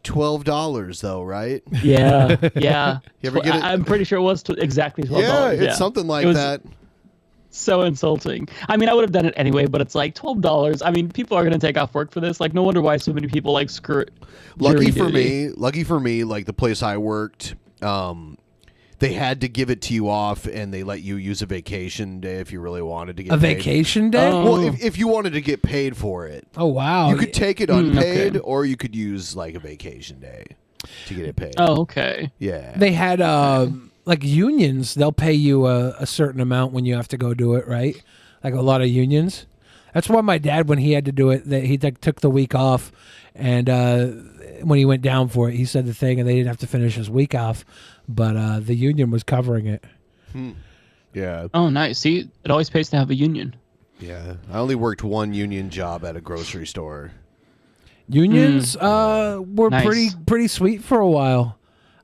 $12 though, right? Yeah. Yeah. You ever get it? I'm pretty sure it was exactly $12. Yeah, it's something like that. So insulting. I mean, I would have done it anyway, but it's like $12. I mean, people are going to take off work for this. Like, no wonder why so many people like screw it. Lucky for me, like the place I worked, they had to give it to you off, and they let you use a vacation day if you really wanted to get a paid. vacation day. Well, if you wanted to get paid for it. Oh wow! You could take it unpaid, or you could use like a vacation day to get it paid. Oh, okay. Yeah. They had like unions, they'll pay you a certain amount when you have to go do it, right? Like a lot of unions. That's why my dad, when he had to do it, he took the week off, and when he went down for it, he said the thing, and they didn't have to finish his week off, but the union was covering it. Yeah. Oh, nice. See, it always pays to have a union. Yeah. I only worked one union job at a grocery store. Unions were pretty sweet for a while.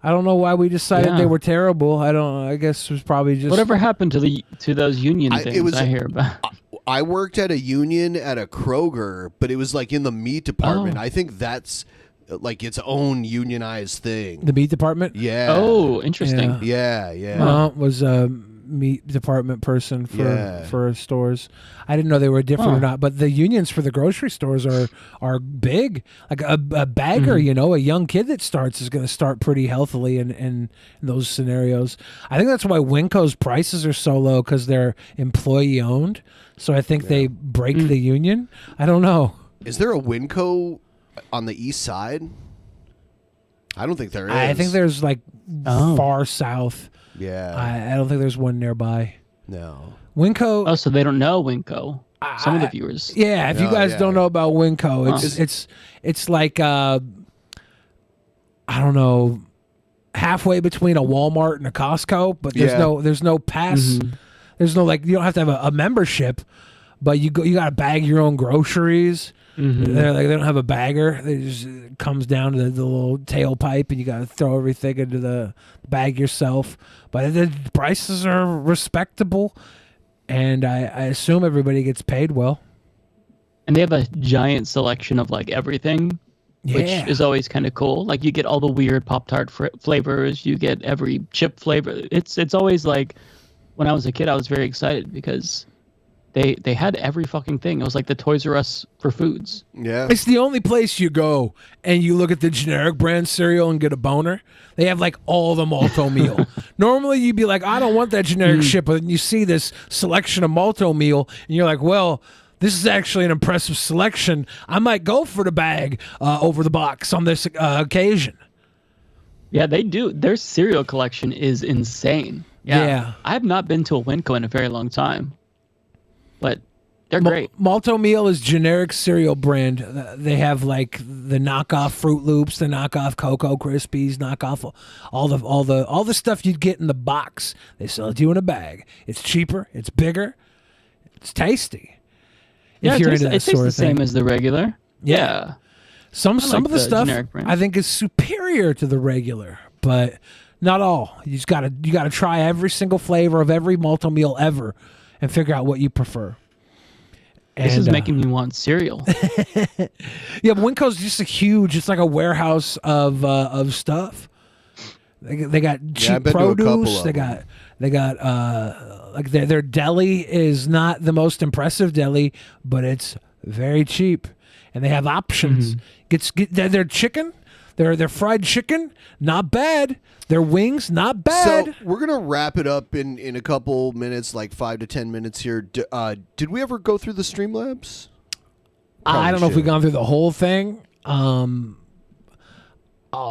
I don't know why we decided they were terrible. I guess it was probably just whatever happened to those union things I hear about. I worked at a union at a Kroger, but it was like in the meat department. I think that's like its own unionized thing. The meat department? Yeah. Oh, interesting. Yeah. My aunt was a meat department person for stores. I didn't know they were different or not, but the unions for the grocery stores are big. Like a bagger, a young kid that starts is going to start pretty healthily in those scenarios. I think that's why Winco's prices are so low, because they're employee owned. So I think they break the union. I don't know. Is there a Winco on the east side? I don't think there is. I think there's like far south. Yeah. I don't think there's one nearby. No. Winco. Oh, so they don't know Winco. Some of the viewers. Yeah, if you guys don't know about Winco, it's like I don't know, halfway between a Walmart and a Costco, but there's no pass. There's no you don't have to have a membership, but you got to bag your own groceries. They don't have a bagger. It comes down to the little tailpipe, and you got to throw everything into the bag yourself. But the prices are respectable, and I assume everybody gets paid well. And they have a giant selection of like everything, which is always kind of cool. Like you get all the weird Pop-Tart flavors. You get every chip flavor. It's always like, when I was a kid, I was very excited because they had every fucking thing. It was like the Toys R Us for foods. Yeah. It's the only place you go and you look at the generic brand cereal and get a boner. They have like all the malto meal. Normally you'd be like, I don't want that generic shit, but then you see this selection of malto meal and you're like, well, this is actually an impressive selection. I might go for the bag over the box on this occasion. Yeah, they do. Their cereal collection is insane. Yeah. I have not been to a Winco in a very long time, but they're great. Malto Meal is generic cereal brand. They have like the knockoff Fruit Loops, the knockoff Cocoa Krispies, knockoff all the stuff you'd get in the box. They sell it to you in a bag. It's cheaper. It's bigger. It's tasty. Yeah, if you're it into that tastes sort the of thing. same as the regular. Yeah. Some I like of the stuff generic brand. I think is superior to the regular, but not all. You just gotta try every single flavor of every malto meal ever, and figure out what you prefer. This is making me want cereal. Yeah, but Winco's just a huge. It's like a warehouse of stuff. They got cheap I've been to a couple produce. of They got like their deli is not the most impressive deli, but it's very cheap, and they have options. Get their chicken, their fried chicken, not bad. Their wings, not bad. So we're gonna wrap it up in a couple minutes, like 5 to 10 minutes here. Did we ever go through the Streamlabs? I don't know if we've gone through the whole thing. I'll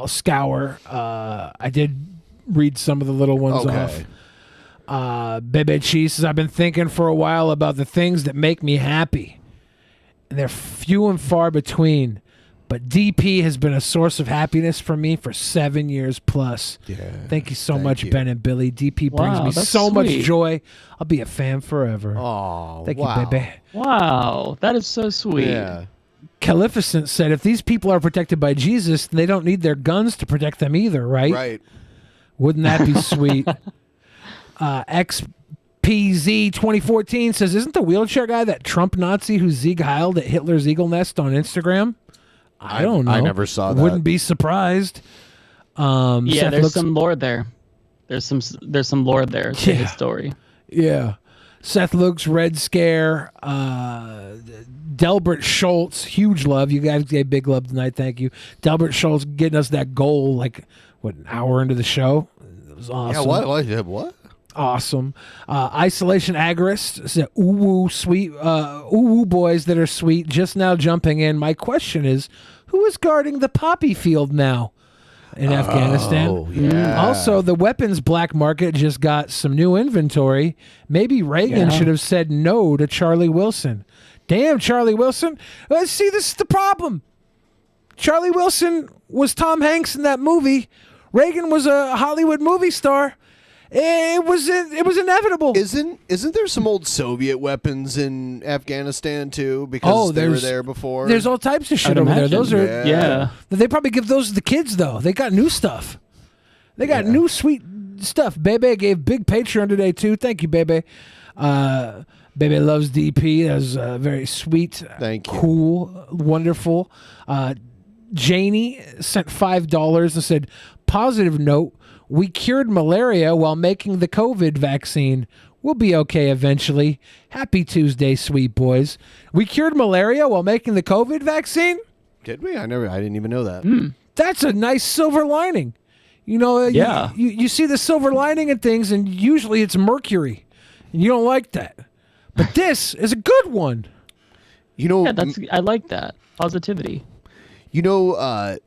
scour. I did read some of the little ones off. Bebe Cheese says, I've been thinking for a while about the things that make me happy. And they're few and far between. But DP has been a source of happiness for me for 7 years plus. Yeah. Thank you so much, Ben and Billy. DP brings Wow, me that's so much sweet. joy. I'll be a fan forever. Oh, Thank wow. you, baby. Wow, that is so sweet. Yeah. Calificent said, if these people are protected by Jesus, they don't need their guns to protect them either, right? Right. Wouldn't that be sweet? XPZ 2014 says, isn't the wheelchair guy that Trump Nazi who Sieg heiled at Hitler's Eagle Nest on Instagram? I don't know. I never saw that. Wouldn't be surprised. Yeah, Seth there's looks- some lore there. There's some lore there to his story. Yeah. Seth Luke's Red Scare. Delbert Schultz, huge love. You guys gave big love tonight. Thank you. Delbert Schultz getting us that goal like, an hour into the show? It was awesome. Yeah, what? Awesome. Isolation Agorist said, ooh, sweet. Ooh, boys that are sweet. Just now jumping in. My question is, who is guarding the poppy field now in Afghanistan? Yeah. Also, the weapons black market just got some new inventory. Maybe Reagan should have said no to Charlie Wilson. Damn, Charlie Wilson. See, this is the problem. Charlie Wilson was Tom Hanks in that movie. Reagan was a Hollywood movie star. It was inevitable. Isn't there some old Soviet weapons in Afghanistan too? Because they were there before. There's all types of shit over there. Those are yeah. They probably give those to the kids though. They got new stuff. They got new sweet stuff. Bebe gave big Patreon today too. Thank you, Bebe. Bebe loves DP. That was very sweet. Thank you. Cool. Wonderful. Janie sent $5 and said, positive note, we cured malaria while making the COVID vaccine. We'll be okay eventually. Happy Tuesday, sweet boys. We cured malaria while making the COVID vaccine? Did we? I didn't even know that. That's a nice silver lining. You know, you see the silver lining in things, and usually it's mercury. And you don't like that. But this is a good one. You know, I like that. Positivity. You know,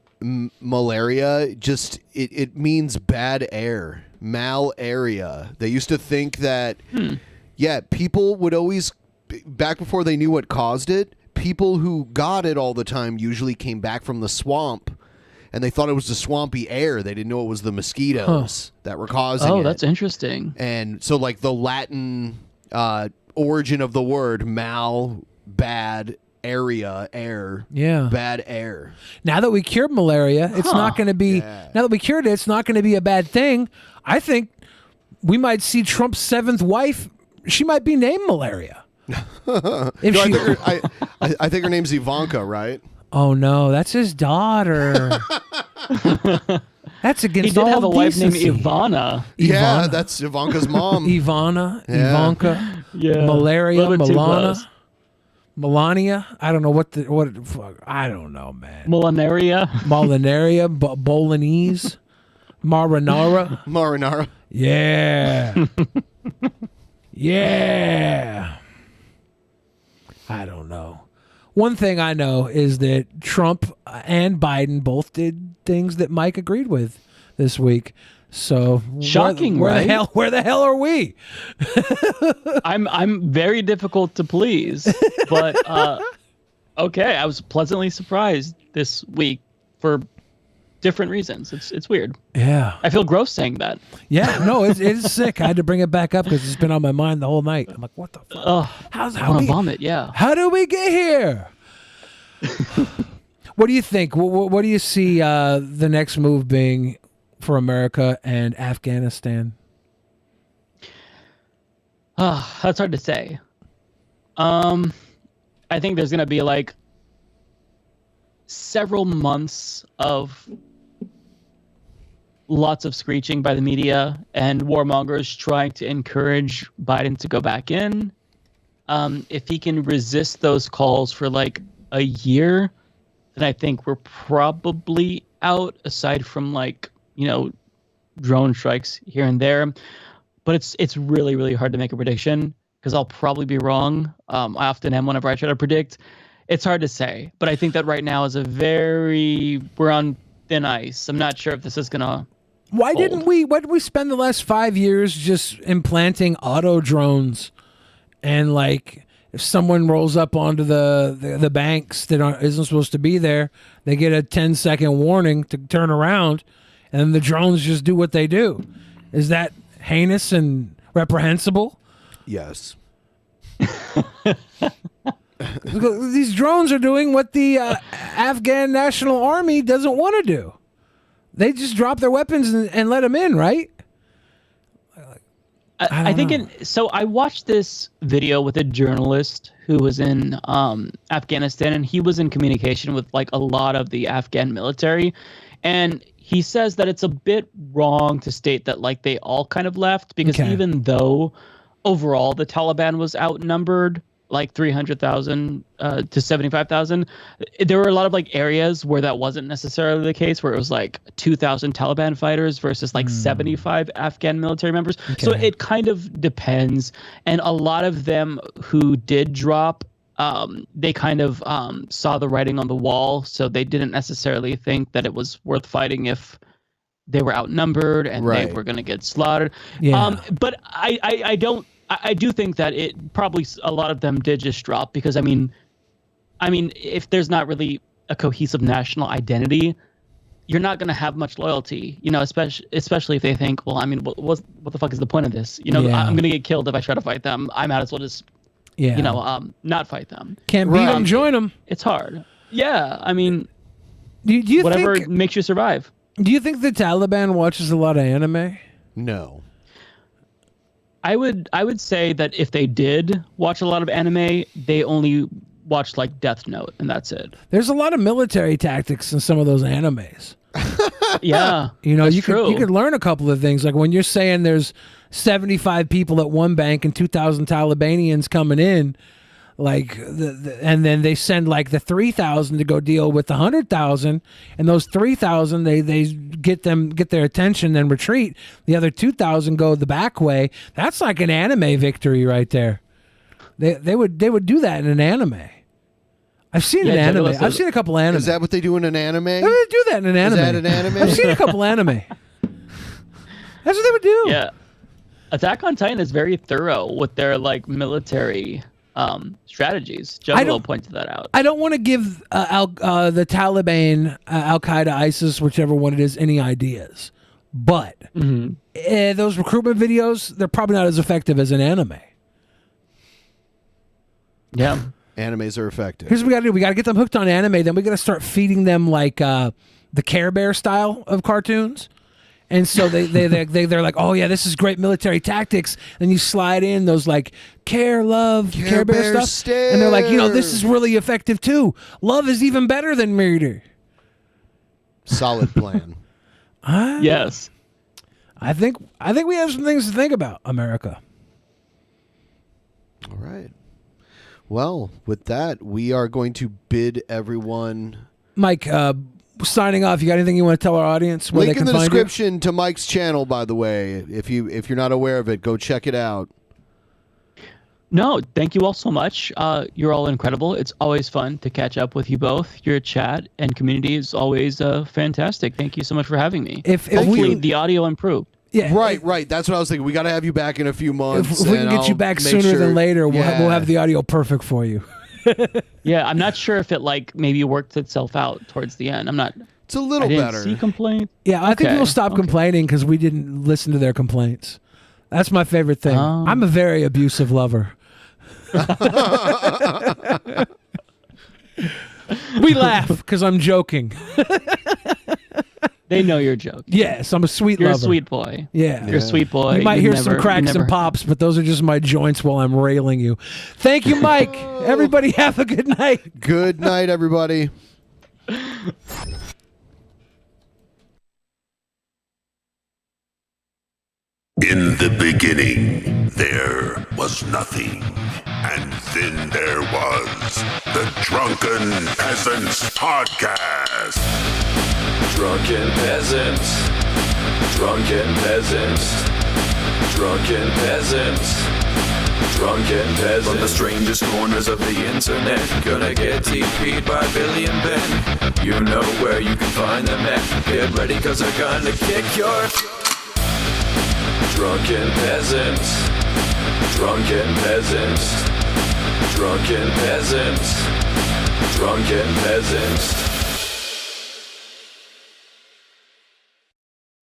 malaria, just it means bad air, malaria. They used to think that, people would always, back before they knew what caused it, people who got it all the time usually came back from the swamp, and they thought it was the swampy air. They didn't know it was the mosquitoes that were causing it. Oh, that's interesting. And so, like, the Latin origin of the word, bad area, air, bad air. Now that we cured malaria, it's not going to be. Now that we cured it, it's not going to be a bad thing. I think we might see Trump's 7th wife. She might be named Malaria. I think her name's Ivanka, right? Oh no, that's his daughter. That's against He did all have a wife named decency. Ivana. Yeah, that's Ivanka's mom. Ivanka. malaria, little bit too close. Melania. I don't know what I don't know, man. Molinaria, Bolognese, Marinara. Yeah. Yeah. I don't know. One thing I know is that Trump and Biden both did things that Mike agreed with this week. So shocking, where right? Where the hell are we? I'm very difficult to please, but okay. I was pleasantly surprised this week for different reasons. It's weird. Yeah, I feel gross saying that. Yeah, no, it's sick. I had to bring it back up because it's been on my mind the whole night. I'm like, what the fuck? I want to vomit. Yeah. How do we get here? What do you think? What do you see the next move being for America and Afghanistan? That's hard to say. I think there's gonna be like several months of lots of screeching by the media and warmongers trying to encourage Biden to go back in. If he can resist those calls for like a year, then I think we're probably out, aside from like, drone strikes here and there. But it's really, really hard to make a prediction because I'll probably be wrong. I often am whenever I try to predict. It's hard to say, but I think that right now is we're on thin ice. I'm not sure if this is gonna. Why did we spend the last 5 years just implanting auto drones, and like if someone rolls up onto the banks that isn't supposed to be there, they get a 10-second warning to turn around, and the drones just do what they do. Is that heinous and reprehensible? Yes. These drones are doing what the Afghan National Army doesn't want to do. They just drop their weapons and let them in, right? I think so I watched this video with a journalist who was in Afghanistan, and he was in communication with like a lot of the Afghan military, and he says that it's a bit wrong to state that like they all kind of left, because even though overall the Taliban was outnumbered like 300,000 to 75,000, there were a lot of like areas where that wasn't necessarily the case, where it was like 2,000 Taliban fighters versus like 75 Afghan military members. So it kind of depends. And a lot of them who did drop, they kind of saw the writing on the wall, so they didn't necessarily think that it was worth fighting if they were outnumbered and they were going to get slaughtered. But I do think that it probably a lot of them did just drop because I mean, if there's not really a cohesive national identity, you're not going to have much loyalty, especially if they think, well, I mean, what the fuck is the point of this? I'm going to get killed if I try to fight them. I might as well just, not fight them. Can't beat them, join them. It's hard. Yeah, I mean, do you whatever think, makes you survive. Do you think the Taliban watches a lot of anime? No. I would say that if they did watch a lot of anime, they only watched like Death Note, and that's it. There's a lot of military tactics in some of those animes. Yeah, you could learn a couple of things. Like when you're saying there's 75 people at one bank and 2,000 Talibanians coming in, like and then they send like the 3,000 to go deal with the 100,000, and those 3,000 they get their attention, then retreat. The other 2,000 go the back way. That's like an anime victory right there. They would do that in an anime. I've seen an anime. I've seen a couple anime. Is that what they do in an anime? They would do that in an anime. Is that an anime? I've seen a couple anime. That's what they would do. Yeah, Attack on Titan is very thorough with their like military strategies. Jungle pointed that out. I don't want to give the Taliban, Al Qaeda, ISIS, whichever one it is, any ideas, but those recruitment videos, they're probably not as effective as an anime. Yeah, animes are effective. Here's what we got to do: we got to get them hooked on anime. Then we got to start feeding them like the Care Bear style of cartoons. And so they're like, oh yeah, this is great military tactics. And you slide in those like care, love, Care Bear stuff, stare. And they're like, this is really effective too. Love is even better than murder. Solid plan. Yes, I think we have some things to think about, America. All right. Well, with that, we are going to bid everyone. Mike, signing off. You got anything you want to tell our audience? Where Link they in can the find description to Mike's channel, by the way. If you're not aware of it, go check it out. No, thank you all so much. You're all incredible. It's always fun to catch up with you both. Your chat and community is always fantastic. Thank you so much for having me. Hopefully the audio improved. Yeah, right. That's what I was thinking. We got to have you back in a few months. If we can get you back sooner than later, we'll have the audio perfect for you. Yeah, I'm not sure if it maybe worked itself out towards the end. I'm not. It's a little better. See complaints. Yeah, I think people stopped complaining because we didn't listen to their complaints. That's my favorite thing. I'm a very abusive lover. We laugh because I'm joking. They know you're joking. Yes, I'm a sweet You're lover. a sweet boy. Yeah. You're a sweet boy. You might hear some cracks and pops, but those are just my joints while I'm railing you. Thank you, Mike. Everybody have a good night. Good night, everybody. In the beginning, there was nothing. And then there was the Drunken Peasants Podcast. Drunken Peasants. Drunken Peasants. Drunken Peasants. Drunken Peasants. From the strangest corners of the internet, gonna get TP'd by Billy and Ben. You know where you can find them at. Get ready, cause they're gonna kick your... Drunken Peasants. Drunken Peasants. Drunken Peasants. Drunken Peasants.